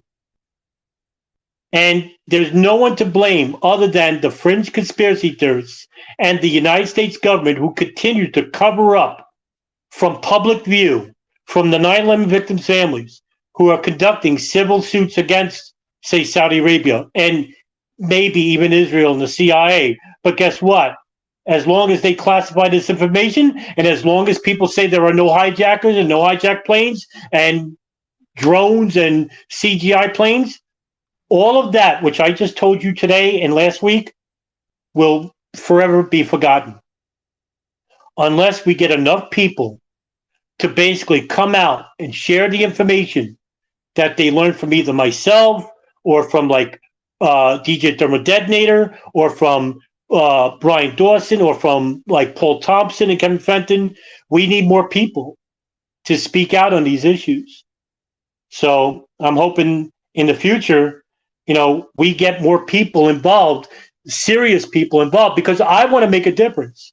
And there's no one to blame other than the fringe conspiracy theorists and the United States government, who continue to cover up from public view, from the 9/11 victims' families, who are conducting civil suits against, say, Saudi Arabia and maybe even Israel and the CIA. But guess what? as long as they classify this information, and as long as people say there are no hijackers and no hijacked planes and drones and CGI planes, all of that, which I just told you today and last week, will forever be forgotten. Unless we get enough people to basically come out and share the information that they learned from either myself or from like DJ Thermal Detonator or from Brian Dawson or from like Paul Thompson and Kevin Fenton. We need more people to speak out on these issues. So I'm hoping in the future, we get more people involved, serious people involved, because I want to make a difference.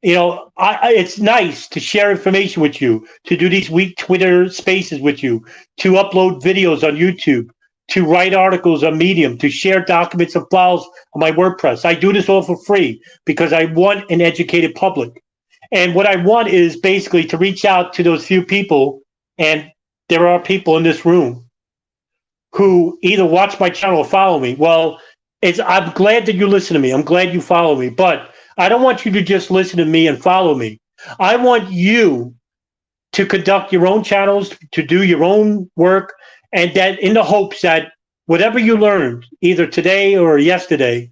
It's nice to share information with you, to do these week Twitter spaces with you, to upload videos on YouTube, to write articles on Medium, to share documents and files on my WordPress. I do this all for free because I want an educated public. And what I want is basically to reach out to those few people, and there are people in this room who either watch my channel or follow me. Well, I'm glad that you listen to me. I'm glad you follow me, but I don't want you to just listen to me and follow me. I want you to conduct your own channels, to do your own work, and that in the hopes that whatever you learned, either today or yesterday,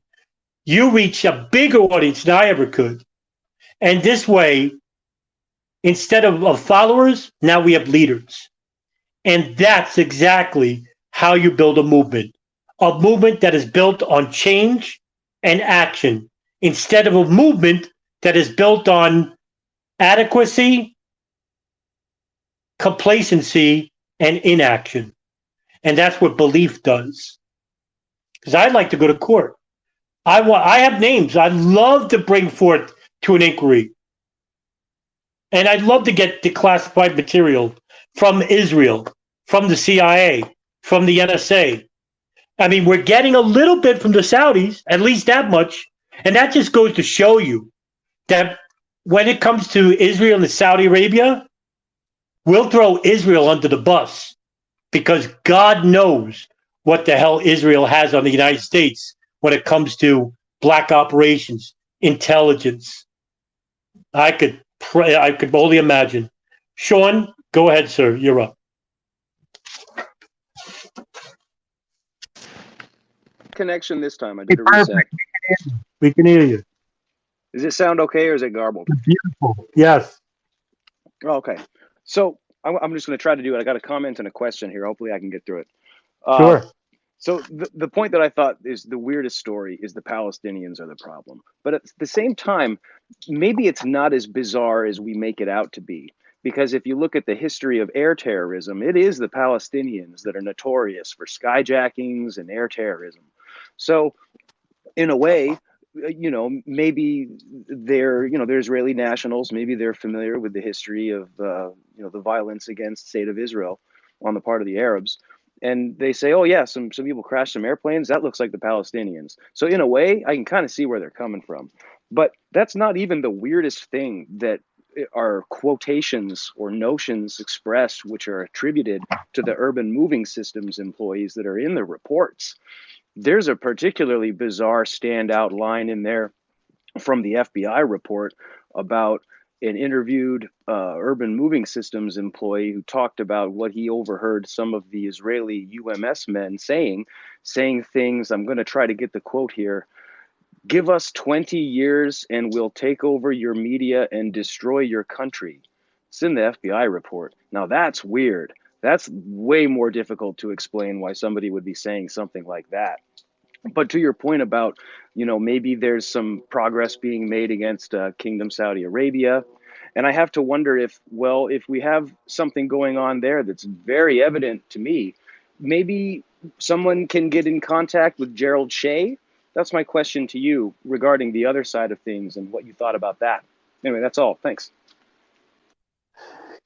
you reach a bigger audience than I ever could. And this way, instead of followers, now we have leaders. And that's exactly how you build a movement that is built on change and action, instead of a movement that is built on adequacy, complacency, and inaction. And that's what belief does. Because I'd like to go to court. I have names I'd love to bring forth to an inquiry. And I'd love to get declassified material from Israel, from the CIA, from the NSA. I mean, we're getting a little bit from the Saudis, at least that much. And that just goes to show you that when it comes to Israel and Saudi Arabia, we'll throw Israel under the bus, because God knows what the hell Israel has on the United States when it comes to black operations, intelligence. I could only imagine. Sean, go ahead, sir. You're up. Connection this time. I did a reset. We can hear you. Does it sound okay, or is it garbled? Beautiful. Yes. Okay. So I'm just going to try to do it. I got a comment and a question here. Hopefully I can get through it. Sure. So the point that I thought is the weirdest story is the Palestinians are the problem. But at the same time, maybe it's not as bizarre as we make it out to be. Because if you look at the history of air terrorism, it is the Palestinians that are notorious for skyjackings and air terrorism. So in a way, maybe they're Israeli nationals. Maybe they're familiar with the history of the violence against the state of Israel on the part of the Arabs. And they say, oh, yeah, some people crashed some airplanes. That looks like the Palestinians. So in a way, I can kind of see where they're coming from. But that's not even the weirdest thing that are quotations or notions expressed, which are attributed to the urban moving systems employees that are in the reports. There's a particularly bizarre standout line in there from the FBI report about an interviewed urban moving systems employee who talked about what he overheard some of the Israeli UMS men saying things. I'm going to try to get the quote here. Give us 20 years and we'll take over your media and destroy your country. It's in the FBI report. Now that's weird. That's way more difficult to explain why somebody would be saying something like that. But to your point about, maybe there's some progress being made against Kingdom Saudi Arabia. And I have to wonder if we have something going on there that's very evident to me, maybe someone can get in contact with Gerald Shea. That's my question to you regarding the other side of things and what you thought about that. Anyway, that's all. Thanks.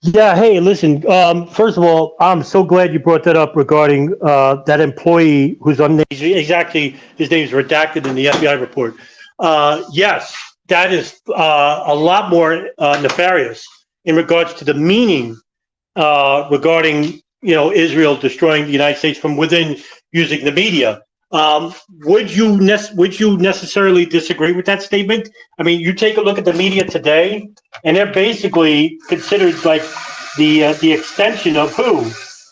Yeah, hey, listen, first of all, I'm so glad you brought that up regarding that employee who's exactly, his name is redacted in the FBI report. Yes, that is a lot more nefarious in regards to the meaning regarding, Israel destroying the United States from within using the media. Would you necessarily disagree with that statement? I mean, you take a look at the media today, and they're basically considered like the extension of who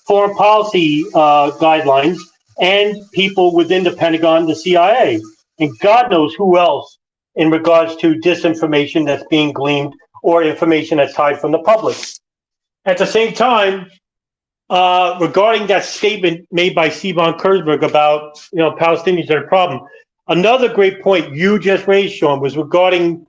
foreign policy guidelines and people within the Pentagon, the CIA, and God knows who else in regards to disinformation that's being gleaned or information that's tied from the public. At the same time, regarding that statement made by Sivan Kurzberg about Palestinians are a problem, another great point you just raised, Sean, was regarding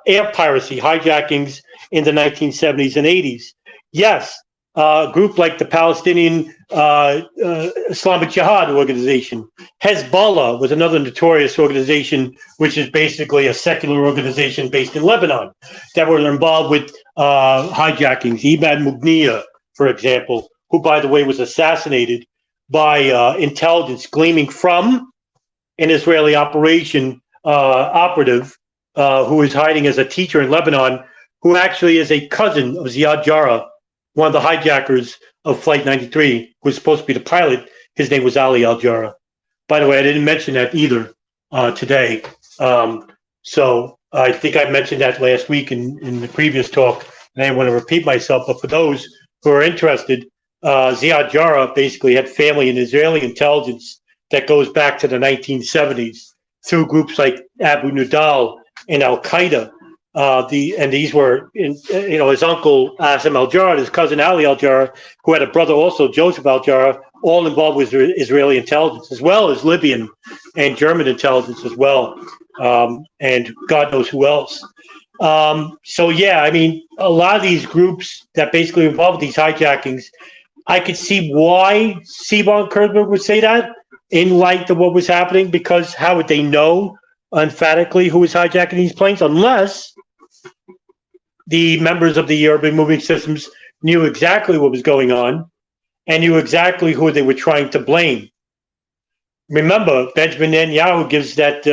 air piracy, hijackings in the 1970s and 80s. Yes, a group like the Palestinian Islamic Jihad organization, Hezbollah was another notorious organization, which is basically a secular organization based in Lebanon that were involved with hijackings. Imad Mugniya, for example, who, by the way, was assassinated by intelligence gleaming from an Israeli operative who is hiding as a teacher in Lebanon, who actually is a cousin of Ziad Jarrah, one of the hijackers of Flight 93, who was supposed to be the pilot. His name was Ali Al-Jarrah. By the way, I didn't mention that either today. So I think I mentioned that last week in the previous talk, and I didn't want to repeat myself. But for those who are interested, Ziad Jarrah basically had family in Israeli intelligence that goes back to the 1970s through groups like Abu Nidal and Al Qaeda. These were, his uncle Asim Al Jarrah, his cousin Ali Al Jarrah, who had a brother also, Joseph Al Jarrah, all involved with Israeli intelligence, as well as Libyan and German intelligence as well, and God knows who else. So yeah, I mean, a lot of these groups that basically involved these hijackings, I could see why Sivan Kurzberg would say that in light of what was happening, because how would they know emphatically who was hijacking these planes unless the members of the urban moving systems knew exactly what was going on and knew exactly who they were trying to blame. Remember, Benjamin Netanyahu gives that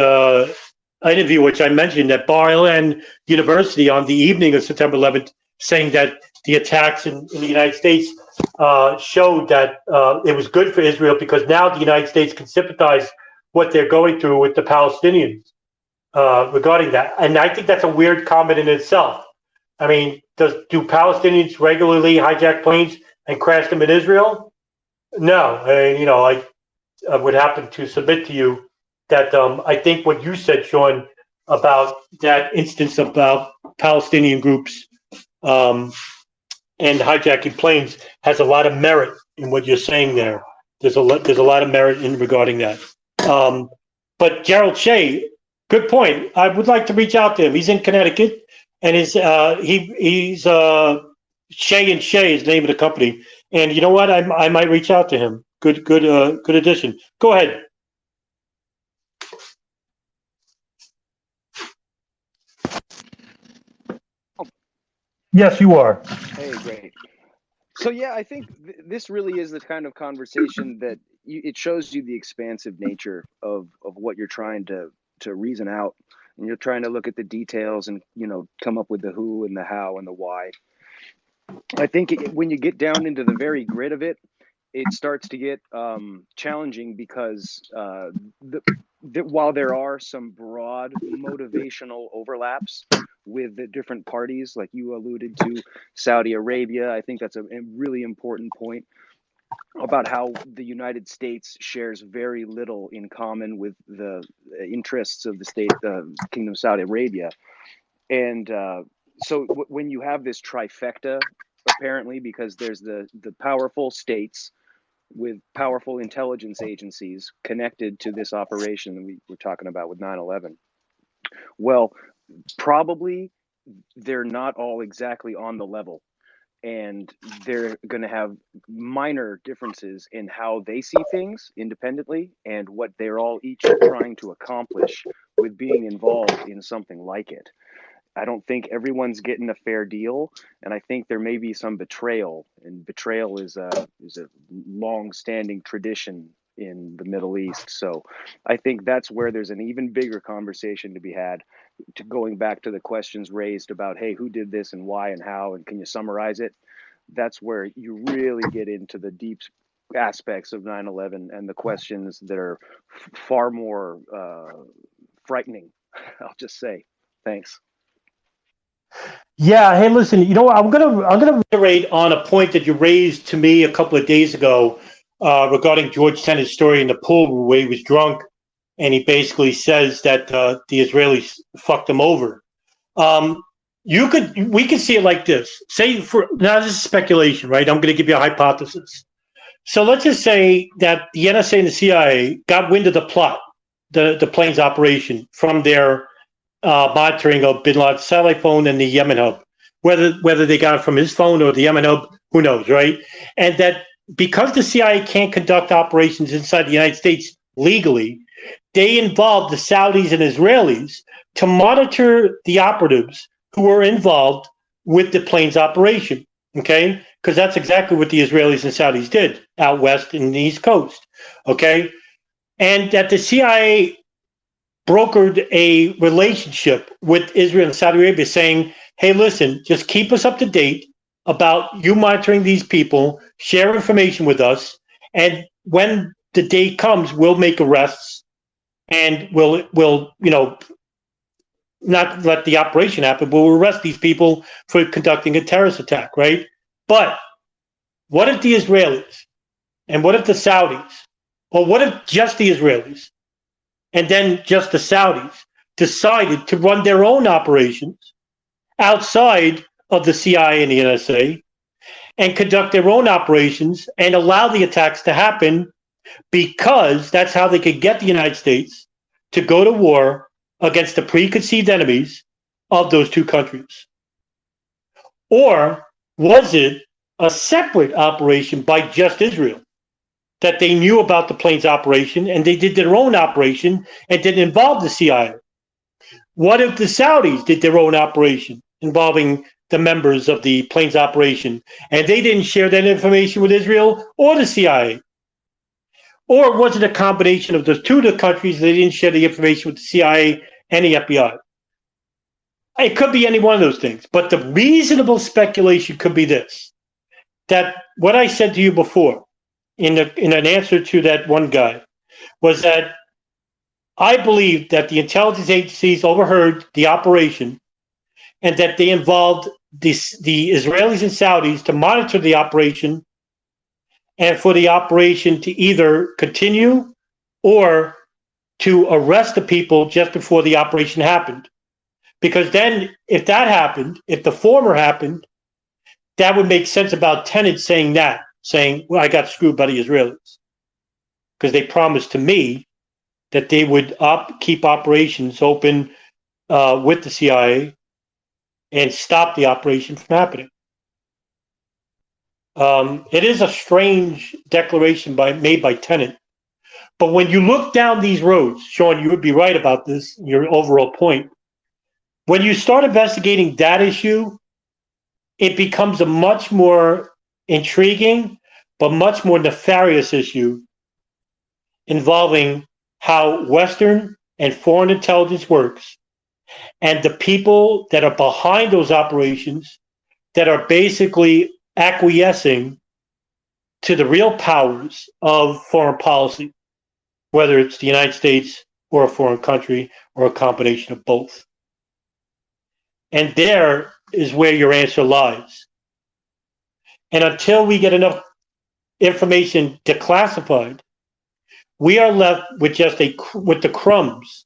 interview, which I mentioned, at Bar Ilan University on the evening of September 11th, saying that the attacks in the United States showed that it was good for Israel because now the United States can sympathize what they're going through with the Palestinians regarding that. And I think that's a weird comment in itself. I mean, do Palestinians regularly hijack planes and crash them in Israel? No. I would happen to submit to you that I think what you said, Sean, about that instance about Palestinian groups and hijacking planes has a lot of merit in what you're saying there. There's a lot of merit in regarding that. But Gerald Shea, good point. I would like to reach out to him. He's in Connecticut, and he's Shea and Shea is the name of the company. And you know what? I might reach out to him. Good addition. Go ahead. Yes, you are. Hey, great. So yeah, I think this really is the kind of conversation that it shows you the expansive nature of what you're trying to reason out, and you're trying to look at the details and come up with the who and the how and the why. I think when you get down into the very grit of it, it starts to get challenging because while there are some broad motivational overlaps with the different parties, like you alluded to, Saudi Arabia, I think that's a really important point about how the United States shares very little in common with the interests of the state, Kingdom of Saudi Arabia. And so when you have this trifecta, apparently, because there's the powerful states with powerful intelligence agencies connected to this operation that we were talking about with 9/11. Well, probably they're not all exactly on the level, and they're going to have minor differences in how they see things independently and what they're all each trying to accomplish with being involved in something like it. I don't think everyone's getting a fair deal, and I think there may be some betrayal. And betrayal is a long-standing tradition in the Middle East. So I think that's where there's an even bigger conversation to be had. To going back to the questions raised about, hey, who did this and why and how, and can you summarize it? That's where you really get into the deep aspects of 9/11 and the questions that are far more frightening. I'll just say. Thanks. Yeah. Hey, listen. You know what? I'm gonna reiterate on a point that you raised to me a couple of days ago regarding George Tenet's story in the pool where he was drunk, and he basically says that the Israelis fucked him over. Um, we could see it like this. Say for now, this is speculation, right? I'm going to give you a hypothesis. So let's just say that the NSA and the CIA got wind of the plot, the plane's operation from their monitoring of Bin Laden's satellite phone and the Yemen hub. Whether they got it from his phone or the Yemen hub, who knows, right? And that because the CIA can't conduct operations inside the United States legally, they involved the Saudis and Israelis to monitor the operatives who were involved with the plane's operation. Okay, because that's exactly what the Israelis and Saudis did out west in the East Coast. Okay, and that the CIA brokered a relationship with Israel and Saudi Arabia saying, hey, listen, just keep us up to date about you monitoring these people, share information with us, and when the day comes, we'll make arrests and we'll not let the operation happen, but we'll arrest these people for conducting a terrorist attack, right? But what if the Israelis and what if the Saudis, or what if just the Israelis and then just the Saudis decided to run their own operations outside of the CIA and the NSA and conduct their own operations and allow the attacks to happen because that's how they could get the United States to go to war against the preconceived enemies of those two countries? Or was it a separate operation by just Israel that they knew about the plane's operation and they did their own operation and didn't involve the CIA? What if the Saudis did their own operation involving the members of the plane's operation and they didn't share that information with Israel or the CIA? Or was it a combination of the two countries? They didn't share the information with the CIA and the FBI. It could be any one of those things. But the reasonable speculation could be this, that what I said to you before in an answer to that one guy was that I believe that the intelligence agencies overheard the operation and that they involved the Israelis and Saudis to monitor the operation and for the operation to either continue or to arrest the people just before the operation happened. Because then if that happened, if the former happened, that would make sense about Tenet saying that, saying, well, I got screwed by the Israelis. Because they promised to me that they would keep operations open with the CIA and stop the operation from happening. It is a strange declaration made by Tenet. But when you look down these roads, Sean, you would be right about this, your overall point. When you start investigating that issue, it becomes a much more intriguing, but much more nefarious issue involving how Western and foreign intelligence works and the people that are behind those operations that are basically acquiescing to the real powers of foreign policy, whether it's the United States or a foreign country or a combination of both. And there is where your answer lies. And until we get enough information declassified, we are left with just with the crumbs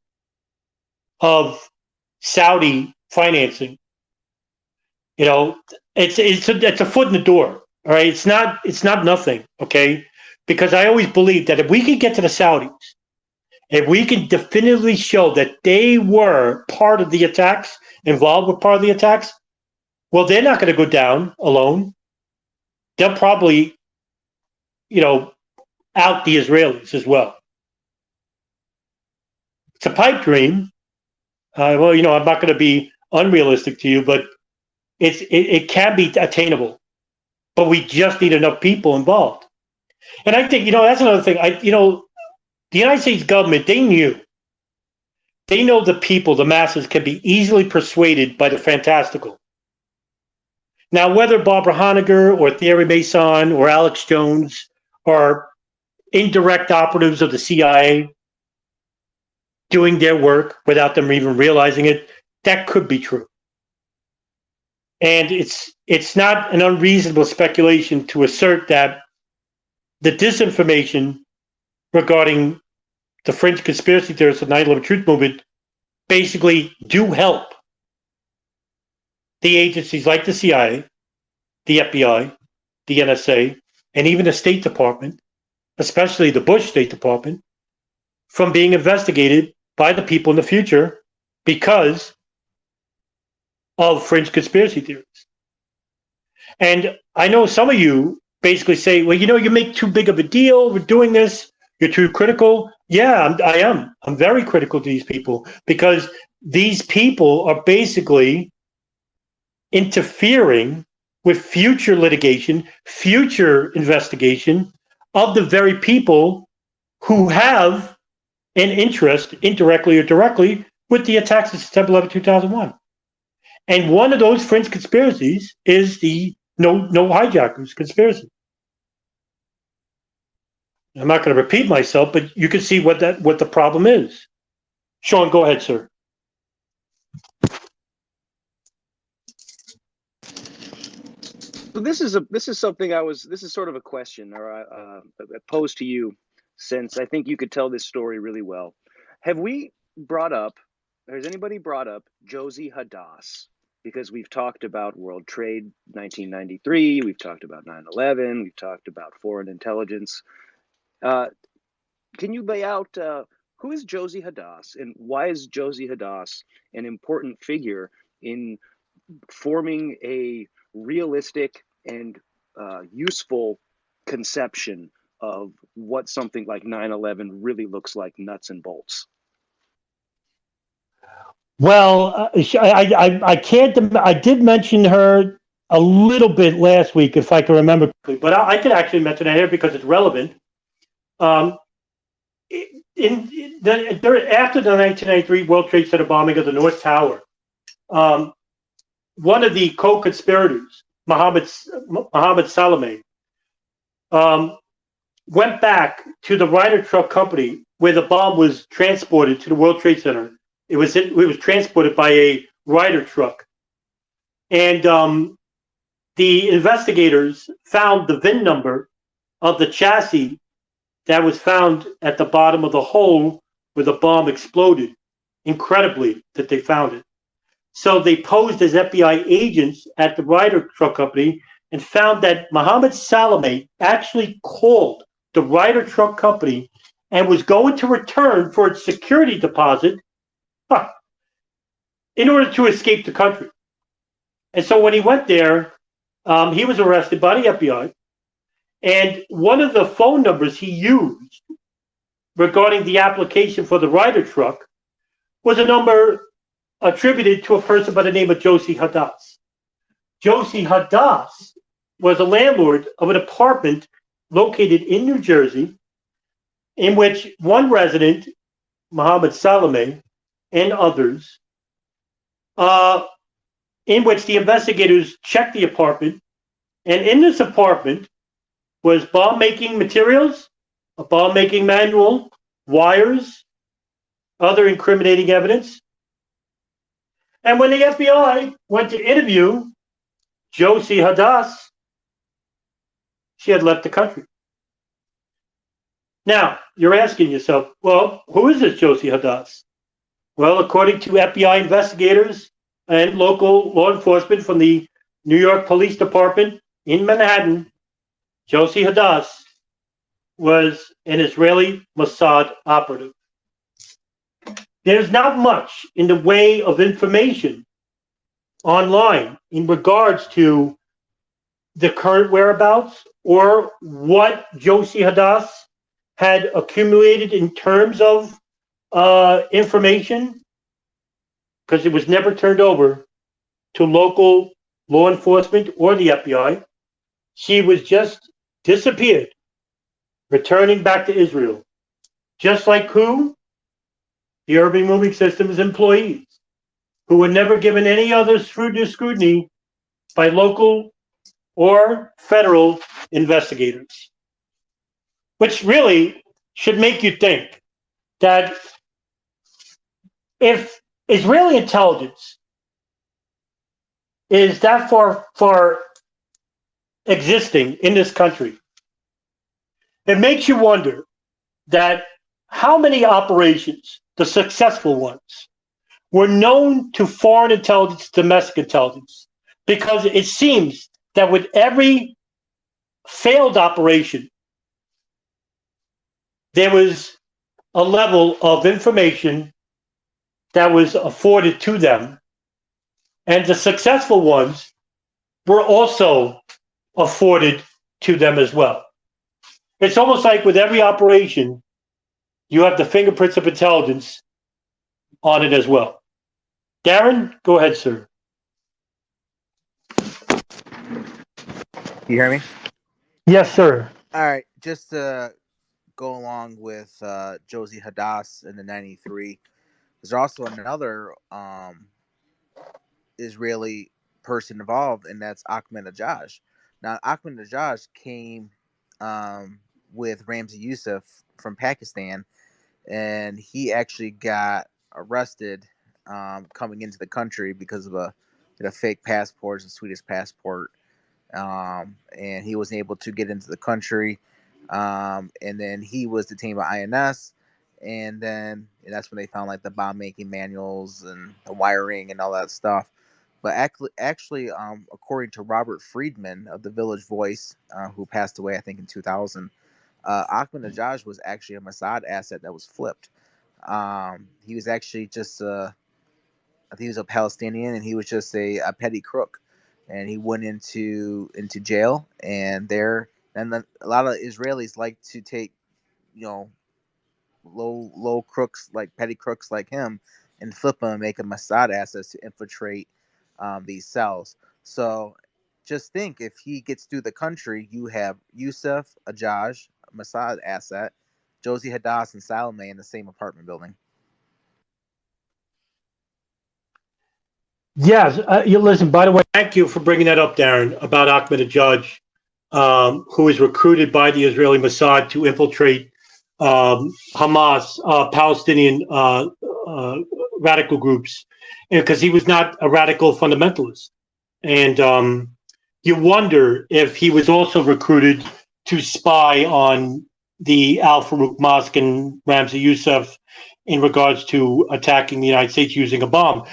of Saudi financing. You know, it's a foot in the door. All right, it's not nothing. Okay, because I always believe that if we can get to the Saudis, if we can definitively show that they were part of the attacks, involved with part of the attacks, well, they're not going to go down alone. They'll probably, out the Israelis as well. It's a pipe dream. I'm not going to be unrealistic to you, but it can be attainable. But we just need enough people involved. And I think, that's another thing. The United States government, they know the people, the masses, can be easily persuaded by the fantastical. Now, whether Barbara Honegger or Thierry Mason or Alex Jones are indirect operatives of the CIA doing their work without them even realizing it, that could be true. And it's not an unreasonable speculation to assert that the disinformation regarding the fringe conspiracy theorists of the 9/11 Truth Movement basically do help the agencies like the CIA, the FBI, the NSA, and even the State Department, especially the Bush State Department, from being investigated by the people in the future because of fringe conspiracy theories. And I know some of you basically say, well, you make too big of a deal. We're doing this. You're too critical. Yeah, I am. I'm very critical to these people because these people are basically interfering with future litigation, future investigation of the very people who have an interest, indirectly or directly, with the attacks of September 11, 2001. And one of those fringe conspiracies is the no hijackers conspiracy. I'm not going to repeat myself, but you can see what the problem is. Sean, go ahead, sir. So this is something this is sort of a question or posed to you, since I think you could tell this story really well. Have we brought up, or has anybody brought up Josie Hadass? Because we've talked about World Trade 1993, we've talked about 9/11, we've talked about foreign intelligence. Can you lay out who is Josie Hadass, and why is Josie Hadass an important figure in forming a realistic and useful conception of what something like 9/11 really looks like, nuts and bolts? Well, I can't. I did mention her a little bit last week, if I can remember correctly, but I could actually mention it here because it's relevant. After the 1993 World Trade Center bombing of the North Tower, one of the co-conspirators, Mohammed Salame, went back to the Ryder Truck Company where the bomb was transported to the World Trade Center. It was transported by a Ryder truck, and the investigators found the VIN number of the chassis that was found at the bottom of the hole where the bomb exploded. Incredibly, that they found it. So they posed as FBI agents at the Ryder Truck Company and found that Mohammed Salame actually called the Ryder Truck Company and was going to return for its security deposit in order to escape the country. And so when he went there, he was arrested by the FBI. And one of the phone numbers he used regarding the application for the Ryder truck was a number attributed to a person by the name of Josie Hadass. Josie Hadass was a landlord of an apartment located in New Jersey, in which one resident, Mohammed Salame, and others, in which the investigators checked the apartment, and in this apartment was bomb-making materials, a bomb-making manual, wires, other incriminating evidence. And when the FBI went to interview Josie Hadass, she had left the country. Now, you're asking yourself, well, who is this Josie Hadass? Well, according to FBI investigators and local law enforcement from the New York Police Department in Manhattan, Josie Hadass was an Israeli Mossad operative. There's not much in the way of information online in regards to the current whereabouts or what Josie Hadass had accumulated in terms of information, because it was never turned over to local law enforcement or the FBI. She was just disappeared, returning back to Israel. Just like who? The Urban Moving Systems employees, who were never given any other scrutiny by local or federal investigators. which really should make you think that if Israeli intelligence is that far existing in this country, it makes you wonder that how many operations, the successful ones, were known to foreign intelligence, domestic intelligence, because it seems that with every failed operation, there was a level of information that was afforded to them, and the successful ones were also afforded to them as well. It's almost like with every operation, you have the fingerprints of intelligence on it as well. Darren, go ahead, sir. You hear me? Yes, sir. All right, just to go along with Josie Hadass in the '93. There's also another Israeli person involved, and that's Ahmadinejad. Now, Ahmadinejad came with Ramzi Youssef from Pakistan, and he actually got arrested coming into the country because of a fake passport, a Swedish passport, and he wasn't able to get into the country. And then he was detained by INS, and then that's when they found like the bomb making manuals and the wiring and all that stuff. But actually, according to Robert Friedman of the Village Voice, who passed away, I think, in 2000, Ahmadinejad was actually a Mossad asset that was flipped. He was actually just, I think he was a Palestinian, and he was just a petty crook, and he went into jail. And a lot of Israelis like to take, you know, low crooks, like petty crooks like him, and flip them and make them Mossad assets to infiltrate these cells. So just think, if he gets through the country, you have Youssef, Ajaj, Mossad asset, Josie Hadass, and Salome in the same apartment building. Yes, you listen. By the way, thank you for bringing that up, Darren, about Ahmadinejad, who was recruited by the Israeli Mossad to infiltrate Hamas, Palestinian radical groups, because he was not a radical fundamentalist. And you wonder if he was also recruited to spy on the Al Farouk Mosque and Ramzi Youssef in regards to attacking the United States using a bomb.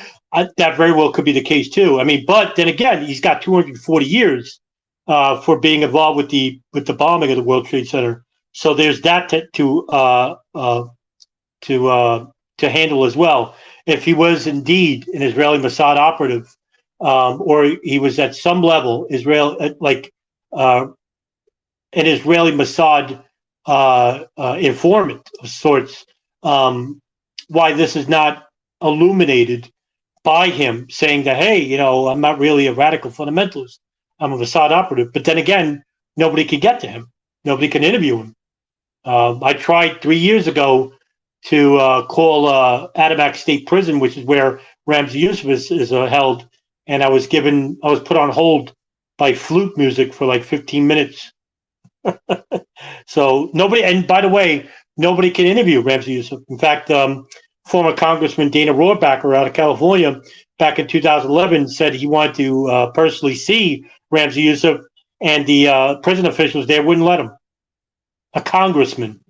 That very well could be the case too. I mean, but then again, he's got 240 years for being involved with the bombing of the World Trade Center. So there's that to handle as well. If he was indeed an Israeli Mossad operative, or he was at some level an Israeli Mossad informant of sorts, why this is not illuminated by him, saying that, hey, I'm not really a radical fundamentalist. I'm a Mossad operative. But then again, nobody can get to him. Nobody can interview him. I tried 3 years ago to call Adamak State Prison, which is where Ramzi Youssef is held, and I was put on hold by flute music for like 15 minutes. So nobody, and by the way, nobody can interview Ramzi Youssef. In fact, former Congressman Dana Rohrabacher out of California back in 2011 said he wanted to personally see Ramzi Youssef, and the prison officials there wouldn't let him. A congressman.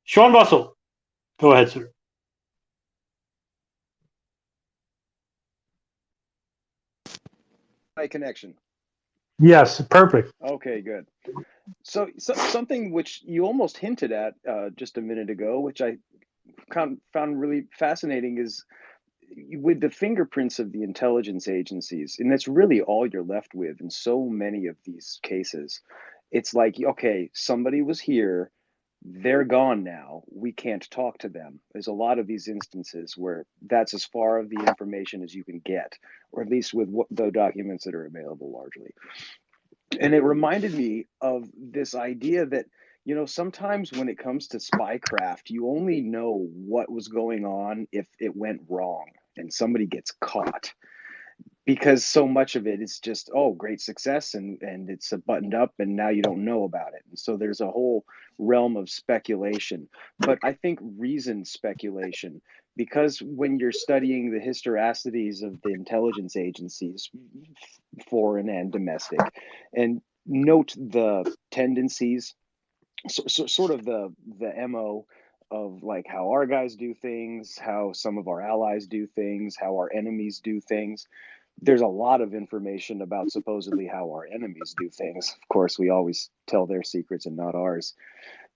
Sean Russell, go ahead, sir. My connection. Yes, perfect. Okay, good. So something which you almost hinted at just a minute ago, which I found really fascinating, is with the fingerprints of the intelligence agencies, and that's really all you're left with in so many of these cases. It's like, okay, somebody was here, they're gone now, we can't talk to them. There's a lot of these instances where that's as far of the information as you can get, or at least with the documents that are available largely. And it reminded me of this idea that, sometimes when it comes to spycraft, you only know what was going on if it went wrong and somebody gets caught. because so much of it is just, oh, great success, and it's buttoned up, and now you don't know about it. And so there's a whole realm of speculation, but I think reasoned speculation, because when you're studying the historicities of the intelligence agencies, foreign and domestic, and note the tendencies, sort of the MO of like how our guys do things, how some of our allies do things, how our enemies do things. There's a lot of information about supposedly how our enemies do things. Of course, we always tell their secrets and not ours.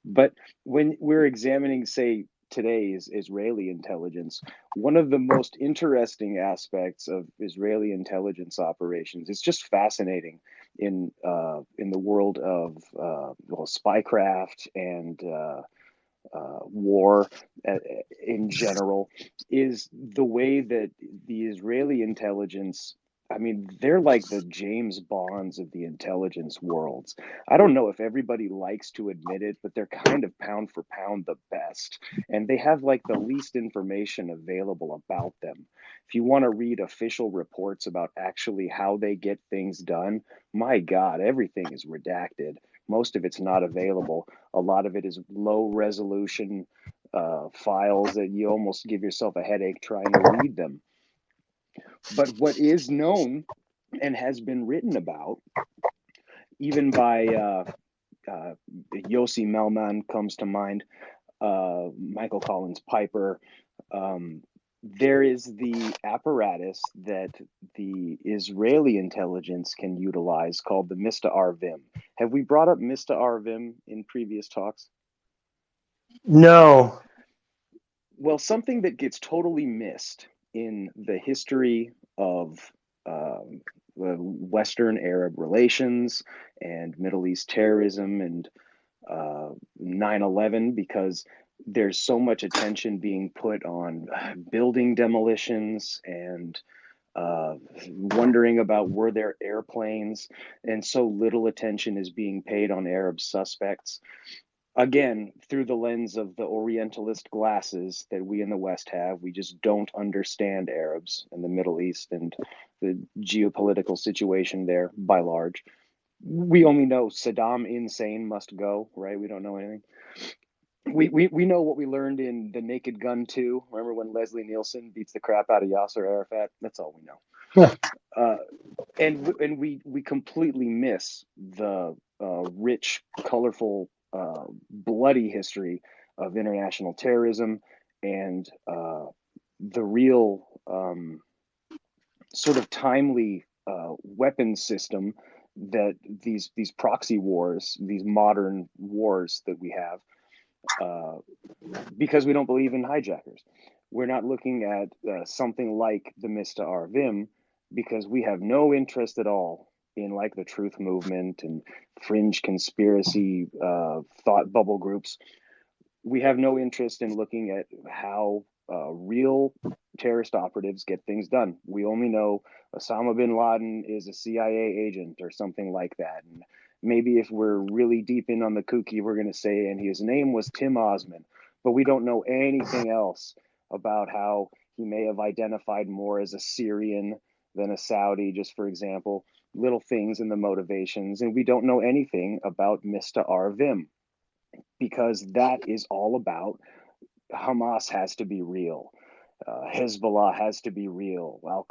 But when we're examining, say, today's Israeli intelligence, one of the most interesting aspects of Israeli intelligence operations is just fascinating in the world of well, spycraft and war in general, is the way that the Israeli intelligence, I mean, they're like the James Bonds of the intelligence worlds. I don't know if everybody likes to admit it, but they're kind of pound for pound the best. And they have like the least information available about them. If you want to read official reports about actually how they get things done, my God, everything is redacted. Most of it's not available. A lot of it is low resolution files that you almost give yourself a headache trying to read them. But what is known and has been written about, even by Yossi Melman comes to mind, Michael Collins Piper, there is the apparatus that the Israeli intelligence can utilize called the Mista Arvim. Have we brought up Mista Arvim in previous talks? No. Well, something that gets totally missed in the history of Western Arab relations and Middle East terrorism and 9/11, because there's so much attention being put on building demolitions and wondering about were there airplanes, and so little attention is being paid on Arab suspects. Again, through the lens of the Orientalist glasses that we in the West have, we just don't understand Arabs and the Middle East and the geopolitical situation there by large. We only know Saddam insane must go, right? We don't know anything. We know what we learned in The Naked Gun 2. Remember when Leslie Nielsen beats the crap out of Yasser Arafat? That's all we know. And we completely miss the rich, colorful, bloody history of international terrorism and the real sort of timely weapons system that these proxy wars, these modern wars that we have, because we don't believe in hijackers. We're not looking at something like the Mista Arvim because we have no interest at all in like the truth movement and fringe conspiracy thought bubble groups. We have no interest in looking at how real terrorist operatives get things done. We only know Osama bin Laden is a CIA agent or something like that. And maybe if we're really deep in on the kooky, we're going to say, and his name was Tim Osman, but we don't know anything else about how he may have identified more as a Syrian than a Saudi, just for example, little things in the motivations. And we don't know anything about Mista Arvim, because that is all about Hamas has to be real. Hezbollah has to be real. Well,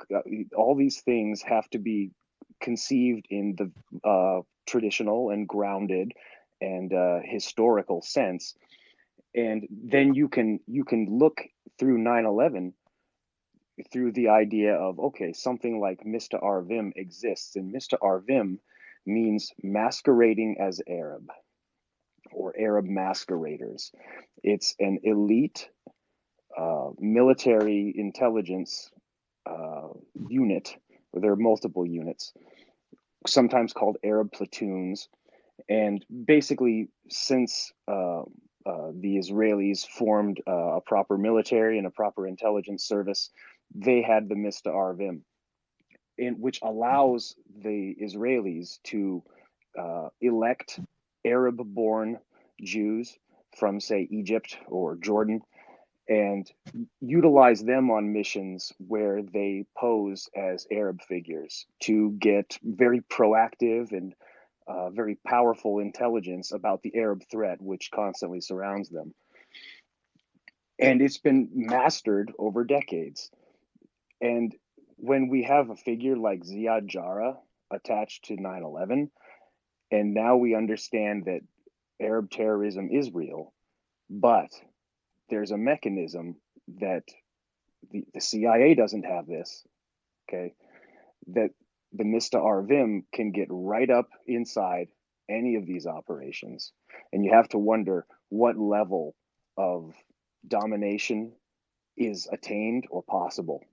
all these things have to be conceived in the traditional and grounded and historical sense. And then you can look through 9/11 through the idea of, okay, something like Mista Arvim exists, and Mista Arvim means masquerading as Arab or Arab masqueraders. It's an elite military intelligence unit, where there are multiple units, sometimes called Arab platoons. And basically, since the Israelis formed a proper military and a proper intelligence service, they had the Mista Arvim, which allows the Israelis to elect Arab-born Jews from, say, Egypt or Jordan, and utilize them on missions where they pose as Arab figures to get very proactive and very powerful intelligence about the Arab threat, which constantly surrounds them. And it's been mastered over decades. And when we have a figure like Ziad Jarrah attached to 9/11, and now we understand that Arab terrorism is real, but there's a mechanism that the CIA doesn't have this, okay, that the Mista Arvim can get right up inside any of these operations. And you have to wonder what level of domination is attained or possible.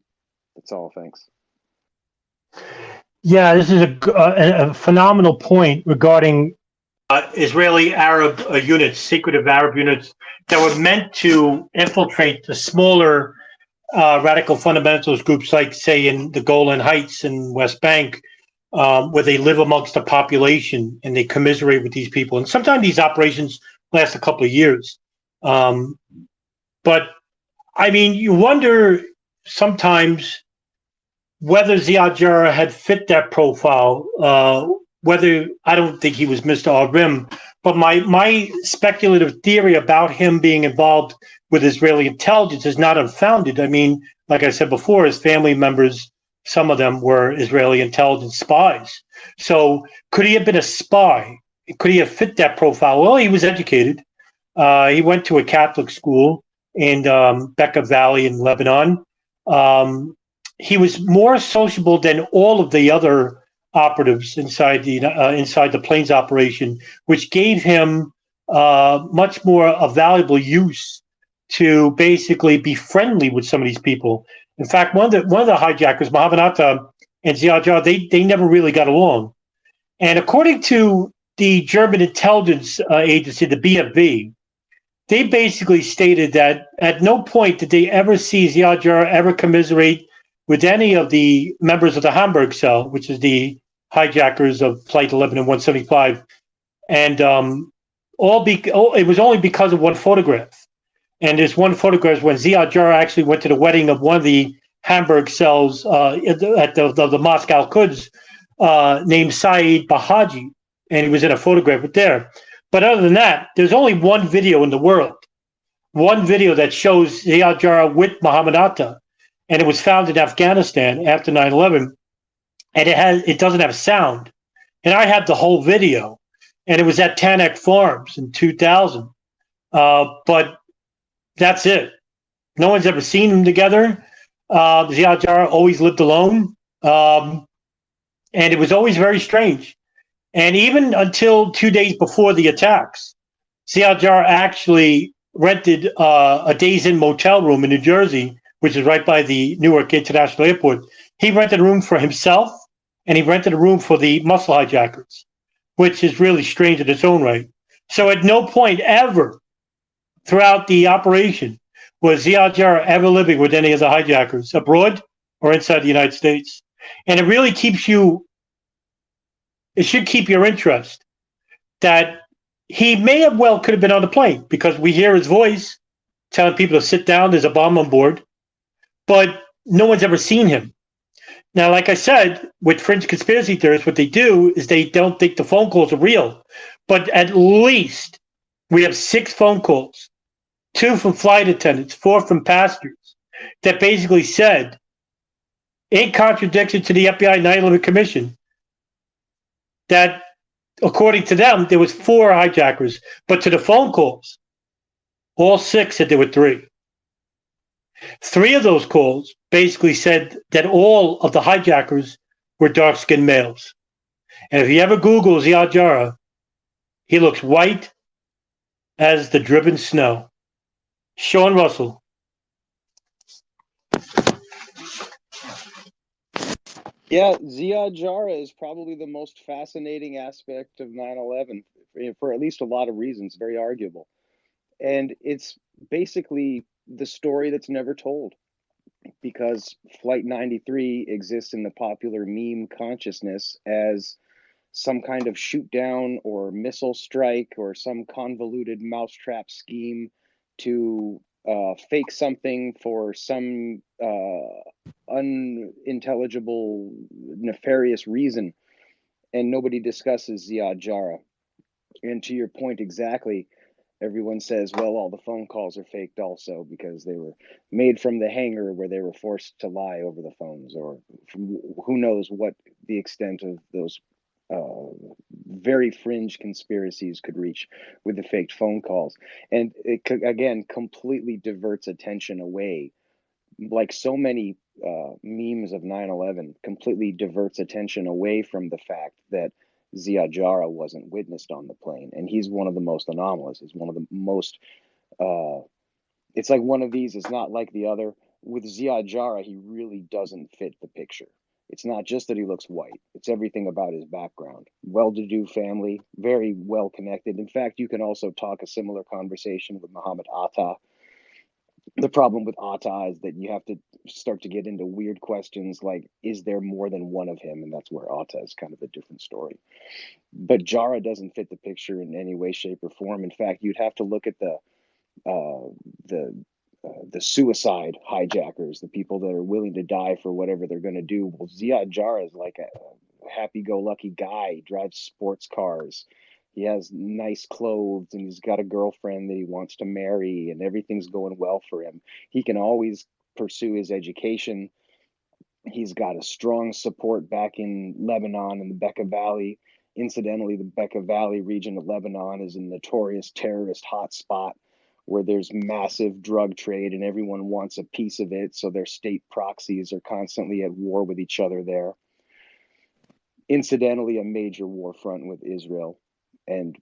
That's all. Thanks. Yeah, this is a phenomenal point regarding Israeli Arab units, secretive Arab units that were meant to infiltrate the smaller radical fundamentalist groups, like, say, in the Golan Heights and West Bank, where they live amongst the population and they commiserate with these people. And sometimes these operations last a couple of years. But, I mean, you wonder sometimes whether Ziad Jarrah had fit that profile, whether I don't think he was Mr. Arvim, but my speculative theory about him being involved with Israeli intelligence is not unfounded. I mean, like I said before, his family members, some of them were Israeli intelligence spies. So could he have been a spy? Could he have fit that profile? Well, he was educated. He went to a Catholic school in Bekaa Valley in Lebanon. He was more sociable than all of the other operatives inside the planes operation, which gave him much more a valuable use to basically be friendly with some of these people. In fact, one of the hijackers, Mohammed Atta and Ziad Jarrah, they never really got along. And according to the German intelligence agency, the BFV, they basically stated that at no point did they ever see Ziad Jarrah ever commiserate with any of the members of the Hamburg cell, which is the hijackers of Flight 11 and 175. And it was only because of one photograph. And there's one photograph when Ziad Jarrah actually went to the wedding of one of the Hamburg cells at the Mosque Al-Quds named Saeed Bahaji. And he was in a photograph with there. But other than that, there's only one video in the world, one video that shows Ziad Jarrah with Mohammed Atta. And it was found in Afghanistan after 9/11, and it doesn't have sound. And I have the whole video, and it was at Tanak Farms in 2000. But that's it. No one's ever seen them together. Ziad Jarrah always lived alone, and it was always very strange. And even until 2 days before the attacks, Ziad Jarrah actually rented a Days Inn motel room in New Jersey, which is right by the Newark International Airport. He rented a room for himself, and he rented a room for the muscle hijackers, which is really strange in its own right. So at no point ever throughout the operation was Ziad Jarrah ever living with any of the hijackers abroad or inside the United States. And it really it should keep your interest that he may have could have been on the plane, because we hear his voice telling people to sit down, there's a bomb on board, but no one's ever seen him. Now, like I said, with fringe conspiracy theorists, what they do is they don't think the phone calls are real. But at least we have 6 phone calls, 2 from flight attendants, 4 from passengers, that basically said, in contradiction to the FBI 9/11 Commission, that according to them, there was 4 hijackers. But to the phone calls, all 6 said there were 3. 3 of those calls basically said that all of the hijackers were dark-skinned males. And if you ever Google Ziad Jarrah, he looks white as the driven snow. Sean Russell. Yeah, Ziad Jarrah is probably the most fascinating aspect of 9/11 for at least a lot of reasons, very arguable. And it's basically the story that's never told, because Flight 93 exists in the popular meme consciousness as some kind of shoot down or missile strike or some convoluted mousetrap scheme to fake something for some unintelligible, nefarious reason, and nobody discusses Ziad Jarrah. And to your point exactly, everyone says, well, all the phone calls are faked also because they were made from the hangar where they were forced to lie over the phones, or who knows what the extent of those very fringe conspiracies could reach with the faked phone calls. And it, again, completely diverts attention away. Like so many memes of 9/11, completely diverts attention away from the fact that Ziad Jarrah wasn't witnessed on the plane. And he's one of the most anomalous. He's one of the most, it's like one of these is not like the other. With Ziad Jarrah, he really doesn't fit the picture. It's not just that he looks white, it's everything about his background. Well to do family, very well connected. In fact, you can also talk a similar conversation with Muhammad Atta. The problem with Atta is that you have to start to get into weird questions like, is there more than one of him? And that's where Atta is kind of a different story. But Jarrah doesn't fit the picture in any way, shape, or form. In fact, you'd have to look at the suicide hijackers, the people that are willing to die for whatever they're going to do. Well, Ziad Jarrah is like a happy-go-lucky guy. He drives sports cars. He has nice clothes, and he's got a girlfriend that he wants to marry, and everything's going well for him. He can always pursue his education. He's got a strong support back in Lebanon and the Bekaa Valley. Incidentally, the Bekaa Valley region of Lebanon is a notorious terrorist hotspot where there's massive drug trade and everyone wants a piece of it. So their state proxies are constantly at war with each other there. Incidentally, a major war front with Israel. And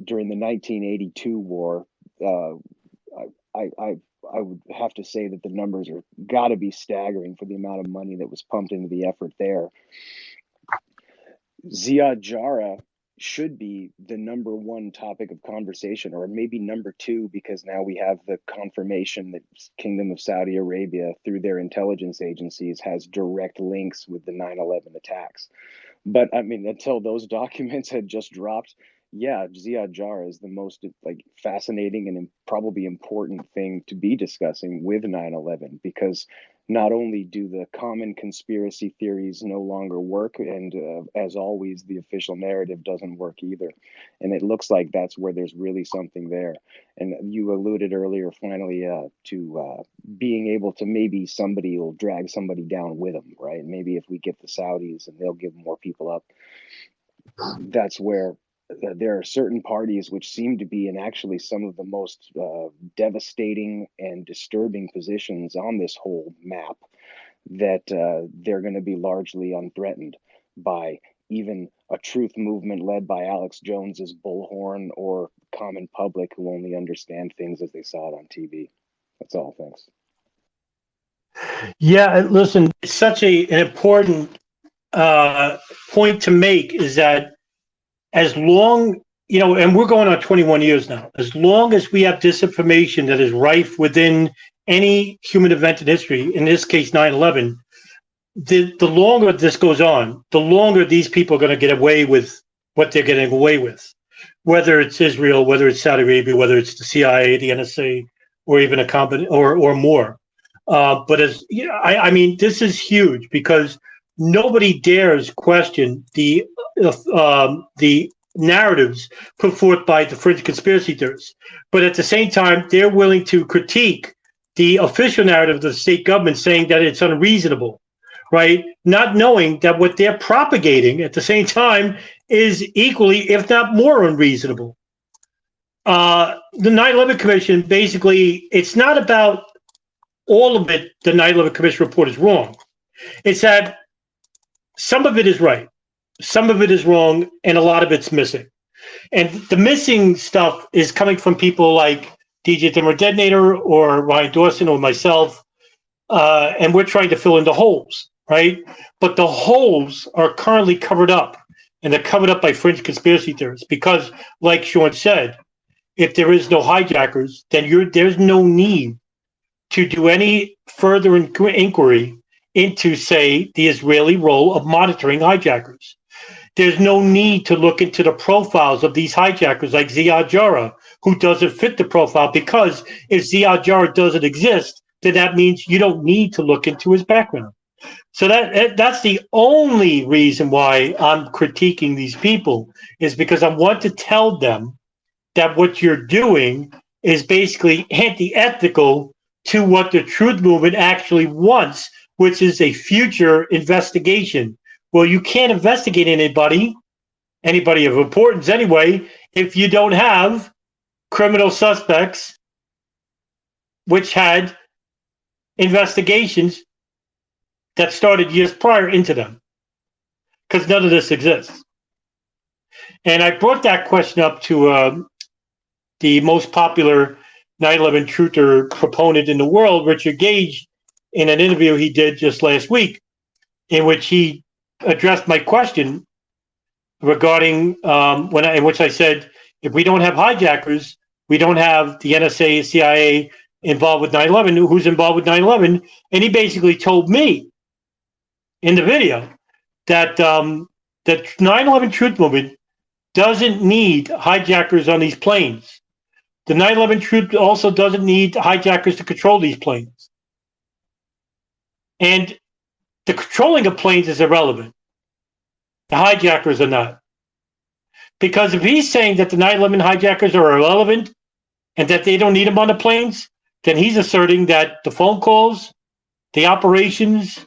during the 1982 war, I would have to say that the numbers are got to be staggering for the amount of money that was pumped into the effort there. Ziad Jarrah should be the number one topic of conversation, or maybe number two, because now we have the confirmation that Kingdom of Saudi Arabia, through their intelligence agencies, has direct links with the 9/11 attacks. But I mean, until those documents had just dropped, yeah, Ziad Jarrah is the most like fascinating and probably important thing to be discussing with 9/11, because not only do the common conspiracy theories no longer work, and as always, the official narrative doesn't work either. And it looks like that's where there's really something there. And you alluded earlier, finally, to being able to maybe somebody will drag somebody down with them, right? Maybe if we get the Saudis and they'll give more people up, that's where there are certain parties which seem to be in actually some of the most devastating and disturbing positions on this whole map, that they're going to be largely unthreatened by even a truth movement led by Alex Jones's bullhorn, or common public who only understand things as they saw it on TV. That's all. Thanks. Yeah, listen, it's such an important point to make, is that as long, and we're going on 21 years now, as long as we have disinformation that is rife within any human event in history, in this case 9/11, the longer this goes on, the longer these people are going to get away with what they're getting away with, whether it's Israel, whether it's Saudi Arabia, whether it's the CIA, the NSA, or even a combination or more. But I mean, this is huge, because nobody dares question the narratives put forth by the fringe conspiracy theorists. But at the same time, they're willing to critique the official narrative of the state government, saying that it's unreasonable, right? Not knowing that what they're propagating at the same time is equally, if not more, unreasonable. The 9/11 Commission, basically, it's not about all of it. The 9/11 Commission report is wrong. It's that some of it is right, some of it is wrong, and a lot of it's missing. And the missing stuff is coming from people like DJ Dimmer Detonator or Ryan Dawson or myself, and we're trying to fill in the holes, right? But the holes are currently covered up, and they're covered up by fringe conspiracy theorists, because, like Sean said, if there is no hijackers, then there's no need to do any further inquiry into, say, the Israeli role of monitoring hijackers. There's no need to look into the profiles of these hijackers like Ziad Jarrah, who doesn't fit the profile, because if Ziad Jarrah doesn't exist, then that means you don't need to look into his background. So that's the only reason why I'm critiquing these people, is because I want to tell them that what you're doing is basically anti-ethical to what the truth movement actually wants, which is a future investigation. Well, you can't investigate anybody of importance anyway, if you don't have criminal suspects which had investigations that started years prior into them, because none of this exists. And I brought that question up to the most popular 9/11 truther proponent in the world, Richard Gage, in an interview he did just last week, in which he addressed my question regarding in which I said, if we don't have hijackers, we don't have the NSA, CIA involved with 9/11. Who's involved with 9/11? And he basically told me in the video that the 9/11 truth movement doesn't need hijackers on these planes. The 9/11 truth also doesn't need hijackers to control these planes. And the controlling of planes is irrelevant. The hijackers are not. Because if he's saying that the 9/11 hijackers are irrelevant and that they don't need them on the planes, then he's asserting that the phone calls, the operations,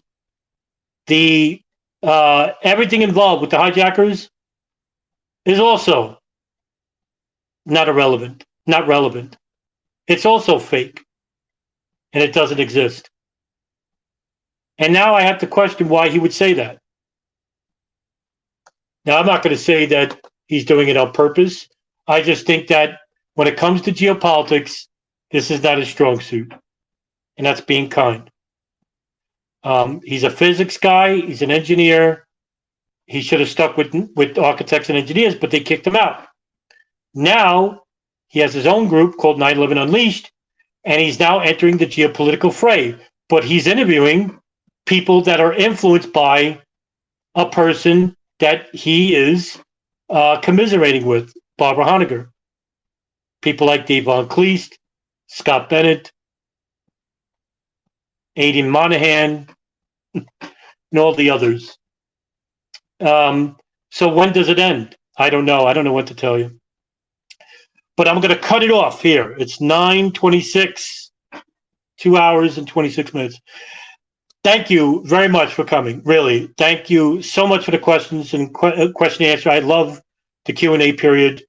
the everything involved with the hijackers is also not relevant. It's also fake, and it doesn't exist. And now I have to question why he would say that. Now, I'm not going to say that he's doing it on purpose. I just think that when it comes to geopolitics, this is not his strong suit, and that's being kind. He's a physics guy. He's an engineer. He should have stuck with architects and engineers, but they kicked him out. Now he has his own group called 9/11 Unleashed, and he's now entering the geopolitical fray. But he's interviewing people that are influenced by a person that he is commiserating with, Barbara Honegger. People like Dave Von Kleist, Scott Bennett, Aidan Monahan, and all the others. So when does it end? I don't know. I don't know what to tell you. But I'm going to cut it off here. It's 9:26, 2 hours and 26 minutes. Thank you very much for coming. Really, thank you so much for the questions and question and answer. I love the Q&A period,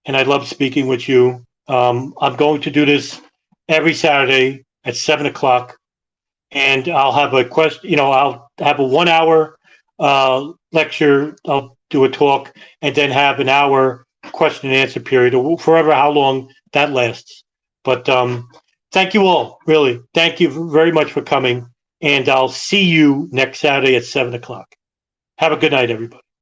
and I love speaking with you. I'm going to do this every Saturday at 7 o'clock, and I'll have a question. I'll have a 1 hour lecture. I'll do a talk, and then have an hour question and answer period, or forever how long that lasts. But thank you all. Really, thank you very much for coming. And I'll see you next Saturday at 7 o'clock. Have a good night, everybody.